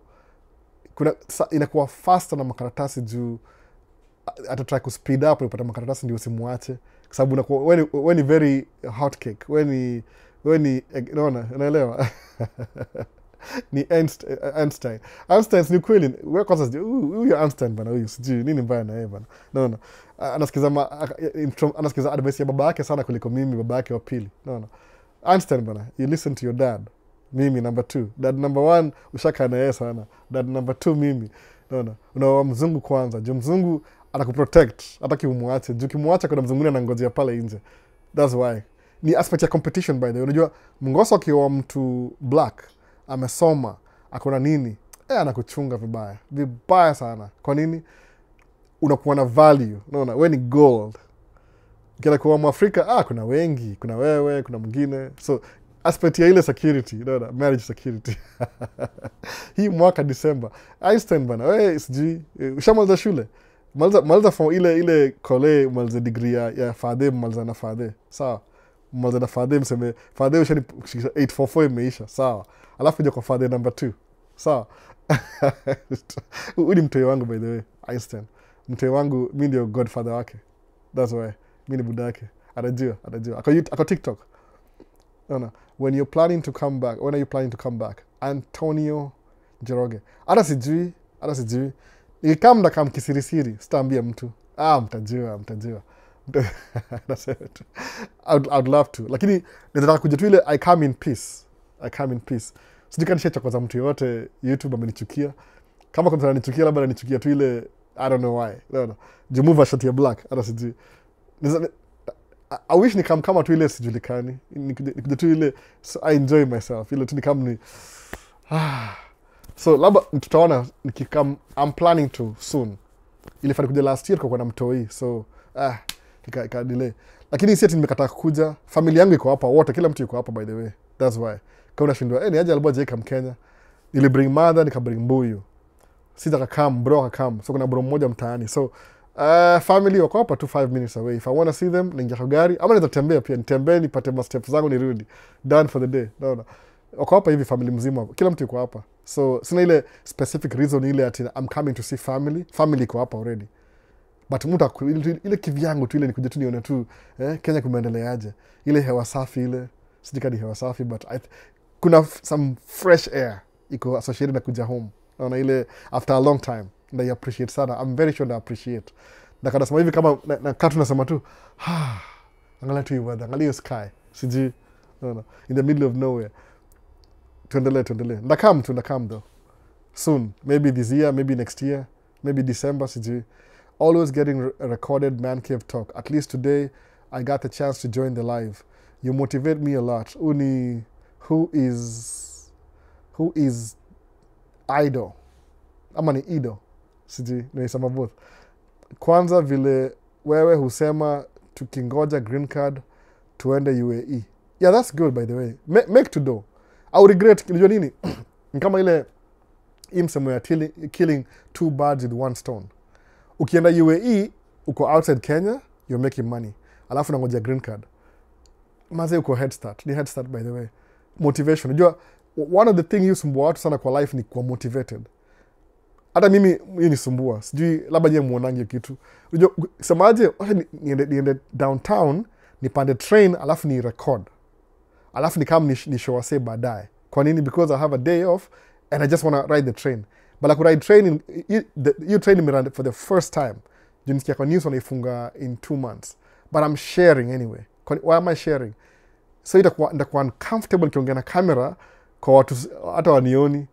kuna inakuwa faster na makaratasi juu atatry ku speed up upate makaratasi ndio usimuache, kwa sababu unakuwa wewe ni very hot cake, wewe ni unaelewa. Ni Einstein ni kweli. Wewe kwanza huyu Einstein bana, huyu sijui nini mbaya na yeye bana. No. Anasikiza advice ya baba yake sana kuliko mimi, baba yake wa pili. No. Einstein bana, you listen to your dad. Mimi number 2. Dad number 1 ushaka na yeye sana. Dad number 2 mimi. No. Unaoa mzungu kwanza. Juu mzungu atakuprotect hata kiumuache. Juu kimuacha kuna mzungu anangojea pale nje. That's why. Ni aspect ya competition by the way. Unajua Ngoso akiwa mtu black, amesoma, akona nini, anakuchunga vibaya sana. Kwa nini? Unakuwa na value. Unaona, wewe ni gold. Ukienda kwa Mwafrika, kuna wengi, kuna wewe, kuna mwingine. So aspect ya ile security, unaona, marriage security. Hii mwaka December, Einstein bana, wewe sijui, ushamaliza shule? Maliza for ile kole, maliza degree ya fadhe, maliza na fadhe. Sawa. Maliza na fadhe, mseme fadhe ushani 844 imeisha. Sawa. Alafu ndio kwa fadhe number 2. Sawa. Huyu ni mtoi wangu by the way, Einstein. Mtoi wangu, mimi ndio godfather wake. That's why. Mimi ni budake. Anajua. Ako TikTok. No. When are you planning to come back? Antonio Jeroge. Hata sijui. Nikikam na kam kisirisiri, sitaambia mtu. Mtajua. I'd love to. Lakini nataka kuja tu ile I come in peace. Sijui kanisha chokoza mtu yote YouTube amenichukia. Kama kwa mtu ananichukia, labda ananichukia tu ile I don't know why. No. Jumuva shati ya black. Hata sijui. I wish ni kama tu ile sijulikani. Nikuje tu ile so I enjoy myself. Ile tu ni kama ni so labda tutaona nikikam. I'm planning to soon. Ile fani kuja last year kwa na mtoi. So ika delay. Lakini si ati nimekataa kuja. Familia yangu iko hapa wote, kila mtu yuko hapa by the way. That's why. Kama unashindwa ni aje alikuwa Jacob Kenya. Nili bring mother, nika bring mbuyu. Sita kakam, bro kakam. So kuna bro mmoja mtaani. So family wako hapa tu 5 minutes away. If I want to see them, ningia kwa gari. Ama naweza tembea pia. Nitembee nipate ma steps zangu nirudi. Done for the day. No. wako hapa hivi family mzima, kila mtu yuko hapa, so sina ile specific reason ile ati I'm coming to see family iko hapa already, but mtu ile kivyangu tu ile nikuje tu nione tu Kenya kumeendeleaje, ile hewa safi ile, sijui ni hewa safi but kuna some fresh air iko associated na kuja home, naona ile after a long time, na I appreciate sana. I'm very sure I appreciate, na kada sema hivi kama na katu nasema tu angalia tu weather, angalia sky, sijui no, in the middle of nowhere. Tuendelee. Ndakam though. Soon. Maybe this year, maybe next year, maybe December, sijui. Always getting a recorded man cave talk. At least today, I got the chance to join the live. You motivate me a lot. Who is idol? Ama ni idol. Sijui, naisema both. Kwanza vile wewe husema tukingoja green card tuende UAE. Yeah, that's good by the way. Make to do. I would regret, unajua nini? Kama ile msemo ya killing two birds with one stone. Ukienda UAE, uko outside Kenya, you're making money. Alafu nangoja green card. Maze uko head start. Ni head start by the way. Motivation. Unajua, one of the things you sumbua watu sana kwa life ni kuwa motivated. Hata mimi hii ni sumbua. Sijui, labda nye muonangi kitu. Unajua, semaje, niende downtown, nipande train, alafu ni record. Alafu ni kama ni show wase baadaye. Kwa nini? Because I have a day off and I just want to ride the train. But like ride train, you train me for the first time. Junisikia kwa news wanaifunga in 2 months. But I'm sharing anyway. Why am I sharing? So itakuwa uncomfortable kiongea na camera kwa watu hata wanioni.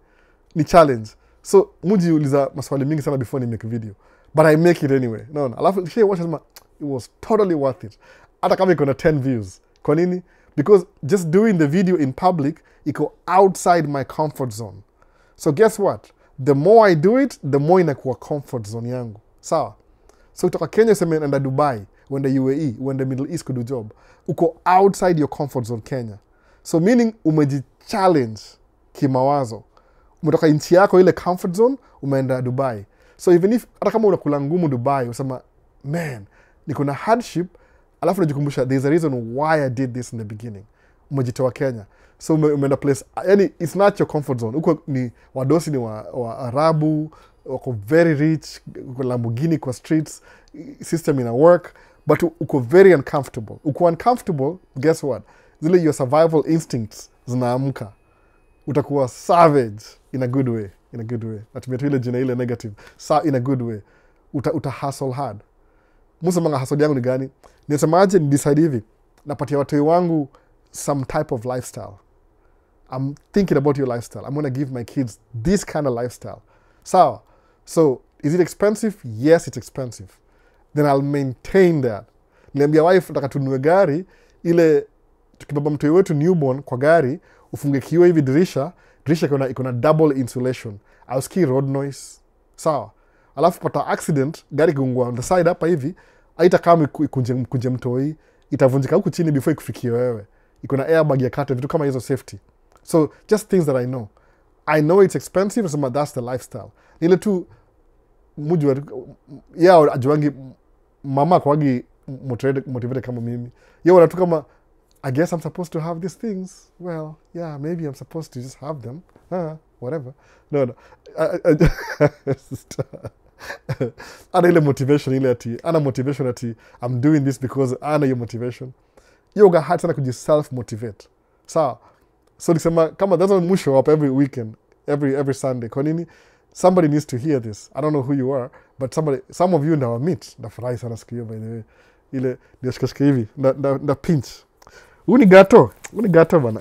Ni challenge. So mujiuliza maswali mingi sana before ni make video. But I make it anyway. No. Alafu she watches it was totally worth it. Hata kama iko na 10 views. Kwa nini? Because just doing the video in public, it go outside my comfort zone. So guess what? The more I do it, the more inakuwa comfort zone yangu. Sawa? So kutoka Kenya useme enda Dubai, uende UAE, uende Middle East kudu job. Uko outside your comfort zone Kenya. So meaning umeji-challenge kimawazo. Umetoka nchi yako ile comfort zone, umeenda Dubai. So even if, hata kama unakula ngumu Dubai, usema, man, niko na hardship, alafu najikumbusha, there's a reason why I did this in the beginning. Umejitoa Kenya. So umeenda place, yani it's not your comfort zone. Uko ni wadosi ni wa Arabu, wako very rich, uko Lamborghini kwa streets, system ina work, but uko very uncomfortable. Uko uncomfortable, guess what? Zile your survival instincts zinaamka. Utakuwa savage in a good way. In a good way. Natumia tu ile jina ile negative. In a good way. Uta hustle hard. Musa manga hustle yangu ni gani? Nisemaje ni decide hivi. Napatia watu wangu some type of lifestyle. I'm thinking about your lifestyle. I'm going to give my kids this kind of lifestyle. So, is it expensive? Yes, it's expensive. Then I'll maintain that. Niambia wife nataka tununue gari ile tukibaba mtu wetu newborn kwa gari ufunge kioo hivi dirisha iko na double insulation. Ausikii road noise. Sawa. Alafu pata accident, gari kiungua on the side hapa hivi, haita kama ikunje mtoi, itavunjika huku chini before ikufikie wewe. Iko na airbag ya kata, vitu kama hizo safety. So just things that I know. I know it's expensive, so that's the lifestyle. Ile tu mujua ajuangi mama kwagi motivated kama mimi. Wana tu kama I guess I'm supposed to have these things. Well, yeah, maybe I'm supposed to just have them. Whatever. No. Ana ile motivation ile ati, I'm doing this because ana your motivation. Yoga hard sana kuji-self motivate. So nikisema kama that's not mwisho up every weekend, every Sunday. Kwa nini? Somebody needs to hear this. I don't know who you are, but some of you now meet. Nafurahi sana siku hiyo by the way. Ile ndio hivi na pinch. Uni gato bana.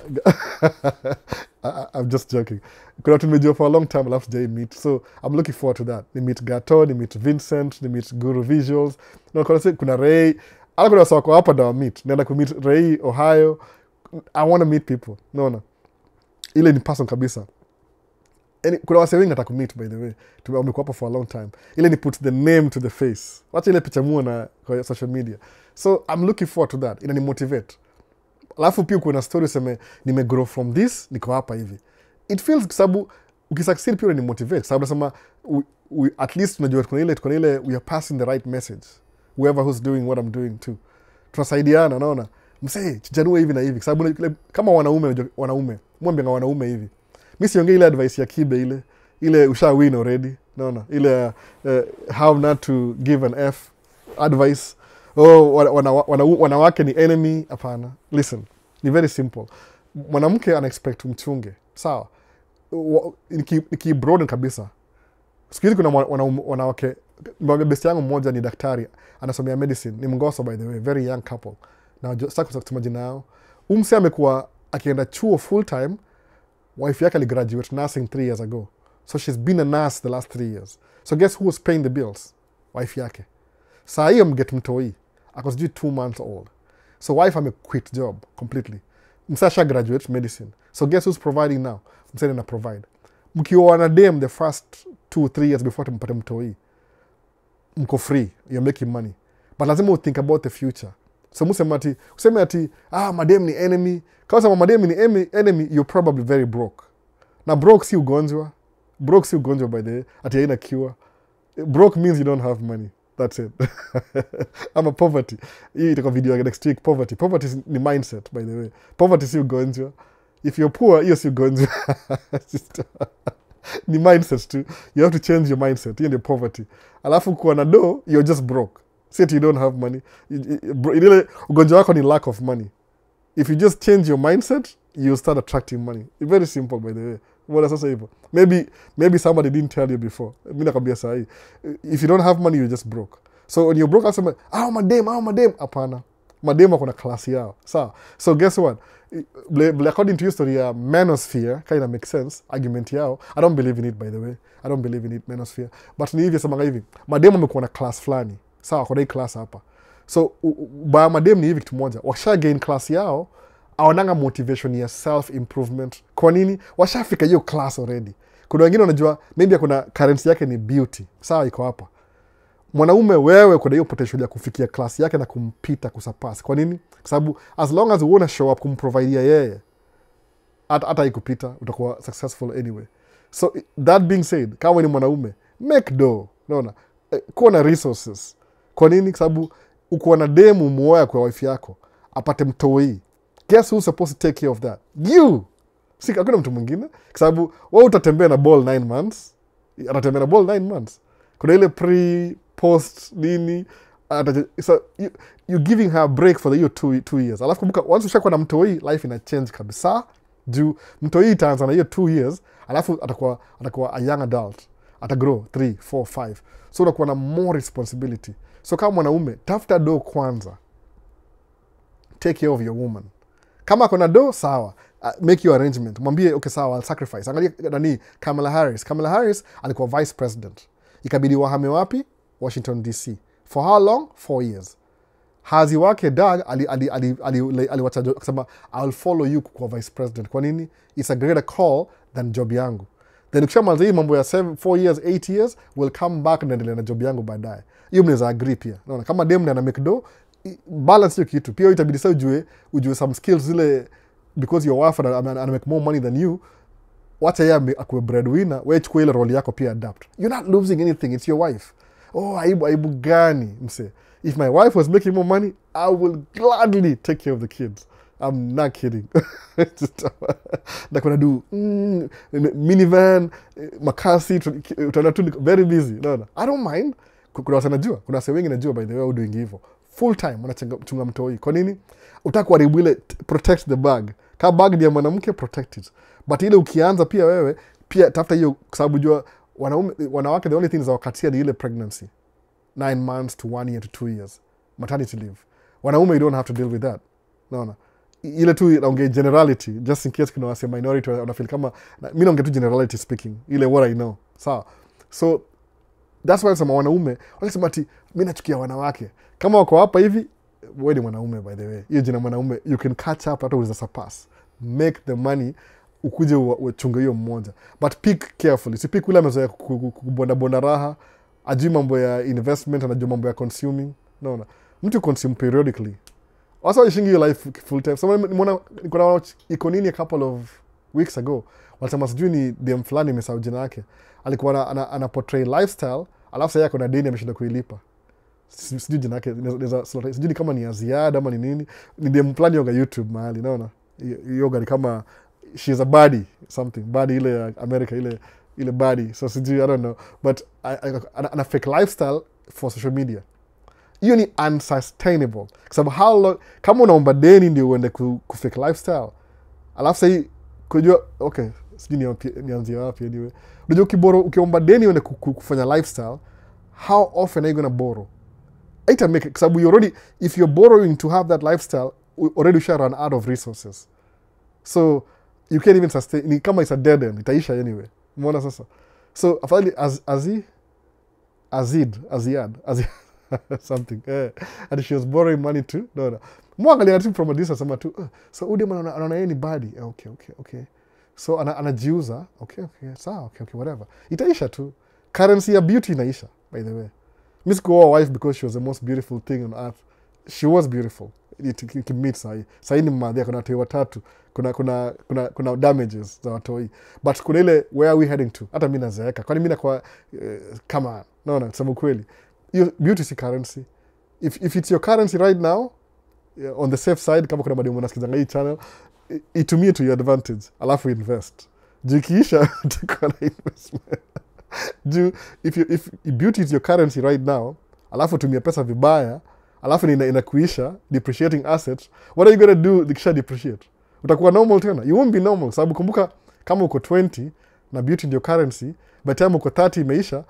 I'm just joking. Kuna tumejua for a long time alafu jai meet. So I'm looking forward to that. Ni meet Gato, ni meet Vincent, ni meet Guru Visuals. No, kuna Ray. Ala kuna wasa wako hapa da meet. Nenda ku meet Ray, Ohio. I want to meet people. No. Ile ni person kabisa. Kuna wase wengi nataka meet by the way. Tumekuwa hapa for a long time. Ile ni put the name to the face. Wacha ile picha muona kwa social media. So I'm looking forward to that. Ina ni motivate. Alafu pia kuna story useme nimegrow from this, niko hapa hivi. It feels sababu ukisucceed pia ni motivate. Sababu nasema we at least tunajua kuna ile we are passing the right message. Whoever who's doing what I'm doing too. Tunasaidiana, naona. msee chichanue hivi na hivi, kwa sababu kama wanaume mwambie wanaume hivi. Mimi siongei ile advice ya kibe ile usha win already, naona ile how not to give an F advice. Wanawake ni enemy, hapana. Listen, ni very simple. Mwanamke ana expect mchunge, sawa? Niki broaden kabisa. Siku hizi kuna wanawake, best yangu mmoja ni daktari, anasomea medicine, ni Mngoso by the way, very young couple. Na sasa kusema jina yao. Mse amekuwa akienda chuo full time, wife yake graduate nursing 3 years ago. So she's been a nurse the last 3 years. So guess who was paying the bills? Wife yake. Saa hiyo mget mtoi. Ako sijui 2 months old. So wife quit job completely. Msasha graduate medicine. So guess who's providing now? Msene na provide. Mkiwa dem the first 2-3 years before mpate mtoi, mko free, you're making money. But lazima think about the future. So useme ati madem ni enemy. Kama madem ni enemy, you're probably very broke. Na broke si ugonjwa. Broke si ugonjwa by the way. Ati haina cure. Broke means you don't have money. That's it. I'm a poverty. Hii itakuwa video next week. Poverty ni mindset by the way. Poverty si ugonjwa. If you're poor, hiyo si ugonjwa. Ni mindset too. You have to change your mindset. Hiyo ndio poverty. Alafu kuwa na do, you're just broke. Say you don't have money. Ile ugonjwa wako ni lack of money. If you just change your mindset, you'll start attracting money. It's very simple by the way. Mbona sasa hivyo? Maybe somebody didn't tell you before. Mimi nakwambia saa hii. If you don't have money, you're just broke. So when you're broke, asema, madem. Hapana. Madem wako na klasi yao. Sawa. So guess what? According to your story, manosphere, kind of makes sense, argument yao. I don't believe in it, by the way. I don't believe in it, manosphere. But ni hivi, samanga hivi. Madem wamekuwa na class fulani. Sawa, kwa hii class hapa. So, ba madem ni hivi kitu moja. Washa gain class yao, awananga motivation ya self-improvement. Kwa nini? Washafika hiyo class already. Kuna wengine wanajua, maybe kuna currency yake ni beauty. Sawa, iko hapa. Mwanaume wewe kuna hiyo potential ya kufikia class yake na kumpita, kusurpass. Kwa nini? Kwa sababu as long as you wanna show up kumprovidea yeye, hata ikupita, utakuwa successful anyway. So that being said, kama ni mwanaume, make dough. Unaona? Kuwa na resources. Kwa nini? Kwa sababu uko na demu muoya kwa wife yako, apate mtoi. Guess who's supposed to take care of that? You! Hakuna mtu mwingine. Kwa sababu wewe utatembea na ball 9 months. Atatembea na ball 9 months. Kuna ile post nini. So you're giving her a break for the year 2 years. Alafu kumbuka, once ushakuwa na mtoi, life ina change kabisa. Juu mtoi itaanza na hiyo 2 years. Alafu atakuwa a young adult. Atagrow 3, 4, 5. So unakuwa na more responsibility. So kama mwanaume, tafuta do kwanza. Take care of your woman. Kama kuna do, sawa. Make your arrangement. Mwambie, okay, sawa, I'll sacrifice. Angalia nani, Kamala Harris. Kamala Harris alikuwa vice president. Ikabidi wahame wapi? Washington DC. For how long? 4 years. Hazi wake Doug aliwacha kusema, I'll follow you kwa vice president. Kwa nini? It's a greater call than job yangu. Then ukishamaliza hii mambo ya 4 years, 8 years, we'll come back na endelea na job yangu baadaye. Hiyo mnaweza agree pia. Unaona, kama dem ana make do, balance hiyo kitu. Pia itabidi sasa ujue some skills zile, because your wife ana make more money than you. Wacha yeye akuwe breadwinner, wewe chukua ile role yako pia adapt. You're not losing anything, it's your wife. Aibu gani mse. If my wife was making more money, I will gladly take care of the kids. I'm not kidding. Na kuna do minivan, makasi, utaona tu very busy. No. I don't mind. Kuna wasa najua, kuna wasa wengi najua by the way doing hivyo. Full time wanachunga mtoi. Kwa nini? Utaka kuharibu ile, protect the bag. Kama bag ni ya mwanamke, protect it. But ile ukianza pia wewe, pia tafuta hiyo, kwa sababu jua wanawake the only thing is wakatia ni ile pregnancy. 9 months to 1 year to 2 years. Maternity leave. Wanaume, you don't have to deal with that. No. Ile tu naongea generality, just in case kuna wase minority wanafeel kama, mimi naongea tu generality speaking, ile what I know. Sawa. So that's why some wanaume wanasema ati mimi nachukia wanawake. Kama wako hapa hivi, wewe ni mwanaume by the way. Hiyo jina mwanaume, you can catch up, hata unaweza surpass. Make the money, ukuje uchunge hiyo mmoja. But pick carefully. Si pick ule amezoea kubonda raha, ajui mambo ya investment, anajua mambo ya consuming. No. Mtu consume periodically. Also, ishingi your life full time. So, niko iko nini a couple of weeks ago. Walisema sijui ni dem fulani nimesahau jina yake. Alikuwa ana portray lifestyle, alafu sasa yako na deni ameshinda kuilipa. sijui jina yake, sijui kama ni ya ziada ama ni nini, ni dem fulani yoga YouTube mahali, naona yoga ni kama she's a baddie something, baddie ile ya America, ile baddie, so sijui, I don't know, but ana fake lifestyle for social media. Hiyo ni unsustainable, kwa sababu how long, kama unaomba deni ndio uende fake lifestyle, alafu sasa kujua okay, sijui nianzie wapi anyway. Unajua ukiomba deni uende kufanya lifestyle, how often are you going to borrow? Ita make it, kwa sababu you already, if you're borrowing to have that lifestyle, already you run out of resources, so you can't even sustain. Ni kama it's a dead end, itaisha anyway. Umeona sasa? So afadhali Aziad something, and she was borrowing money too. No. Mwangalia tu from a distance, sama tu, so ude mwana anaona yeye ni badi. Okay. So anajiuza, okay, sawa, okay, whatever. Itaisha tu. Currency ya beauty inaisha, by the way. Miss Goa wife because she was the most beautiful thing on earth. She was beautiful. You can meet sahi. Sahi ni mmadhia, kuna watoi watatu. Kuna damages za watoi. But kuna ile, where are we heading to? Hata mimi nazeeka. Kwani mimi kwa kama naona kusema kweli. Beauty si currency. If it's your currency right now, on the safe side, kama kuna mademu nasikizanga hii channel, itumie to your advantage. Alafu invest. Juu ikiisha, tuko na investment. Juu, if beauty is your currency right now, alafu tumia pesa vibaya, alafu inakuisha, depreciating assets, what are you going to do ikisha depreciate? Utakuwa normal tena? You won't be normal. Sababu kumbuka, kama uko 20 na beauty ndio currency, by time uko 30 imeisha,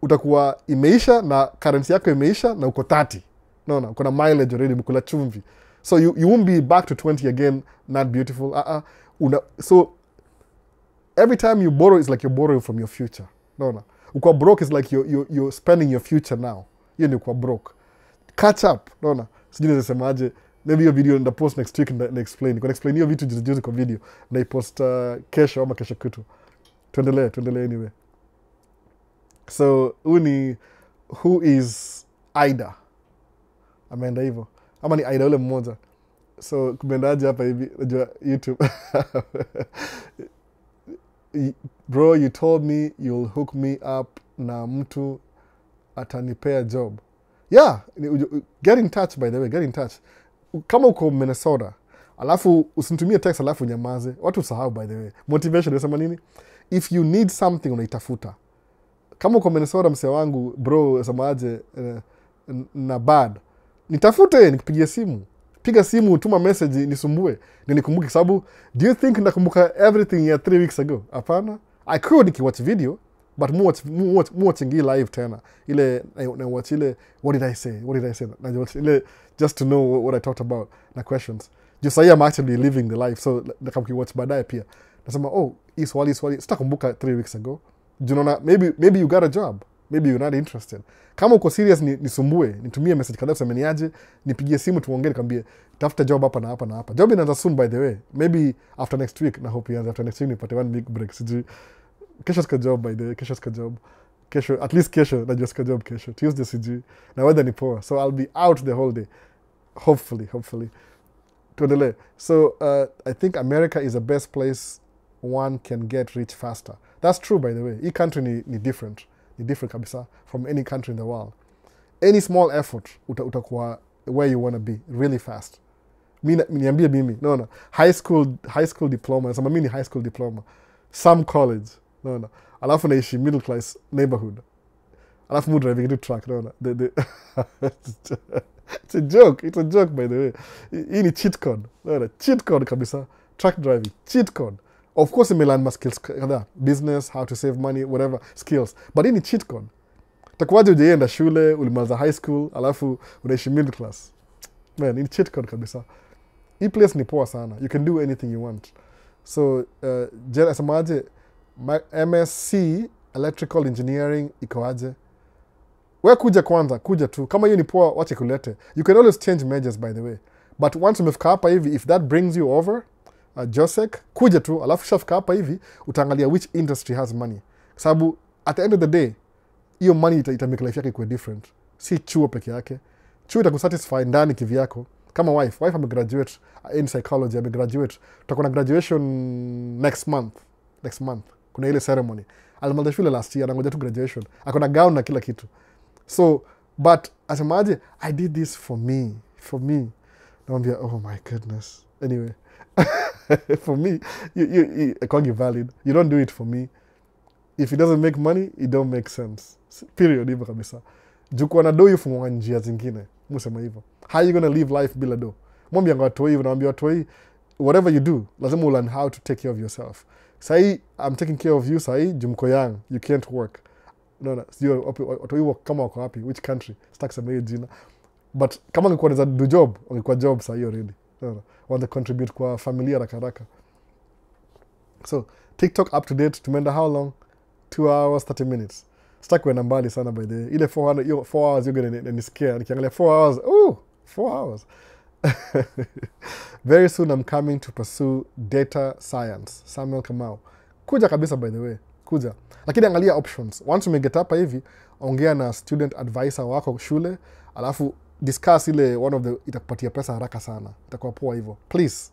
utakuwa imeisha na currency yako imeisha na uko 30. Naona, uko na mileage already, mkula chumvi. So you won't be back to 20 again, not beautiful. So every time you borrow, it's like you're borrowing from your future. No. Ukwa broke is like you're spending your future now. Hiyo ni ukwa broke. Catch up. No. Sijui nisemaje. Maybe your video nda post next week na explain. Kwa explain hiyo vitu juzi kwa video. Na post kesho ama kesho kutu. Tuendelee anyway. So who is Aida? Ameenda hivyo. Ama ni Aida ule mmoja. So kumeendaje hapa hivi najua YouTube. Bro, you told me you'll hook me up na mtu atanipea job. Yeah, get in touch, by the way, get in touch. Kama uko Minnesota, alafu usinitumie text alafu nyamaze. Watu usahau, by the way. Motivation unasema nini? If you need something unaitafuta. Kama uko Minnesota, mse wangu, bro, sema aje na bad. Nitafute, nikupigie simu. Piga simu, tuma message, nisumbue. Nikumbuke sababu, do you think nakumbuka everything ya 3 weeks ago? Hapana. I could nikiwatch video, but watching live tena. Ile na watch ile, what did I say? Na watch ile just to know what I talked about na questions. Just say I'm actually living the life. So nakamki watch baadaye pia. Nasema, oh, swali. Sitakumbuka 3 weeks ago. Junona, maybe you got a job. Maybe you're not interested. Kama uko serious nisumbue, nitumie message kadhaa kusema niaje, nipigie simu tuongee nikwambie tafuta job hapa na hapa. Job inaanza soon, by the way. Maybe after next week, na hope you after next week nipate 1 week break. Sijui kesho sika job, by the way. Kesho at least kesho najua sika job kesho. Tuesday sijui. Na weather ni poa. So I'll be out the whole day. Hopefully. Tuendelee. So I think America is the best place one can get rich faster. That's true, by the way. Hii country ni different. Ni different kabisa from any country in the world. Any small effort utakuwa where you want to be really fast. Niambie mimi. No. High school diploma. Nasema mimi ni high school diploma. Some college. No. Alafu naishi middle class neighborhood. Alafu mu driving into truck. No. It's a joke, by the way. Hii ni cheat code. No. Cheat code kabisa. Truck driving. Cheat code. Of course, learn skills kadhaa. Business, how to save money, whatever skills. But hii ni cheat code. Takuwaje ujaenda shule, ulimaliza high school, alafu unaishi middle class. Man, hii ni cheat code kabisa. Hii place ni poa sana. You can do anything you want. So, asemaje, MSc, Electrical Engineering, iko aje? Wewe kuja tu. Kama hiyo ni poa, wache kulete. You can always change majors, by the way. But once umefika hapa hivi, if that brings you over, Josek, kuja tu, alafu shafika hapa hivi, utaangalia which industry has money. Sababu, at the end of the day, hiyo money itamake life yake ikuwe different. Si chuo peke yake. Chuo itakusatisfy ndani kivyako. Kama wife amegraduate in psychology, amegraduate. Tutakuwa na graduation next month. Kuna ile ceremony. Alimaliza shule last year, anangoja tu graduation. Akona gown na kila kitu. So, but asemaje, I did this for me. Namwambia, oh my goodness. Anyway, for me, I can't give valid. You don't do it for me. If it doesn't make money, it don't make sense. Period, hivyo kabisa. Jukuwa na do yufungwa njia zingine. Musema hivyo. How you gonna live life bila do? Mwambia nga watu hivyo, namwambia watu hivyo, whatever you do, lazima learn how to take care of yourself. Sahi, I'm taking care of you, sahi, jumko young, you can't work. No, sio watu hivyo kama wako happy, which country? Sitaki sema hiyo jina. But kama ngekuwa naweza do job, ungekuwa job sahi already. No. Want to contribute kwa familia haraka. So, TikTok up to date, tumeenda how long? 2 hours, 30 minutes. Sitaki kuenda mbali sana by the way. Ile 4 hours you're gonna niscare. Nikiangalia 4 hours, 4 hours. Very soon I'm coming to pursue data science. Samuel Kamau. Kuja kabisa by the way. Kuja. Lakini angalia options. Once you get up hivi, ongea na student advisor wako shule, alafu discuss ile one of the itakupatia pesa haraka sana. Itakuwa poa hivyo. Please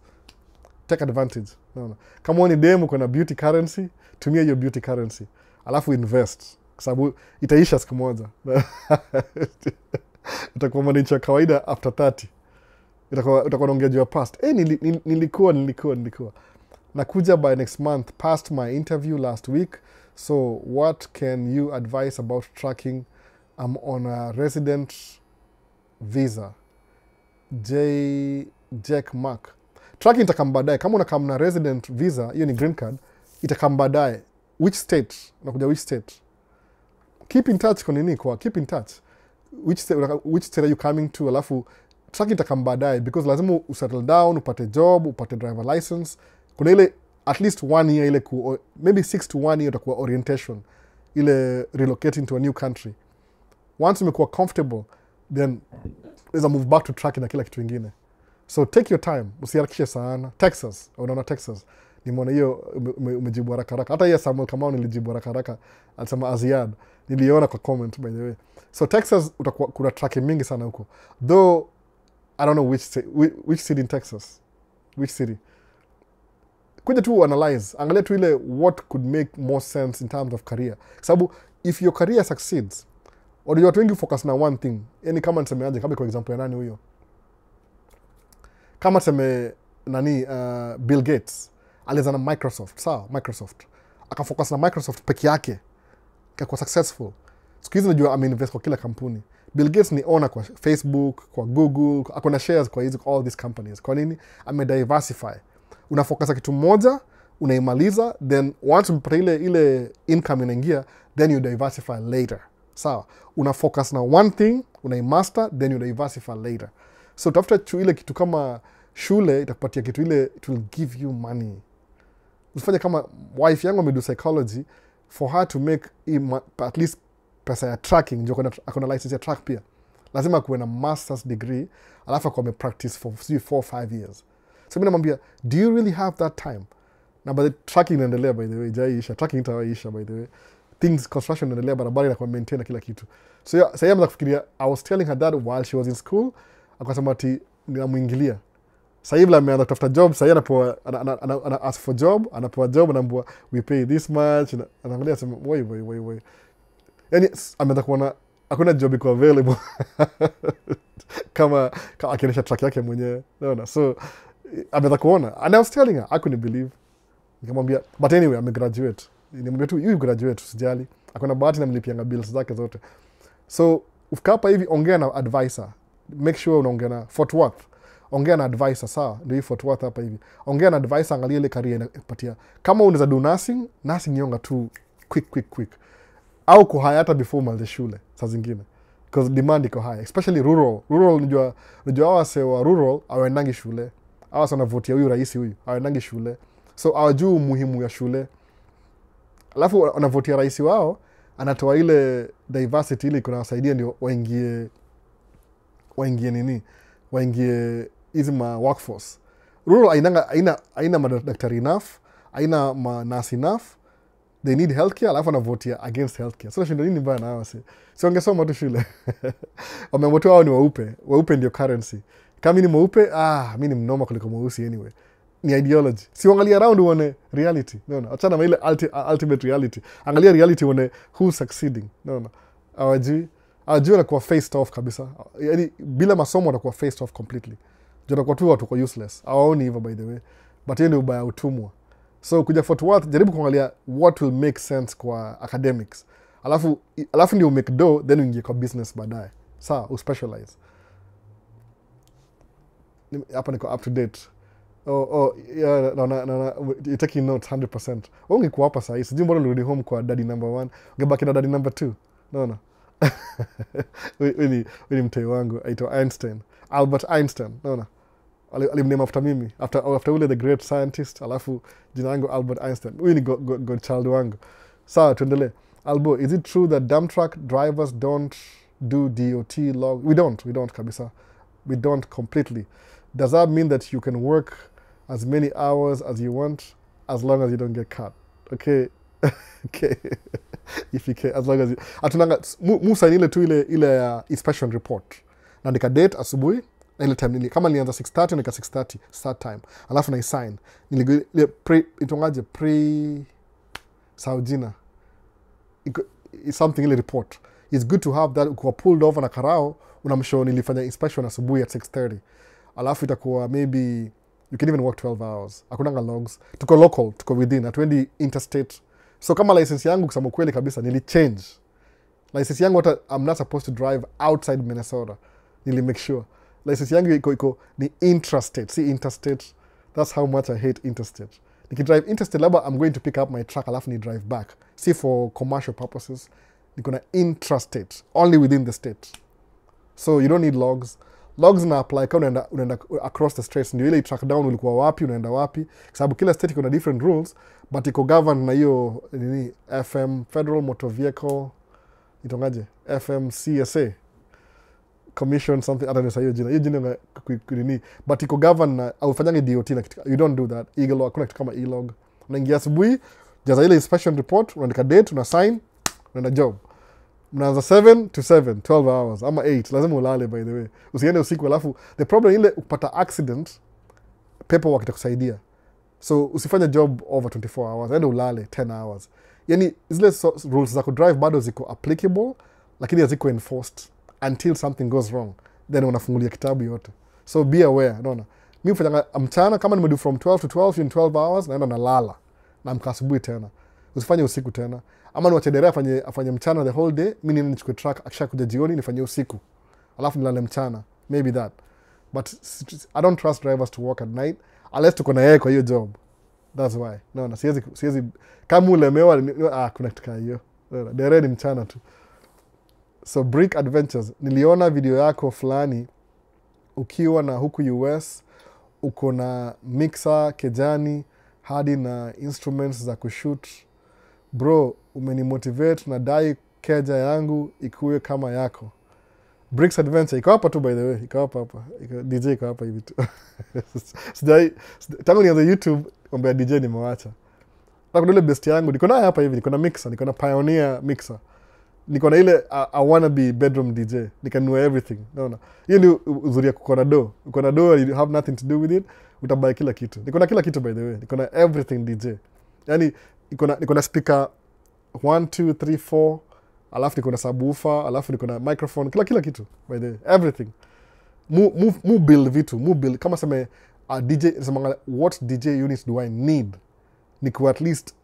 take advantage. No. Kama ni demo kuna beauty currency, tumia your beauty currency. Alafu invest. Kwa sababu itaisha siku moja. Utakuwa mwananchi wa kawaida after 30. Utakuwa naongea juu ya past. Nilikuwa. Nakuja by next month, passed my interview last week. So what can you advise about tracking? I'm on a resident visa. Jack Mark. Tracking itakam baadaye. Kama unakam na resident visa, hiyo ni green card, itakam baadaye. Which state? Unakuja which state? Keep in touch keep in touch. Which state are you coming to? Alafu tracking itakam baadaye because lazima usettle down, upate job, upate driver license. Kuna ile at least 1 year ile maybe 6 to 1 year utakuwa orientation, ile relocating to a new country. Once umekuwa comfortable, then there's move back to tracking na kila kitu kingine. So take your time, usiharakishe sana. Texas, unaona Texas. Nimeona hiyo umejibu haraka. Hata yeye Samuel Kamau nilijibu haraka. Alisema Aziad. Niliona kwa comment by the way. So Texas utakuwa kuna tracking mingi sana huko. Though I don't know which city in Texas. Which city? Kuja tu analyze. Angalia tu ile what could make more sense in terms of career. Sababu if your career succeeds, or watu wengi focus na one thing. Yaani kama nisemeaje, kama kwa example ya nani huyo? Kama tuseme Bill Gates alianza na Microsoft, sawa, Microsoft. Akafocus na Microsoft peke yake. Akakuwa successful. Siku hizi najua ameinvest kwa kila kampuni. Bill Gates ni owner kwa Facebook, kwa Google, akona shares kwa all these companies. Kwa nini? Amediversify. Unafocus kitu moja, unaimaliza, then once umepata ile income inaingia, then you diversify later. Sawa. Unafocus na one thing, unaimaster, then you diversify later. So tafuta ile kitu kama shule itakupatia kitu ile, it will give you money. Usifanye kama wife yangu amedu psychology, for her to make at least pesa ya tracking, ndio akona license ya track pia. Lazima kuwe na master's degree, alafu kwa practice for 4-5 years. So mimi namwambia, do you really have that time? Na by the tracking inaendelea by the way, jaisha, tracking itaisha by the way. Things, construction inaendelea, barabara inakuwa maintain na kila kitu. So sasa yeye kufikiria, I was telling her that while she was in school, akasema ati ninamuingilia. Sasa hivi ameanza kutafuta job, sasa ana ask for job, anapewa job, anaambiwa we pay this much, anaangalia sema wait. Yaani ameanza kuona hakuna job iko available. kama akionyesha track yake mwenyewe. Unaona? So ameanza kuona. And I was telling her, I couldn't believe. Nikamwambia, but anyway, graduate. Nimwambia tu, you graduate, usijali. Hakuna bahati namlipianga bills zake zote. So ufika hapa hivi, ongea na advisor. Make sure unaongea na Fort Worth. Ongea na advisor, sawa? Ndio Fort Worth hapa hivi. Ongea na advisor, angalia ile career inakupatia. Kama unaweza do nursing nyonga tu quick. Au kuhaya hata before umalize shule saa zingine. Because demand iko high, especially rural. Rural unajua wase wa rural hawaendangi shule. Hawa sana vote ya huyu rais huyu, hawaendangi shule. So hawajui umuhimu ya shule. Alafu wanavotia rais wao, anatoa ile diversity ile kunawasaidia ndio waingie hizi ma workforce. Rural haina madaktari enough, haina nurse enough. They need healthcare, alafu wanavotia against healthcare. So shindo nini mbaya na hawa si? Si wangesoma tu shule. Wameamua wao ni weupe. Weupe ndio currency. Kama mimi ni mweupe, mimi ni mnoma kuliko mweusi anyway. Ni ideology. Si wangalia around uone reality. No. Achana na ile ultimate reality. Angalia reality uone who's succeeding. No. Hawajui. Ajua anakuwa faced off kabisa. Yaani bila masomo anakuwa faced off completely. Juu anakuwa tu watu kwa useless. Hawaoni hivyo by the way. But hiyo ni ubaya utumwa. So kuja Fort Worth, jaribu kuangalia what will make sense kwa academics. Alafu ndio make dough, then uingie kwa business baadaye. Sawa, uspecialize. Hapa niko up to date. Yeah, no, you're taking notes 100%. Ungekuwa hapa saa hii, sijui mbona ulirudi home kwa daddy number 1, ungebaki na daddy number 2. No. Wewe ni mtei wangu, aitwa Einstein. Albert Einstein, no. Alimname after mimi, after ule the great scientist, alafu jina langu Albert Einstein. Huyu ni godchild wangu. Sawa, tuendelee. Albo, is it true that dump truck drivers don't do DOT log? We don't kabisa. We don't completely. Does that mean that you can work as many hours as you want as long as you don't get cut? Okay. Okay. If you can, as long as you... Atunanga, musa ile tu ile inspection report. Na nika date asubuhi, na ile time kama nilianza 6:30 nika 6:30 start time. Alafu na sign. Ile itongaje Saujina. It's something ile report. It's good to have that. Ukiwa pulled over na karao, unamshow nilifanya inspection asubuhi at 6:30. Alafu itakuwa maybe you can even work 12 hours. Hakunanga logs. Tuko local, tuko within, hatuendi interstate. So kama license yangu kusema kweli kabisa nili change. License yangu I'm not supposed to drive outside Minnesota. Nili make sure. License yangu iko ni intrastate, si interstate. That's how much I hate interstate. Nikidrive interstate labda I'm going to pick up my truck alafu ni drive back. See, for commercial purposes. Niko na intrastate, only within the state. So you don't need logs. Logs na apply kama unaenda across the states, ndio ile track down ulikuwa wapi, unaenda wapi, sababu kila state iko na different rules, but iko governed na hiyo nini, FM, Federal Motor Vehicle, itongaje, FMCSA Commission something, I don't know hiyo jina nini, but iko governed na au fanyange DOT na kitu. You don't do that. Eagle log, kuna kitu kama e-log. Unaingia asubuhi, jaza ile inspection report, unaandika date, una sign, unaenda job. Mnaanza 7 to 7, 12 hours, ama 8, lazima ulale by the way. Usiende usiku alafu, the problem ile ukipata accident, paperwork itakusaidia. So usifanye job over 24 hours, ende ulale 10 hours. Yani zile rules za kudrive bado ziko applicable, lakini haziko enforced until something goes wrong. Then unafungulia kitabu yote. So be aware, unaona. Mimi mfanya mchana kama nimedu from 12 to 12 in 12 hours, naenda nalala. Na mkasubuhi tena. Usifanye usiku tena. Ama niwache dereva afanye mchana the whole day, mimi nichukue truck akisha kuja jioni nifanye usiku. Alafu nilale mchana. Maybe that. But I don't trust drivers to work at night unless tuko na yeye kwa hiyo job. That's why. No, siwezi kama ulemewa kuna kitu kama hiyo. Dereva ni mchana tu. So Brick Adventures, niliona video yako fulani ukiwa na huku US, uko na mixer, kejani, hadi na instruments za kushoot. Bro, umenimotivate na dai keja yangu ikuwe kama yako. Bricks Adventure, iko hapa tu by the way, iko hapa. DJ iko hapa hivi tu. Tangu nianze YouTube, mambo ya DJ nimewacha. Na kuna ile best yangu, niko nayo hapa hivi, niko na mixer, niko na Pioneer mixer. Niko na ile I wanna be bedroom DJ. Nikanunua everything. Unaona? Hiyo ndio uzuri ya kuko na do. Uko na do, you have nothing to do with it. Utabuy kila kitu. Niko na kila kitu by the way. Niko na everything DJ. Yaani niko na speaker 1 2 3 4, alafu niko na subwoofer, alafu niko na microphone, kila kitu by the way. Everything. Mu build vitu, build kama sema DJ, sema what DJ units do I need? Niko at least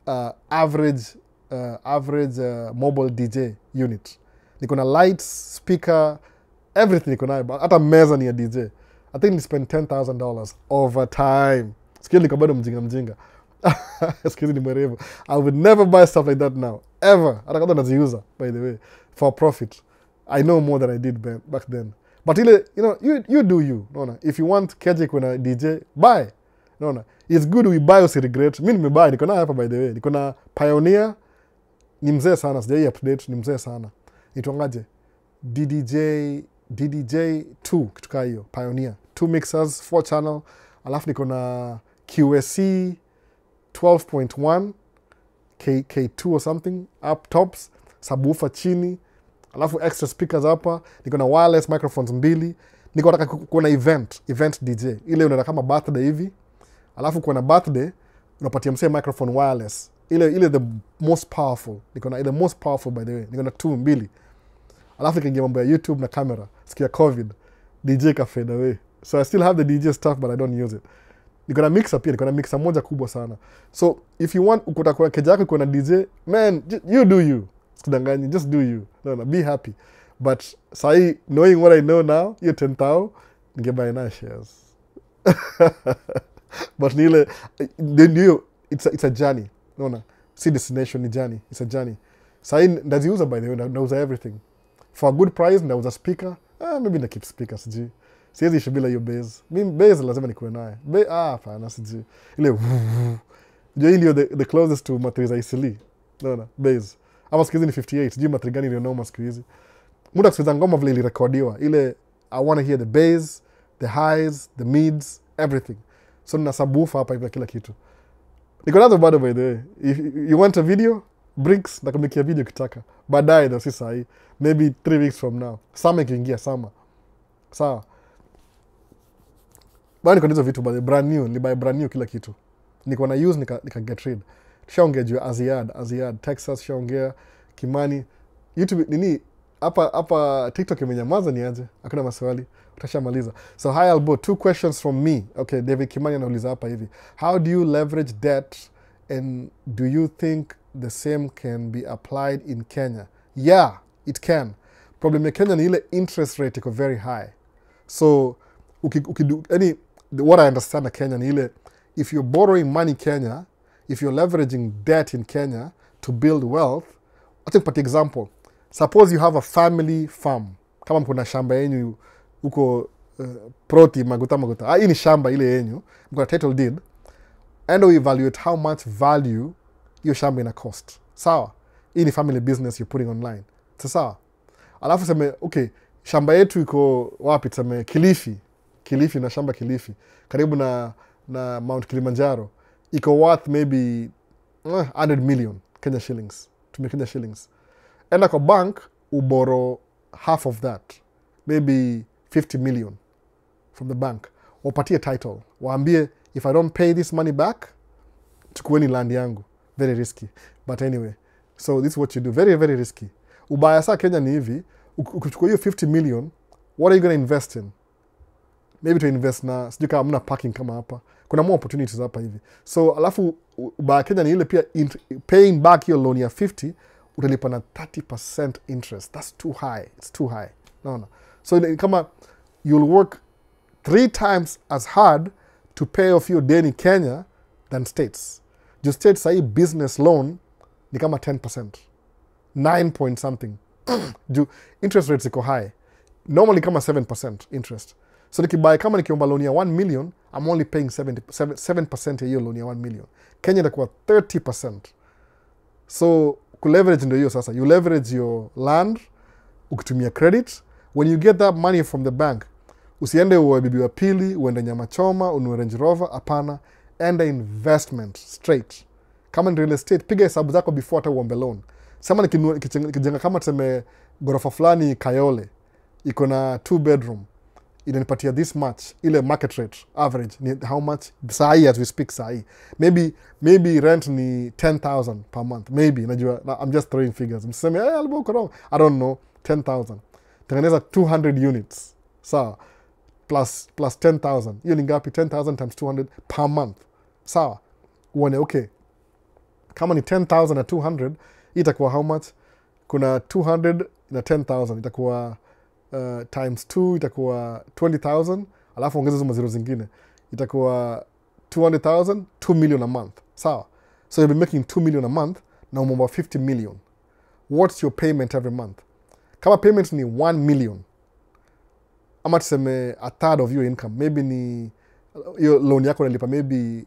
average mobile DJ unit. Niko na lights, speaker, everything niko nayo. Hata meza ni ya DJ. I think ni spend $10,000 over time. Sikili niko bado mjinga. Excuse me, mwerevu. I would never buy stuff like that now. Ever. Hata kama naziuza, by the way. For profit. I know more than I did back then. But ile, you do you. No. If you want keje kuna DJ, buy. No. It's good we buy usi regret. Mimi nimebuy, niko na hapa by the way. Niko na Pioneer, ni mzee sana, sijai update, ni mzee sana. Nituangaje? DDJ2, kitu kaa hiyo, Pioneer. 2 mixers, 4 channel. Alafu niko na QSC 12.1, K2 or something, up tops, subwoofer chini. Alafu extra speakers hapa. Niko na wireless microphones 2. Niko nataka kuona event DJ. Ile unaenda kama birthday hivi. Alafu kuna birthday, unapatia msee microphone wireless. Ile the most powerful. Niko na the most powerful by the way. Niko na 2. alafu nikaingia mambo ya YouTube na camera. Siku ya COVID DJ ka fade away, so I still have the DJ stuff but I don't use it. Niko na mixer pia, niko na mixer moja kubwa sana. So if you want ukuta kwa keja yako kuna DJ, man, you do you. Sikudanganyi, just do you. No, be happy. But sahi, knowing what I know now, hiyo 10,000 ningebuy na shares. But nile, it's a journey. No. See destination ni journey. It's a journey. Sahi ndaziuza by the way, ndauza everything. For a good price, ndauza speaker. Maybe na keep speaker siji. Siwezi ishi bila hiyo base. Mimi base lazima nikuwe naye. Hapana siji. Ile ndio hii ndio the closest to matriz isili. No, base. Ama siku hizi ni 58. Sijui matri gani ndio noma siku hizi. Muda kusikiza ngoma vile ilirekodiwa. Ile I want to hear the bass, the highs, the mids, everything. So nina subwoofer hapa hivi kila kitu. Niko nazo bado by the way. If you want a video, Bricks nakumikia video kitaka. Baadaye ndio si sahi. Maybe 3 weeks from now. Summer ikiingia summer. Sawa. Bado niko nizo vitu bado brand new, nilibuy brand new kila kitu. Niko na use nika get rid. Shaongea juu Aziad, Texas shaongea, Kimani. YouTube nini hapa TikTok imenyamaza ni aje? Hakuna maswali. Utashamaliza. So hi Albo, 2 questions from me. Okay, David Kimani anauliza hapa hivi. How do you leverage debt and do you think the same can be applied in Kenya? Yeah, it can. Problem ya Kenya ni ile interest rate iko very high. So what I understand in Kenya ni ile, if you're borrowing money Kenya, if you're leveraging debt in Kenya to build wealth, I think for example, suppose you have a family farm. Kama mkuna shamba yenyu uko proti maguta. Hii ni shamba ile yenyu, mkuna title deed, and we evaluate how much value hiyo shamba ina cost. Sawa? Hii ni family business you're putting online. Sawa? Alafu seme, okay, shamba yetu iko wapi? Seme Kilifi na shamba Kilifi. Karibu na Mount Kilimanjaro. Iko worth maybe 100 million Kenya shillings. Tumia Kenya shillings. Enda kwa bank, uboro half of that. Maybe 50 million from the bank. Wapatie title. Waambie, if I don't pay this money back, chukueni land yangu. Very risky. But anyway, so this is what you do. Very, very risky. Ubaya saa Kenya ni hivi, ukichukua hiyo 50 million, what are you going to invest in? Maybe to invest na, sijui kama mna parking kama hapa. Kuna more opportunities hapa hivi. So, alafu, ubaya Kenya ni ile pia paying back your loan ya 50, utalipa na 30% interest. That's too high. It's too high. No. So, kama you'll work 3 times as hard to pay off your deni Kenya than states. Just states sahi business loan ni kama 10%. 9 point something. Interest rates iko high. Normally kama 7% interest. So kama nikiomba loan ya 1 million, I'm only paying 7% ya hiyo loan ya 1 million. Kenya itakuwa 30%. So kuleverage ndio hiyo sasa. You leverage your land, ukitumia credit. When you get that money from the bank, usiende uwe bibi wa pili, uende nyama choma, ununue Range Rover, hapana. Enda investment straight. Kama ni real estate, piga hesabu zako before hata uombe loan. Sema nikijenga kama tuseme ghorofa fulani Kayole, iko na 2 bedroom, inanipatia this much, ile market rate average ni how much sahi as we speak sahi. Maybe rent ni 10,000 per month. Maybe, najua, I'm just throwing figures. Mseme, Albo uko wrong. I don't know, 10,000. Tengeneza 200 units. Sawa. Plus 10,000. Hiyo ni ngapi? 10,000 times 200 per month. Sawa. Uone, okay. Kama ni 10,000 na 200, itakuwa how much? Kuna 200 na 10,000. Itakuwa times 2, itakuwa 20,000. Alafu ongeza hizo mazero zingine. Itakuwa 200,000, 2 million a month. Sawa. So you'll be making 2 million a month na umomba 50 million. What's your payment every month? Kama payment ni 1 million, ama tuseme a third of your income, maybe ni your loan yako nalipa maybe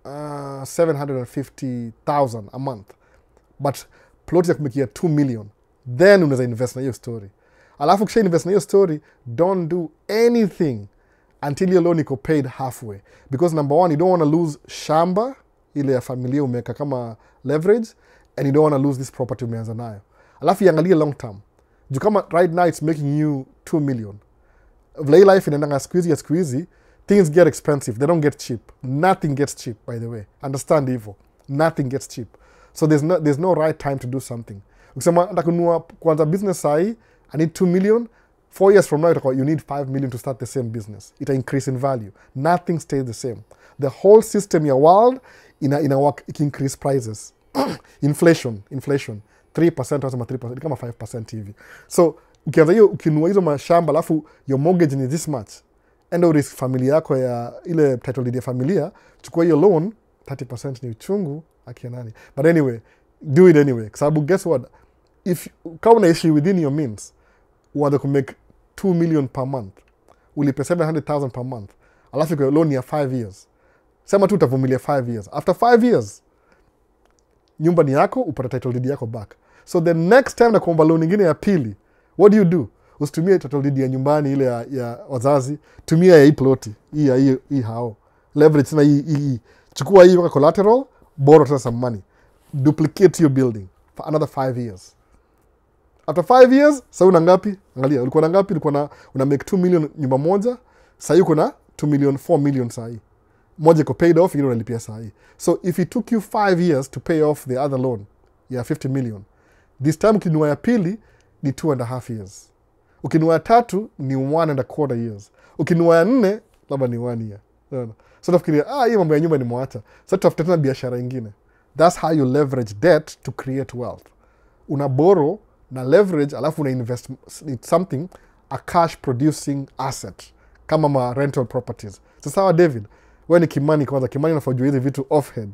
750,000 a month, but plot ya kumikia 2 million, then unaweza invest na hiyo story. Alafu kisha invest na hiyo story, don't do anything until your loan iko paid halfway, because number one, you don't want to lose shamba ile ya familia umeweka kama leverage, and you don't want to lose this property umeanza nayo. Alafu iangalie long term. Juu kama right now it's making you 2 million. Vlei life inaendanga squeezy, things get expensive. They don't get cheap. Nothing gets cheap, by the way. Understand evil. Nothing gets cheap. So there's no right time to do something. Ukisema nitakunua kwanza business sahi, I need 2 million. 4 years from now, you need 5 million to start the same business. It increase in value. Nothing stays the same. The whole system ya world it increase prices. Inflation. 3% ama 3%, kama 5% hivi. So, ukianza hiyo, ukinunua hizo mashamba, alafu your mortgage ni this much. Enda urisk familia yako ya ile title deed ya familia, chukua hiyo loan, 30% ni uchungu, akia nani. But anyway, do it anyway. Sababu guess what? Kama unaishi within your means, uanze ku make 2 million per month, ulipe 700,000 per month, alafu kwa loan ya 5 years. Sema tu utavumilia 5 years. After 5 years, nyumba ni yako, upata title deed yako back. So the next time na kuomba loan nyingine ya pili, what do? Usitumie title deed ya nyumbani ile ya wazazi, tumia ya hii ploti, hii hao. Leverage na hii. Chukua hii waka collateral, borrow some money. Duplicate your building for another 5 years. After 5 years, sasa una ngapi? Angalia, ulikuwa na ngapi? Ulikuwa una make 2 million nyumba moja, sasa uko na 2 million, 4 million sasa hii. Moja iko paid off, ingine unalipia sasa hii. So if it took you 5 years to pay off the other loan, ya 50 million. This time ukinunua ya pili ni 2.5 years. Ukinunua ya tatu ni 1.25 years. Ukinunua ya 4 labda ni 1 year. So nafikiria, hii mambo ya nyumba ni mwacha. Sasa tutafuta tena biashara nyingine. That's how you leverage debt to create wealth. Una borrow na leverage, alafu una invest in something, a cash producing asset, kama ma rental properties. Sasa David, wewe ni Kimani kwanza. Kimani anafajua hizi vitu offhead.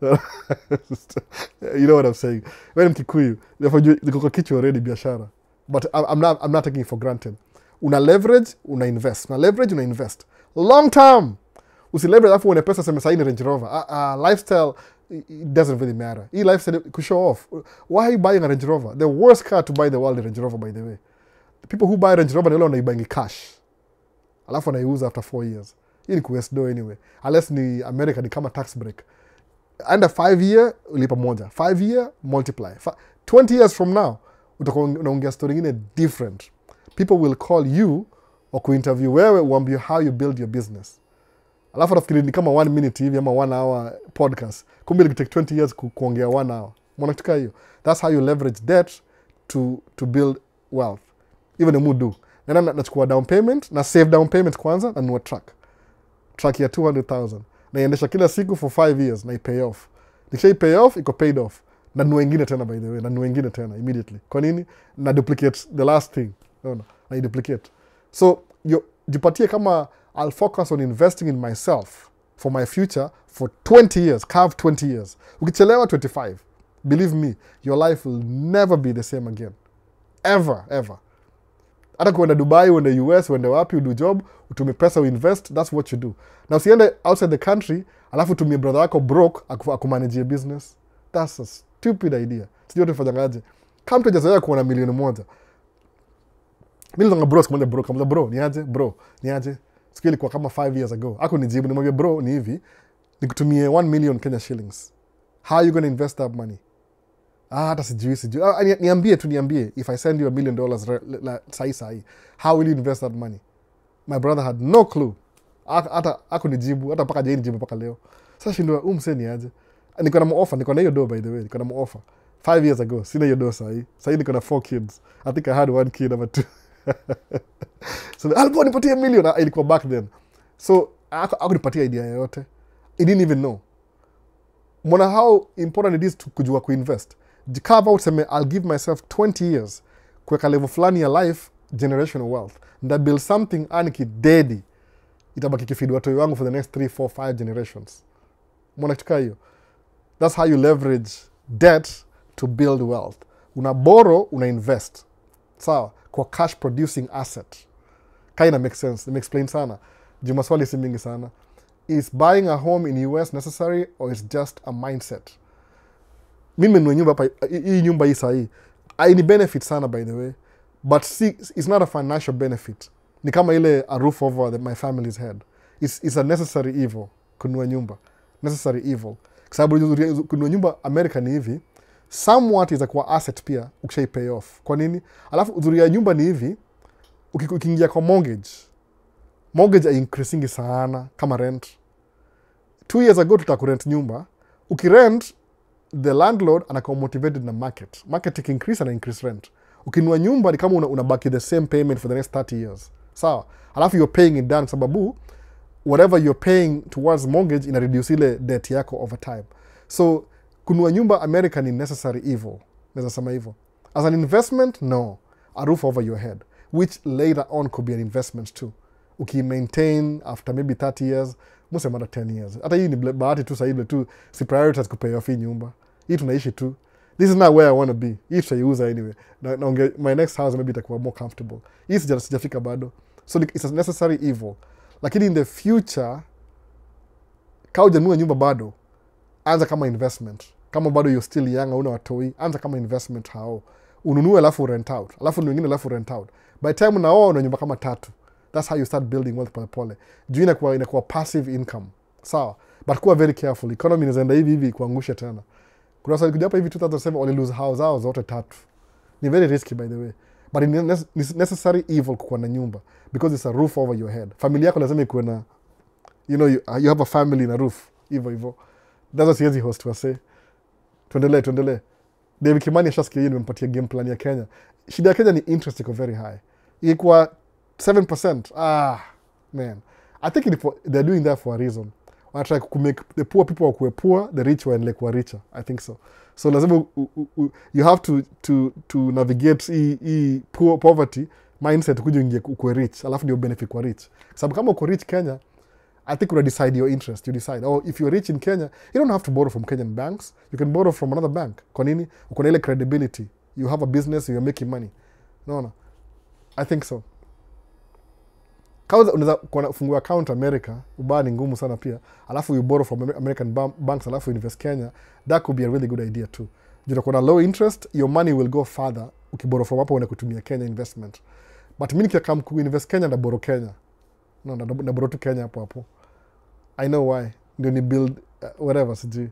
You know what I'm saying? Wewe ni Mkikuyu, unafajua ziko kwa kichwa already biashara. But I'm not taking it for granted. Una leverage, una invest. Una leverage, una invest. Long term. Usileverage alafu uone pesa sema saini Range Rover. Lifestyle, it doesn't really matter. Hii lifestyle could show off. Why are you buying a Range Rover? The worst car to buy in the world is Range Rover, by the way. The people who buy Range Rover, ni wale wanaibangi cash. Alafu wanaiuza after 4 years. Hii ni kuesdo anyway. Unless ni America, ni kama tax break. Under 5 year, ulipa moja. 5 year, multiply. 20 years from now, utakuwa unaongea story ingine different. People will call you or kuinterview wewe, uambie how you build your business. Alafu nafikiri ni kama 1 minute hivi ama 1 hour podcast. Kumbe take 20 years kuongea 1 hour. Mwanatuka hiyo. That's how you leverage debt to build wealth. Even a mudu. Nena nachukua down payment, na save down payment kwanza, na nunua truck ya 200,000. Na iendesha kila siku for 5 years, na i-pay off. Nikisha i-pay off, iko paid off. Na nunua ingine tena, by the way. Na nunua ingine tena, immediately. Kwa nini? Na duplicate the last thing. Na i-duplicate. So, jipatie kama I'll focus on investing in myself for my future for 20 years, carve 20 years. Ukichelewa 25, believe me, your life will never be the same again. Ever. Hata kuenda Dubai, uende US, uende wapi, udo job, utumie pesa, uinvest, that's what you do. Na usiende outside the country, alafu tumie brother wako broke, akumanage your business. That's a stupid idea. Sijui tufanyangaje. Kama tujazoea kuona milioni moja. Mimi nanga bro, sikumwambia bro, kama bro, ni aje. Siku ilikuwa kama 5 years ago. Ako nijibu, nimwambia bro, ni hivi, nikutumie 1 million Kenya shillings. How are you going to invest that money? Hata sijui. Niambie, if I send you $1 million sahi, how will you invest that money? My brother had no clue. Hata ako nijibu, hata paka jai nijibu paka leo. Sasa shindwa, mse ni aje. Niko na offer, niko na hiyo do, by the way, niko na offer. 5 years ago, sina hiyo do sahi. Sahi niko na 4 kids. I think I had 1 kid, number 2. So alikuwa nipatie $1 million, ilikuwa back then. So ako nipatie idea yoyote. I didn't even know. Mwana how important it is to kujua kuinvest. Carve out, seme, I'll give myself 20 years kuweka level fulani ya life, generational wealth. Nda build something aniki dedi. Itabaki kifeed watu wangu for the next 3, 4, 5 generations. Mwana kutuka hiyo. That's how you leverage debt to build wealth. Una borrow, una invest. Sawa, kwa cash producing asset. Kinda makes sense. It explain sana. Juma swali si mingi sana. Is buying a home in US necessary or is just a mindset? Mimi nimenunua nyumba hapa, hii nyumba hii sahi. Ni benefit sana, by the way. But see, it's not a financial benefit. Ni kama ile a roof over my family's head. It's a necessary evil kununua nyumba. Necessary evil. Kwa sababu kununua nyumba America ni hivi, somewhat is kwa asset pia ukishai pay off. Kwa nini? Alafu uzuri ya nyumba ni hivi, ukiingia kwa mortgage are increasing sana kama rent. 2 years ago tutakurent nyumba. Ukirent, the landlord anakuwa motivated na market. Market increase and increase rent. Ukinunua nyumba ni kama unabaki the same payment for the next 30 years. Sawa? Alafu you're paying it down sababu whatever you're paying towards mortgage ina reduce ile debt yako over time. So kununua nyumba America ni necessary evil. Naweza sema hivyo. As an investment, no. A roof over your head, which later on could be an investment too. Maintain after maybe 30 years, muse mara 10 years. Hata hii ni bahati tu sahibi tu, si priorities kupay off hii nyumba. Hii tunaishi tu. This is not where I want to be. Hii tutaiuza anyway. My next house maybe itakuwa more comfortable. Hii sijafika bado. So it's a necessary evil. Lakini in the future, kama hujanunua nyumba bado, anza kama investment. Kama bado you're still young, hauna watoi, anza kama investment hao. Ununue alafu rent out. Alafu wengine alafu rent out. By the time unaoa una nyumba kama 3. That's how you start building wealth pole pole. Juu inakuwa passive income. Sawa. But kuwa very careful. Economy inaenda hivi kuangusha tena. Kuna sababu kuja hapa hivi 2007 wali lose house zao zote 3. Ni very risky by the way. But it's necessary evil kuwa na nyumba because it's a roof over your head. Familia yako lazima ikuwe na you have a family in a roof. Hivyo. That's what siwezi host wase. Tuendelee. David Kimani ashasikia yeye nimempatia game plan ya Kenya. Shida ya Kenya ni interest iko very high. Ilikuwa 7%. Man. I think they're doing that for a reason. Wana try to make the poor people wakuwe poor, the rich waendelee kuwa richer. I think so. So lazima you have to navigate poverty mindset kuja ingie kuwe rich. Alafu ndio benefit kwa rich. Sababu kama uko rich Kenya, I think you decide your interest. You decide, if you're rich in Kenya, you don't have to borrow from Kenyan banks. You can borrow from another bank. Kwa nini? Uko na ile credibility. You have a business, you're making money. No. I think so. Kama unaweza kufungua account America, ubaya ni ngumu sana pia. Alafu you borrow from American banks, alafu invest Kenya, that could be a really good idea too. Juu kuna low interest, your money will go further. Ukiborrow from hapo uende kutumia Kenya investment. But mimi nikikam kuinvest Kenya na borrow Kenya. No, na borrow tu Kenya hapo. I know why. Ndio ni build whatever sijui.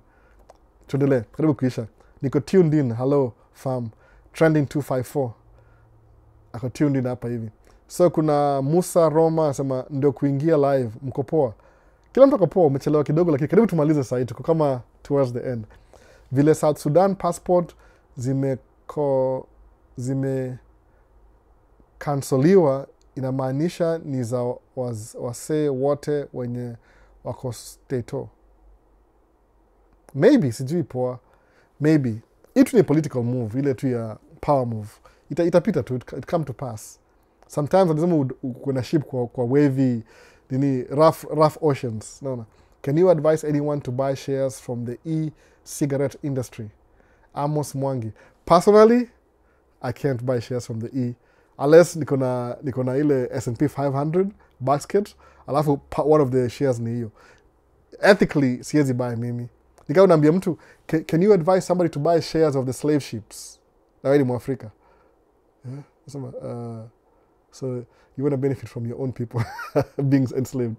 Tuendelee. Karibu kuisha. Niko tuned in. Hello fam. Trending 254. Ako tuned in hapa hivi. So kuna Musa Roma anasema ndio kuingia live. Mko poa. Kila mtu ako poa, umechelewa kidogo lakini karibu tumalize sasa hivi. Tuko kama towards the end. Vile South Sudan passport zimekansoliwa inamaanisha ni za wasee wote wenye wako stato. Maybe, sijui poa. Maybe. Itu ni political move, ile tu ya power move. Itapita tu, it come to pass. Sometimes lazima kuna ship kwa wavy, rough oceans. No. Can you advise anyone to buy shares from the e-cigarette industry? Amos Mwangi. Personally, I can't buy shares from the unless niko na ile S&P 500 basket, alafu one of the shares ni hiyo. Ethically, siwezi buy mimi. Nikawa naambia mtu, can you advise somebody to buy shares of the slave ships? Na wewe ni Mwafrika. So you want to benefit from your own people being enslaved.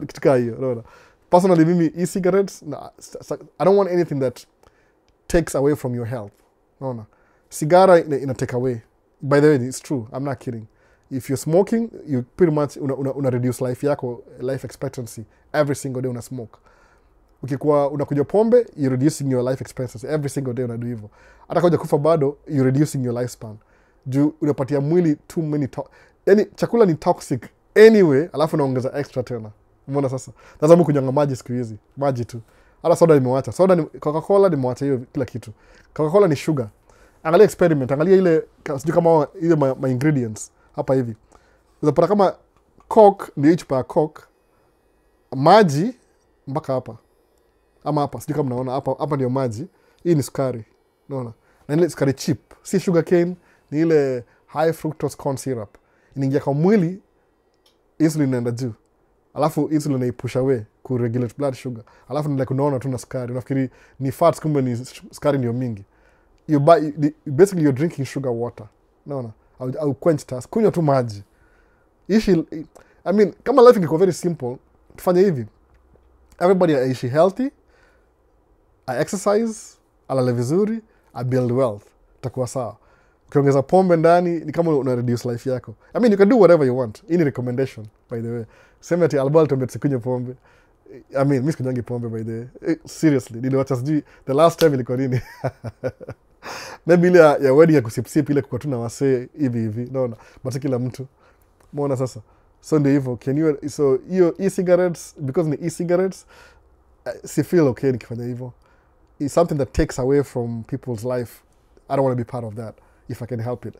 Kitu hiyo. No. Personally, mimi e-cigarettes, I don't want anything that takes away from your health. No. Sigara ina take away. By the way, it's true. I'm not kidding. If you're smoking, you pretty much una reduce life expectancy. Every single day una smoke. Ukikuwa unakunywa pombe, you're reducing your life expectancy. Every single day unadu hivyo. Hata kama kufa bado, you're reducing your lifespan. Juu unapatia mwili too many yani chakula ni toxic anyway, alafu unaongeza extra tena. Umeona sasa? Lazima kunywa maji siku hizi. Maji tu. Hata soda nimewacha. Coca-Cola nimewacha hiyo kila kitu. Coca-Cola ni sugar. Angalia experiment, angalia ile sijui kama ile my ingredients hapa hivi. Unapata kama Coke ndio chupa ya Coke, maji mpaka hapa. Ama hapa, sijui kama mnaona hapa ndio maji. Hii ni sukari. Unaona? Na ile sukari cheap, si sugar cane, ni ile high fructose corn syrup. Inaingia kwa mwili, insulin inaenda juu. Alafu insulin inaipush away ku regulate blood sugar. Alafu ndio unaona tu na sukari. Unafikiri ni fats kumbe ni sukari ndio mingi. Basically you're drinking sugar water. No. I'll quench thirst. Kunywa tu maji. I mean, kama life ingekuwa very simple, tufanye hivi. Everybody aishi healthy, I exercise, alale vizuri, I build wealth. Itakuwa sawa. Ukiongeza pombe ndani, ni kama una reduce life yako. I mean, you can do whatever you want. Hii ni recommendation, by the way. Sema ati Albal tumbetse kunywa pombe. I mean, mimi sikunywangi pombe, by the way. Seriously, niliwacha sijui the last time ilikuwa nini. Maybe ile ya wedding ya kusipsip ile kwa tu na wasee hivi naona, but kila mtu muona sasa. So ndio hivyo, so hiyo e-cigarettes, because ni e-cigarettes, si feel okay nikifanya hivyo. It's something that takes away from people's life. I don't want to be part of that if I can help it.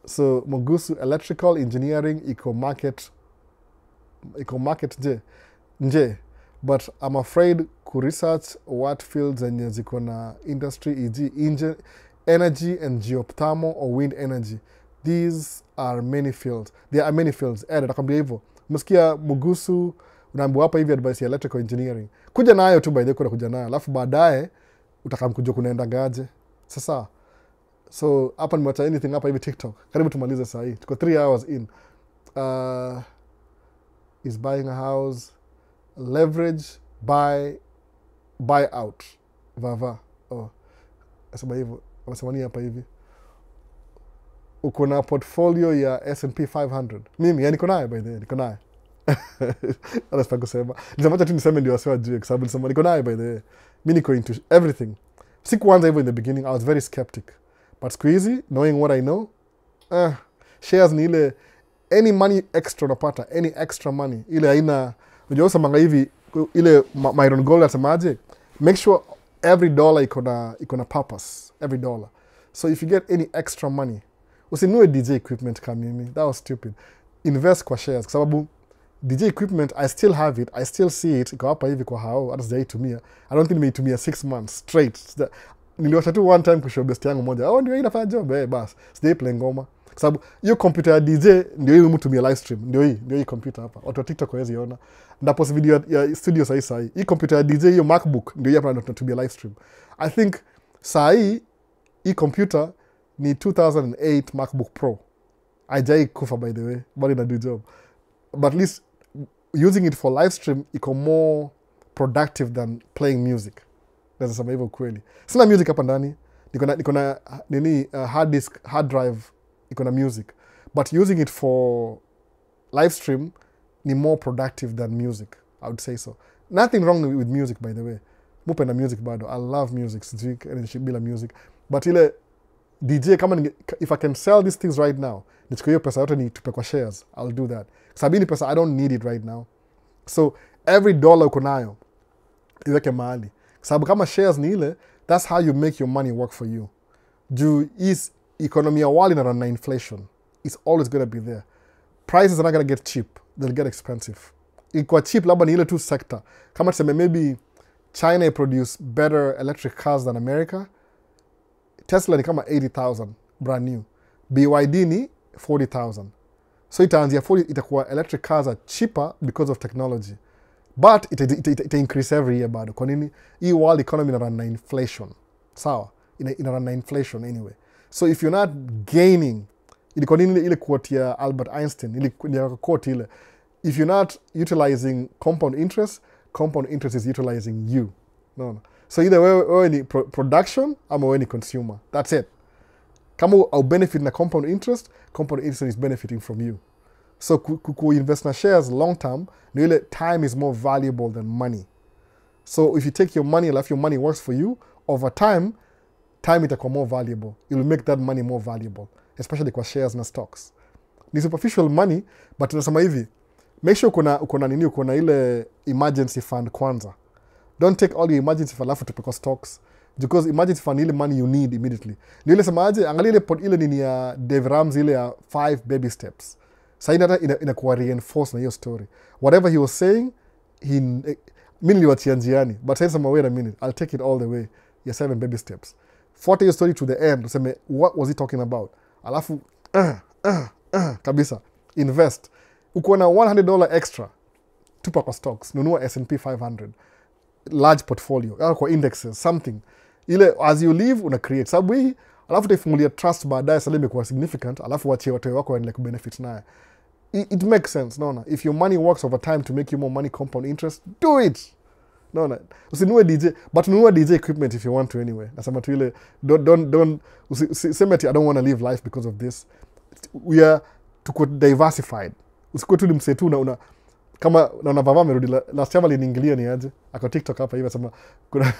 So Mogusu electrical engineering iko market nje, but I'm afraid ku research what fields zenye ziko na industry, e.g. energy and geothermal or wind energy. These are many fields. There are many fields. Natakwambia hivyo. Msikia Mogusu unaambiwa hapa hivi advice ya electrical engineering. Kuja nayo tu by the way, kuja nayo. Alafu baadaye utakamkujua kunaenda gaje. Sasa. So hapa nimeacha anything hapa hivi TikTok. Karibu tumalize saa hii. Tuko 3 hours in. Is buying a house, leverage, buy out. Vava. Oh. Nasema hivyo. Wanasema nini hapa hivi? Uko na portfolio ya S&P 500. Mimi, ya niko nayo by the way, niko nayo. Anasema kusema. Nisemacha tu niseme ndio wasiwa juu, kwa sababu nisema niko nayo by the way. Mimi niko into everything. Sikuanza hivyo in the beginning, I was very skeptic. But siku hizi, knowing what I know, shares ni ile, any money extra unapata, any extra money, ile haina, unajua usamanga hivi, ile Myron Gold asemaje, make sure every dollar iko na purpose, every dollar. So if you get any extra money, usinunue DJ equipment kama mimi, that was stupid. Invest kwa shares, kwa sababu DJ equipment, I still have it, I still see it, iko hapa hivi kwa hao, hata sijaitumia. I don't think nimeitumia 6 months straight. Niliwasha tu one time kushow best yangu moja, ndio hii inafanya job, bas, sijai play ngoma. Kwa sababu hiyo computer ya DJ, ndio hii mtumia live stream, ndio hii computer hapa. Watu wa TikTok hawezi ona. Ndapost video ya studio sahi. Hii computer ya DJ, hiyo MacBook, ndio hii hapa tunatumia live stream. I think sahi hii computer ni 2008 MacBook Pro. Haijai kufa by the way, bado ina do job. But at least using it for live stream iko more productive than playing music. Naweza sema hivyo kweli. Sina music hapa ndani. Niko na hard disk, hard drive iko na music. But using it for live stream ni more productive than music. I would say so. Nothing wrong with music by the way. Mupenda music bado. I love music. Bila music. But ile DJ, if I can sell these things right now, nichukue hiyo pesa yote nitupe kwa shares, I'll do that. Sababu ni pesa, I don't need it right now. So every dollar uko nayo iweke mahali. Sababu kama shares ni ile, that's how you make your money work for you. Juu is economy ya wali na inflation. It's always going to be there. Prices are not going to get cheap. They'll get expensive. Ikuwa cheap labda ni ile tu sector. Kama tuseme maybe China produce better electric cars than America. Tesla ni kama 80,000 brand new. BYD ni 40,000. So itaanzia 40, itakuwa electric cars are cheaper because of technology. But it increase every year bado. Kwa nini? Hii world economy ina run na inflation. Sawa? Ina run na inflation anyway. So if you're not gaining, ilikuwa nini ile quote ya Albert Einstein, ile quote ile, if you're not utilizing compound interest is utilizing you. No. So either wewe ni production ama wewe ni consumer. That's it. Kama au benefit na compound interest is benefiting from you. So invest na shares long term, ni ile time is more valuable than money. So if you take your money, if your money works for you, over time itakuwa more valuable. It will make that money more valuable, especially kwa shares na stocks. Ni superficial money, but tunasema hivi, make sure uko na ile emergency fund kwanza. Don't take all your emergency fund alafu tupe kwa stocks. Because emergency fund ile money you need immediately. Ni ile sema aje, angalia ile nini ya Dave Ramsey ile ya 5 baby steps. Sasa inakuwa reinforce na hiyo story. Whatever he was saying, mimi niliwachia njiani. But sasa wait a minute, I'll take it all the way. Ya 7 baby steps. Fuata hiyo story to the end. Useme, what was he talking about? Alafu, kabisa. Invest. Uko na $100 extra. Tupa kwa stocks. Nunua S&P 500. Large portfolio. Kwa indexes. Something. Ile, as you live, una create. Sababu hii, alafu utaifungulia trust baadaye sasa imekuwa significant, alafu wachie watu wako waendelee kubenefit naye. It makes sense, no. If your money works over time to make you more money compound interest, do it. No. Usinunue DJ, but nunua DJ equipment if you want to anyway. Nasema tu ile, don't sema ati I don't want to live life because of this. We are tuko diversified. Usikuwe tu ni msetu una kama naona baba amerudi last time aliniingilia ni aje? Ako TikTok hapa hivi asema kuna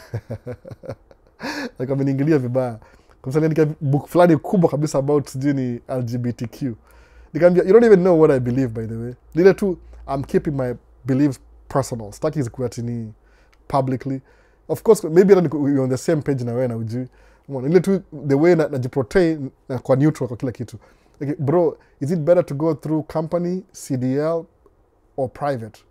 like ameniingilia vibaya. Kumsaliandika book fulani kubwa kabisa about sijui ni LGBTQ. Nikamwambia, you don't even know what I believe, by the way. Lile tu, I'm keeping my beliefs personal. Staki zikuwa tini publicly. Of course, maybe you're on the same page na wewe na ujui. Ile tu, the way najiprotei na kwa neutral kwa kila kitu. Okay, bro, is it better to go through company, CDL, or private?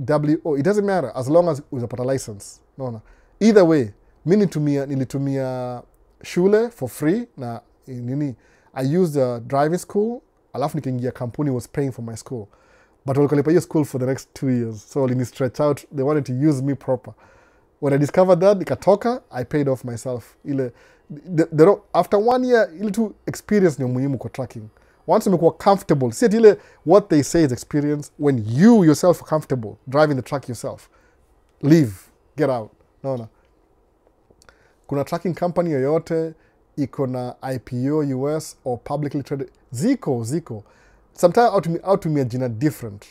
WO, it doesn't matter as long as uzapata license. No. Either way, mi nilitumia shule for free na I used a driving school, alafu nikiingia company was paying for my school. But walikalipa hiyo school for the next 2 years. So walini stretch out, they wanted to use me proper. When I discovered that, nikatoka, I paid off myself. After 1 year, ile tu experience ni muhimu kwa tracking. Once umekuwa comfortable, see ile what they say is experience. When you yourself are comfortable driving the truck yourself, leave, get out. No. Kuna tracking company yoyote iko na IPO US or publicly traded? Ziko. Sometimes autumia jina different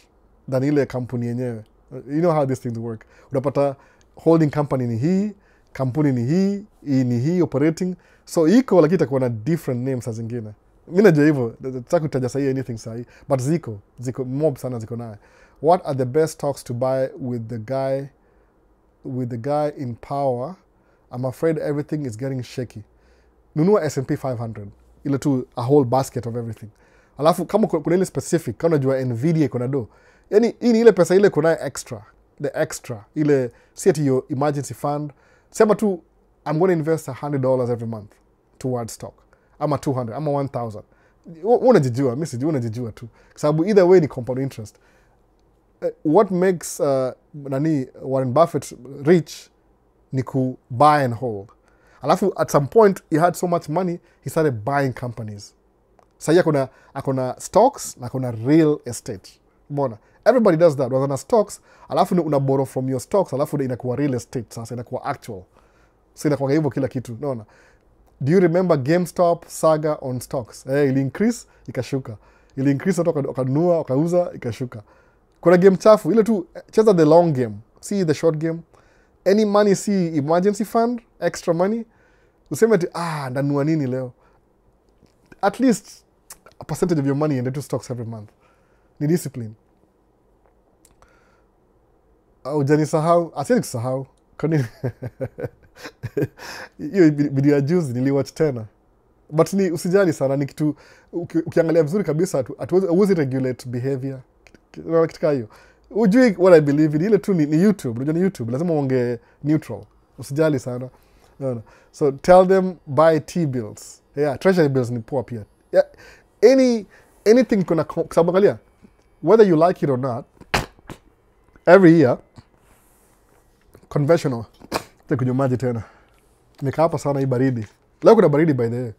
than ile kampuni yenyewe. You know how these things work. Unapata holding company ni hii, kampuni ni hii ni hii operating. So iko lakini itakuwa na different names as zingine. Mimi najua hivyo, sitaki kutaja sahi anything sahi, but ziko mob sana ziko naye. What are the best stocks to buy with the guy in power? I'm afraid everything is getting shaky. Nunua S&P 500. Ile tu a whole basket of everything. Alafu kama kuna ile specific, kama unajua Nvidia iko na do. Yaani hii ni ile pesa ile kuna extra. The extra. Ile si ati your emergency fund. Sema tu I'm going to invest $100 every month towards stock. Ama 200, ama 1000. Unajijua, mimi sijui unajijua tu. Kwa sababu either way ni compound interest. What makes Warren Buffett rich ni ku buy and hold. Alafu at some point he had so much money he started buying companies. Sasa akona stocks na akona real estate. Mbona? Everybody does that. Wana stocks, alafu una borrow from your stocks, alafu inakuwa real estate, sasa inakuwa actual. So inakuwa hivyo kila kitu. Unaona? Do you remember GameStop saga on stocks? Ili increase, ikashuka. Ili increase watu wakanunua, wakauza, ikashuka. Kuna game chafu, ile tu cheza the long game. See the short game. Any money, see emergency fund, extra money. Useme ati, ndanunua nini leo? At least a percentage of your money into stocks every month. Ni discipline. Hujanisahau, asieni kusahau. Kwani hiyo video ya juzi niliwatch tena. But usijali sana, ni kitu ukiangalia vizuri kabisa hatuwezi regulate behavior. Kitu kama hiyo. Ujui what I believe in, ile tu ni YouTube. Unajua ni YouTube, lazima uonge neutral. Usijali sana. No. So tell them buy T-bills. Yeah, treasury bills ni poa pia. Yeah, anything kuna, sababu angalia, whether you like it or not, every year conventional kunywa maji tena. Nikaa hapa sana hii baridi. Leo kuna baridi by the way.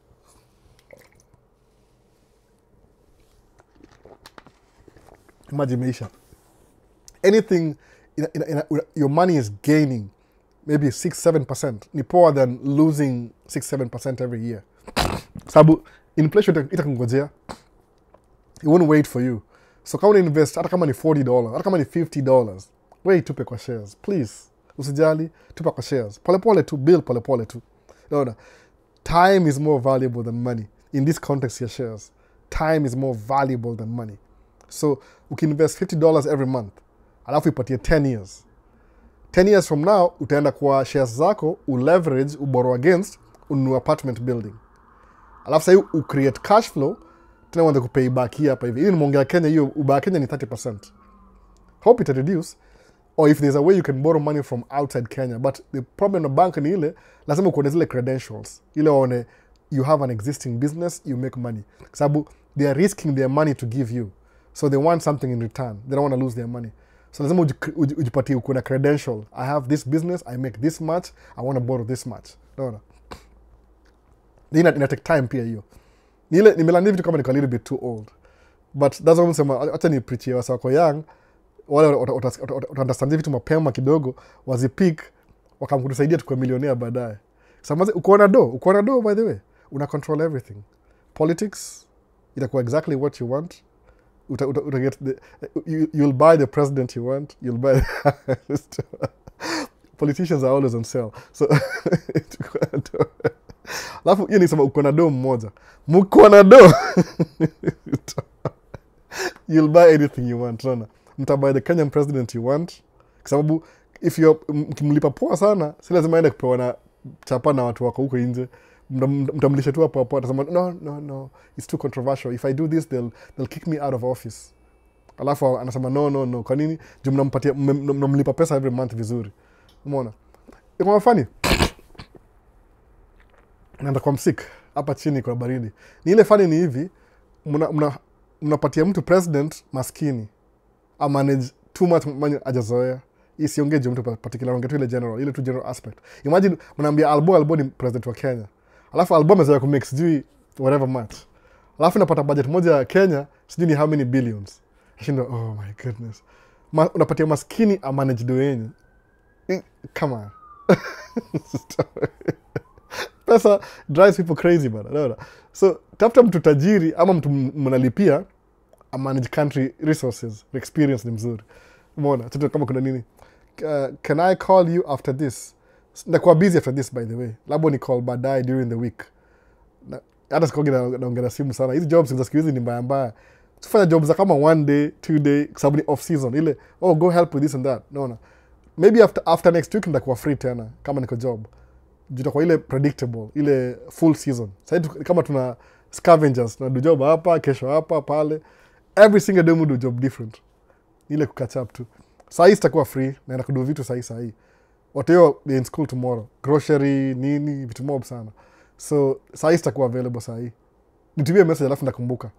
Maji imeisha. Anything your money is gaining maybe 6-7% ni poor than losing 6-7% every year. Sababu inflation itakungojea. It won't wait for you. So kama invest hata kama ni $40, hata kama ni $50, wewe tupe kwa shares, please. Usijali, tupa kwa shares. Polepole tu, bill polepole tu. No. Time is more valuable than money. In this context your shares, time is more valuable than money. So, you can invest $50 every month. Alafu ipatie 10 years. 10 years from now, utaenda kwa shares zako, uleverage, uborrow against, ununue apartment building. Alafu sasa create cash flow, tena uanze kupay back hii hapa hivi. Ili nimeongea Kenya, hiyo uba Kenya ni 30%. Hope it reduce. Or if there's a way you can borrow money from outside Kenya. But the problem na bank ni ile, lazima uko na zile credentials. Ile waone, you have an existing business, you make money. Sababu, they are risking their money to give you. So they want something in return. They don't want to lose their money. So lazima ujipatie uko na credential. I have this business, I make this much, I want to borrow this much. No. Ina take time pia hiyo. Nimelandi vitu kama niko a little bit too old. But that's what I'm saying, acha ni preach ya wako young. Wale utaunderstand vitu mapema kidogo, wazipik, wakamkusaidia tukue millionaire baadaye. Sasa uko na do by the way, una control everything. Politics itakuwa exactly what you want. Get you'll buy the president you want. You'll buy politicians are always on sale. So Alafu hiyo nisema uko na do mmoja. Mko na do. You'll buy anything you want. Unaona? Mtabuy the Kenyan president you want. Kwa sababu if you mkimlipa poa sana, si lazima aende kupewa na chapa na watu wako huko nje. Mtamlisha tu hapo hapo, atasema no, it's too controversial. If I do this they'll kick me out of office. Alafu anasema no. Kwa nini? Juu mnamlipa pesa every month vizuri. Umeona? Iko funny. Naenda kwa msik hapa chini kwa baridi. Ni ile funny ni hivi, mnapatia mtu president maskini. A manage too much money ajazoea. Isiongee mtu particular, ongea tu ile general, ile tu general aspect. Imagine mnaambia Albo ni president wa Kenya. Alafu Albo amezoea ku make sijui whatever much. Alafu napata budget moja ya Kenya, sijui ni how many billions. Shindo, oh my goodness. Unapatia maskini a manage do yenyu. Come on. Pesa drives people crazy bana. No. So, tafuta mtu tajiri ama mtu mnalipia a manage country resources. Experience ni mzuri. Umeona, tuto kama kuna nini. Can I call you after this? Nakuwa busy after this by the way. Labo ni call baadaye during the week. Hata sikogi naongea simu sana. Hizi jobs za siku hizi ni mbaya. Tufanya jobs za kama 1 day, 2 day, kwa sababu ni off season. Ile, go help with this and that. No. Maybe after next week ndakuwa free tena kama niko job. Juta kwa ile predictable, ile full season. Sasa kama tuna scavengers, tuna do job hapa, kesho hapa, pale. Every single day we do job different. Ile catch up tu. Sasa hii sitakuwa free, naenda kudo vitu sasa hii. Wateo in school tomorrow. Grocery, nini, vitu mob sana. So sasa hii sitakuwa available sasa hii. Nitumie message alafu nakumbuka.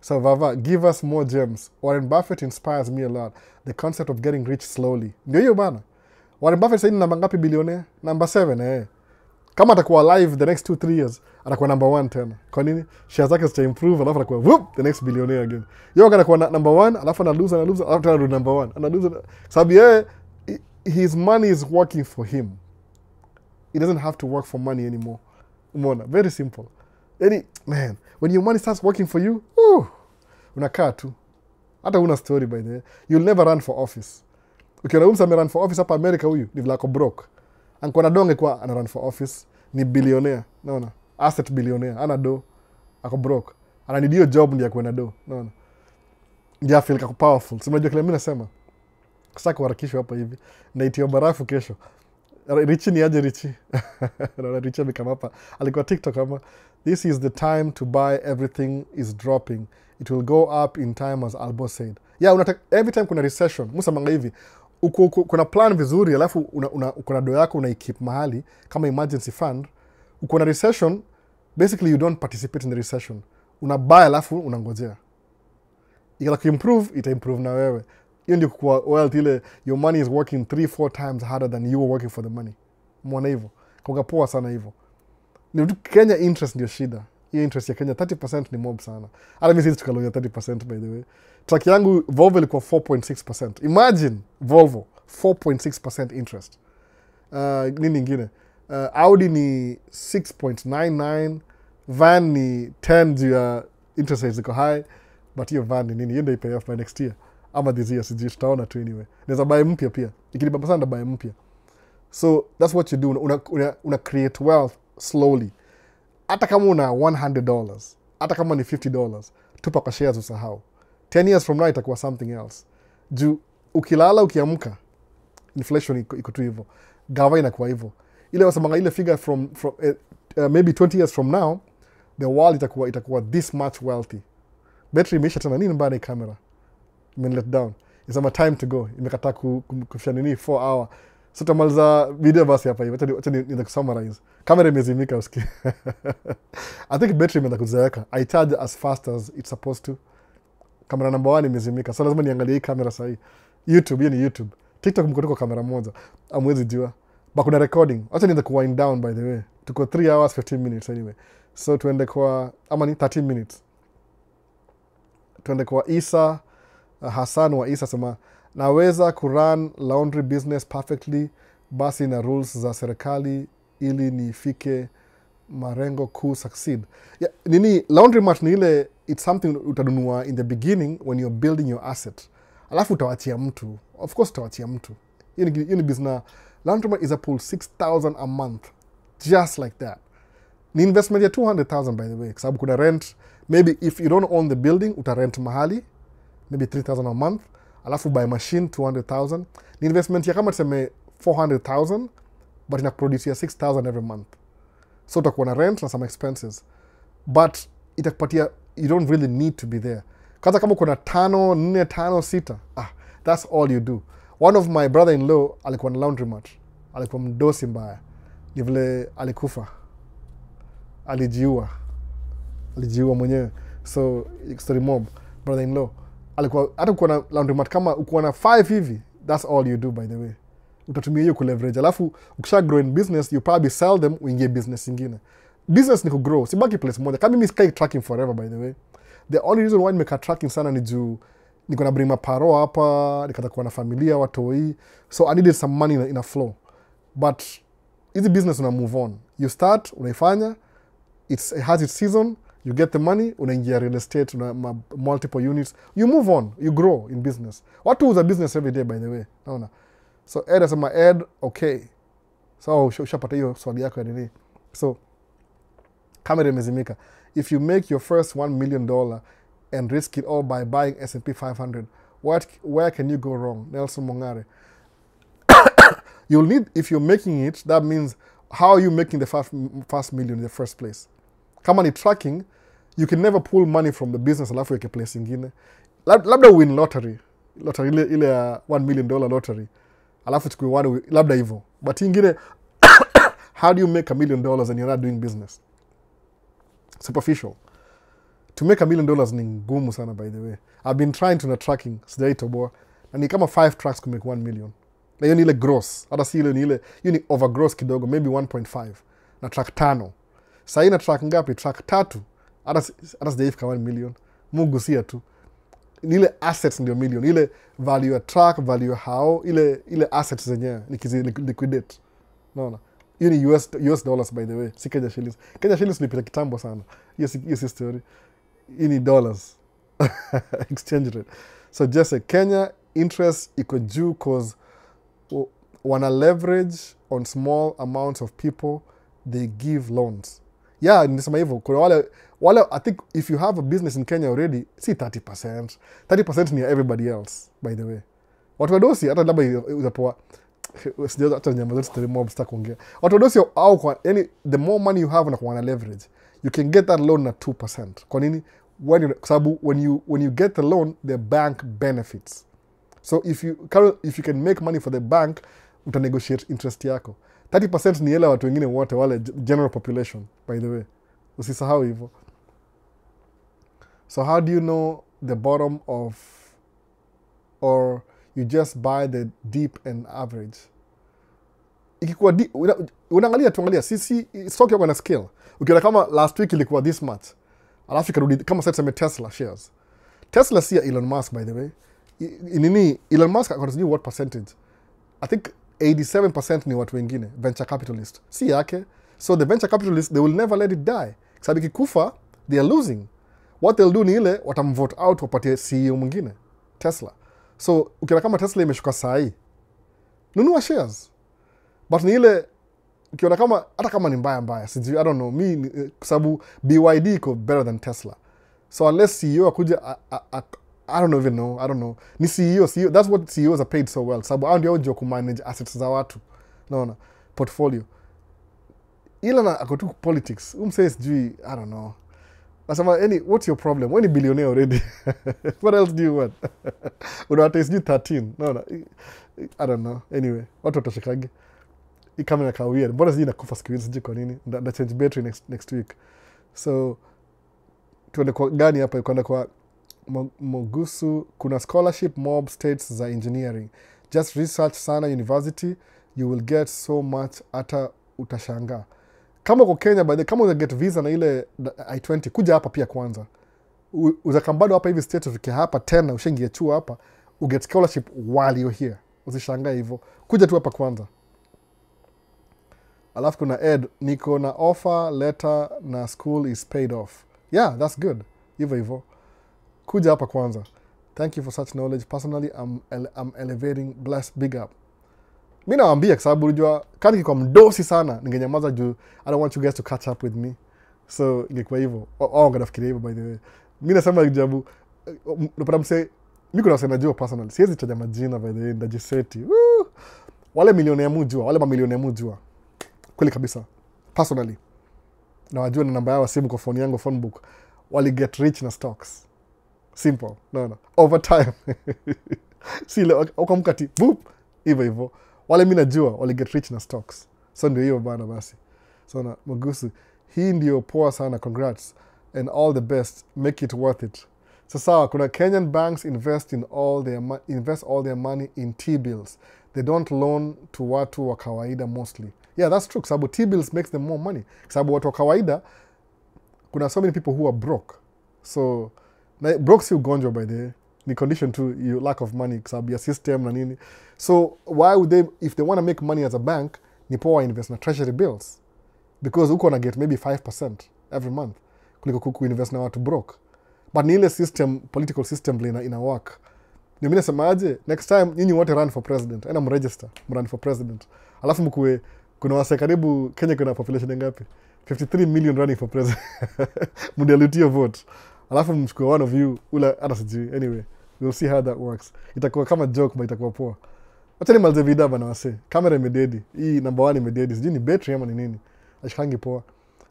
So Vava, give us more gems. Warren Buffett inspires me a lot. The concept of getting rich slowly. Ndio hiyo bana. Warren Buffett sasa ni namba ngapi bilionea? Number 7 Kama atakuwa alive the next 2-3 years, atakuwa number 1 tena. Kwa nini? Shares zake zita improve, alafu atakuwa whoop, the next billionaire again. Yeye anakuwa number 1, alafu ana lose, alafu tena number 1. Ana lose. Sababu yeye his money is working for him. He doesn't have to work for money anymore. Umeona? Very simple. Man, when your money starts working for you, unakaa tu. Hata una story by the way. You'll never run for office. Ukiona mtu amerun for office hapa America huyu, ni vile ako broke. Anko na donge kwa ana run for office, ni billionaire. Naona? Asset billionaire. Ana do. Ako broke. Ana need hiyo job ndio akuwe na do. Naona? Ndio feel kako powerful. Si unajua kile mimi nasema. Sasa kuharakishwa hapa hivi. Naitio barafu kesho. Richie ni aje Richie? Naona Richie amekama hapa. Alikuwa TikTok kama, this is the time to buy, everything is dropping. It will go up in time as Albo said. Yeah, every time kuna recession, musa manga hivi, kuna plan vizuri, alafu kuna do yako unaikeep mahali, kama emergency fund, kuna recession, basically you don't participate in the recession. Buy alafu unangojea. Ikala kuimprove, ita-improve na wewe. Hiyo ndio kwa wealth ile, your money is working 3-4 times harder than you were working for the money. Mwana hivyo. Kwa poa sana hivyo. Ni Kenya interest ndio shida. Hiyo interest ya Kenya 30% ni mob sana. Hata mimi sisi tukalonya 30% by the way. Track yangu Volvo ilikuwa 4.6%. Imagine Volvo 4.6% interest. Nini nyingine? Audi ni 6.99, van ni 10 juu ya interest rates ziko high, but hiyo van ni nini? Hiyo ndio pay off by next year. Ama this year sijui tutaona tu anyway. Naweza buy mpya pia. Ikinibamba sana buy mpya. So that's what you do. Una create wealth slowly. Hata kama una $100, hata kama ni $50, tupa kwa shares usahau. 10 years from now itakuwa something else. Juu ukilala ukiamka, inflation iko tu hivyo. Gava inakuwa hivyo. Ile wasamanga ile figure from maybe 20 years from now, the world itakuwa this much wealthy. Battery imeisha tena, nini mbaya na camera? Let down. It's time to go. Imekataa kufisha nini 4 hour. So tamaliza video basi hapa hivi. Acha ni summarize. Camera imezimika usikie. I think battery imeanza kuzeeka. I charge as fast as it's supposed to. Camera number 1 imezimika. So lazima niangalie hii camera sahi. YouTube, hiyo ni YouTube. TikTok mko tuko kamera moja. Amwezi jua. But kuna recording. Acha nianze ku wind down by the way. Tuko 3 hours 15 minutes anyway. So tuende kwa ama ni 13 minutes. Tuende kwa Isa Hassan wa Isa sema, naweza kurun laundry business perfectly, basi na rules za serikali ili nifike marengo kuu succeed. Yeah, nini laundry mat ni ile, it's something utadunua in the beginning when you're building your asset. Alafu utawachia mtu. Of course utawachia mtu. Hiyo ni business. Laundry mat is a pull 6,000 a month. Just like that. Ni investment ya 200,000 by the way, kwa sababu kuna rent. Maybe if you don't own the building, uta rent mahali, maybe 3,000 a month, alafu buy machine 200,000. Ni investment ya kama tuseme 400,000, but inakuproduce ya 6,000 every month. So utakuwa na rent na some expenses. But itakupatia, you don't really need to be there. Kwanza kama kuna 5, 4, 5, 6, that's all you do. One of my brother-in-law alikuwa na laundromat. Alikuwa mdosi mbaya. Ni vile alikufa. Alijiua mwenyewe. So story mob, brother-in-law alikuwa hata uko na laundromat kama uko na 5 hivi, that's all you do by the way. Utatumia hiyo kuleverage. Alafu ukisha grow in business, you probably sell them, uingie business nyingine. Business ni kugrow, sibaki place moja. Kama mimi sky tracking forever by the way. The only reason why nimeka tracking sana ni juu niko na bring maparo hapa, nikatakuwa na familia, watoi. So I needed some money in a flow. But easy business una move on. You start, unaifanya, it has its season, you get the money, unaingia real estate, una multiple units, you move on, you grow in business. Watu uza business every day by the way. Naona. So Ed asema Ed, okay. So ushapata hiyo swali yako ya nini. So kamera imezimika. If you make your first $1 million and risk it all by buying S&P 500, where can you go wrong? Nelson Mongare. You'll need, if you're making it, that means how are you making the first million in the first place? Kama ni tracking, you can never pull money from the business alafu yake place ingine. Labda win lottery ile $1 million lottery. Alafu chukue wadu, labda hivyo. But ingine, how do you make $1 million and you're not doing business? Superficial. To make $1 million ni ngumu sana by the way. I've been trying to na tracking, sijaitoboa. Na ni kama 5 tracks to make $1 million. Na hiyo ni ile gross. Hata si ile ni ile, hiyo ni over gross kidogo, maybe 1.5. Na track 5. Sasa na track ngapi? Track 3. Hata sijaifika $1 million. Mungu sia tu. Ni ile assets ndio million. Ile value ya track, value ya how, ile assets zenyewe nikizi liquidate. Naona. Hiyo ni US dollars by the way. Si Kenya shillings. Kenya shillings nilipita kitambo sana. Hiyo si story. Hiyo ni dollars. Exchange rate. So just say Kenya interest iko juu cause wana leverage on small amounts of people, they give loans. Yeah, nisema hivyo. Kuna wale I think if you have a business in Kenya already, see 30%. 30% ni everybody else by the way. Watu wadosi hata labda utapoa sijaza hata nyama zote story mob stack ongea. Watu wadosi au kwa yani the more money you have na kwa leverage, you can get that loan at 2%. Kwa nini? When you get the loan, the bank benefits. So if you can make money for the bank, uta negotiate interest yako. 30% ni hela watu wengine wote wale general population by the way. Usisahau hivyo. So how do you know the bottom of, or you just buy the deep and average? Ikikuwa unaangalia tuangalia sisi stock yako na scale. Ukiona kama last week ilikuwa this much. Alafu ikarudi kama sasa tuseme Tesla shares. Tesla si ya Elon Musk by the way. Elon Musk akona what percentage? I think 87% ni watu wengine, venture capitalist. Si yake. So the venture capitalists, they will never let it die. Sababu kikufa, they are losing. What they'll do ni ile, watamvote out wapatie CEO mwingine. Tesla. So, ukiona kama Tesla imeshuka saa, nunua shares. But ni ile, ukiona kama, hata kama ni mbaya, sijui, I don't know, sababu BYD iko better than Tesla. So unless CEO akuja, I don't even know, Ni CEO, that's what CEOs are paid so well. Sababu hao ndio wajua kumanage assets za watu. Naona, portfolio. Ila na akotu politics. Says sijui, I don't know. Nasema, what's your problem? Wewe ni billionaire already. What else do you want? Unawata sijui 13. Naona, I don't know. Anyway, watu watashikage. Hii kamera ka weird. Mbona sijui nakufa siku hizi sijui kwa nini. Na change battery next week. So, tuende kwa gani hapa? Kwenda kwa Mogusu. Kuna scholarship mob states za engineering. Just research sana university. You will get so much hata utashangaa. Kama kwa Kenya, kama uza get visa na ile I-20, kuja hapa pia kwanza. Uzakambado hapa hivi state ufike hapa tena, ushengie chuo hapa, uget scholarship while you're here. Usishangaa hivyo. Kuja tu hapa kwanza. Alafu kuna Ed, niko na offer letter na school is paid off. Yeah, that's good. Hivyo. Kuja hapa kwanza. Thank you for such knowledge. Personally, I'm elevating, bless, big up. Mimi nawaambia kwa sababu unajua kani kwa mdosi sana ningenyamaza juu I don't want you guys to catch up with me. So ingekuwa hivyo. Wangefikiria hivyo by the way. Mimi nasema jabu unapata mse mimi kuna wasema najua personally. Siwezi taja majina by the way, ndajiseti. Wale milionea mujua, wale mamilionea mujua. Kweli kabisa. Personally. Na wajua na namba yao simu kwa phone yangu, phone book. Wali get rich na stocks. Simple. No. Over time. Si ile ukamkati boop hivyo. Wale mimi najua wali get rich na stocks. So ndio hiyo bana basi. So na Magusu, hii ndio poa sana, congrats and all the best, make it worth it. Sasa kuna Kenyan banks invest all their money in T-bills. They don't loan to watu wa kawaida mostly. Yeah, that's true. Sababu T-bills makes them more money. Sababu watu wa kawaida, kuna so many people who are broke. So, broke si ugonjwa by the way. Ni condition to you lack of money sababu ya system na nini. So, why would they, if they want to make money as a bank, ni poa invest na treasury bills. Because uko na get maybe 5% every month. Kuliko kuku invest na watu broke. But ni ile system, political system vile ina work. Ni mimi nasema aje, next time nyinyi wote run for president, ena mregister, run for president. Alafu mkuwe kuna wase karibu Kenya kuna population ngapi? 53 million running for president. Mdialutio vote. Alafu mchukue one of you ula hata sijui. Anyway, we'll see how that works. Itakuwa kama joke but itakuwa poa. Acha ni malze vida bana wase. Kamera imededi. Hii number 1 imededi. Sijui ni battery ama ni nini. Ashikangi poa.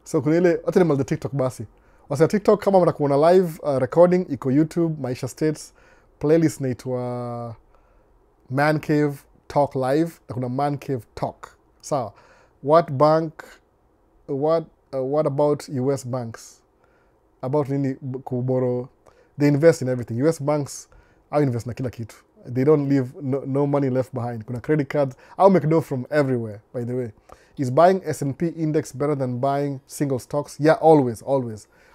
So kuna ile acha ni malze TikTok basi. Wasa TikTok kama mtakuwa na live recording iko YouTube, Maisha States, playlist inaitwa Man Cave Talk Live, na kuna Man Cave Talk. Sawa. What about US banks? About nini kuboro? They invest in everything. US banks au invest na kila kitu. They don't leave no money left behind. Kuna credit cards. I'll make dough from everywhere, by the way. Is buying S&P index better than buying single stocks? Yeah, always.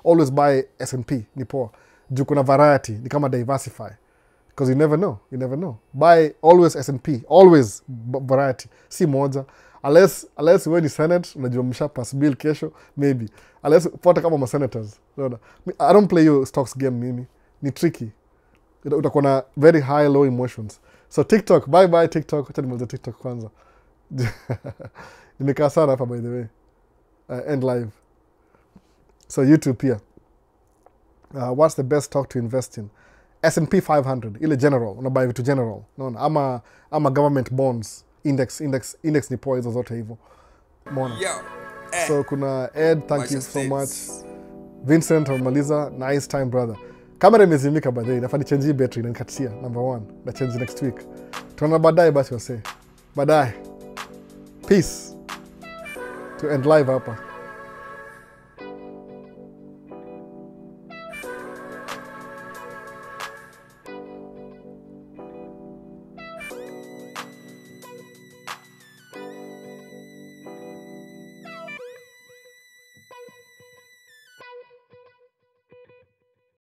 Always buy S&P, ni poa. Juu kuna variety, ni kama diversify. Because you never know. Buy always S&P, always variety. Si moja. Unless when you Senate, unajua msha pass bill kesho, maybe. Unless pota kama senators. I don't play your stocks game mimi. Ni tricky. Utakuwa na very high, low emotions. So TikTok, bye TikTok. Acha nimalize TikTok kwanza. Nimekaa sana hapa by the way. End live. So YouTube pia. What's the best stock to invest in? S&P 500, ile general, unabuy vitu general. No, ama government bonds, index ni poa hizo zote hivyo. Mona. So kuna Ed, thank you so much. Vincent, umaliza, nice time brother. Kamera imezimika by the way, nafani change battery na nikatia number 1. Na change next week. Tunaona baadaye basi wase. Baadaye. Peace. To end live hapa.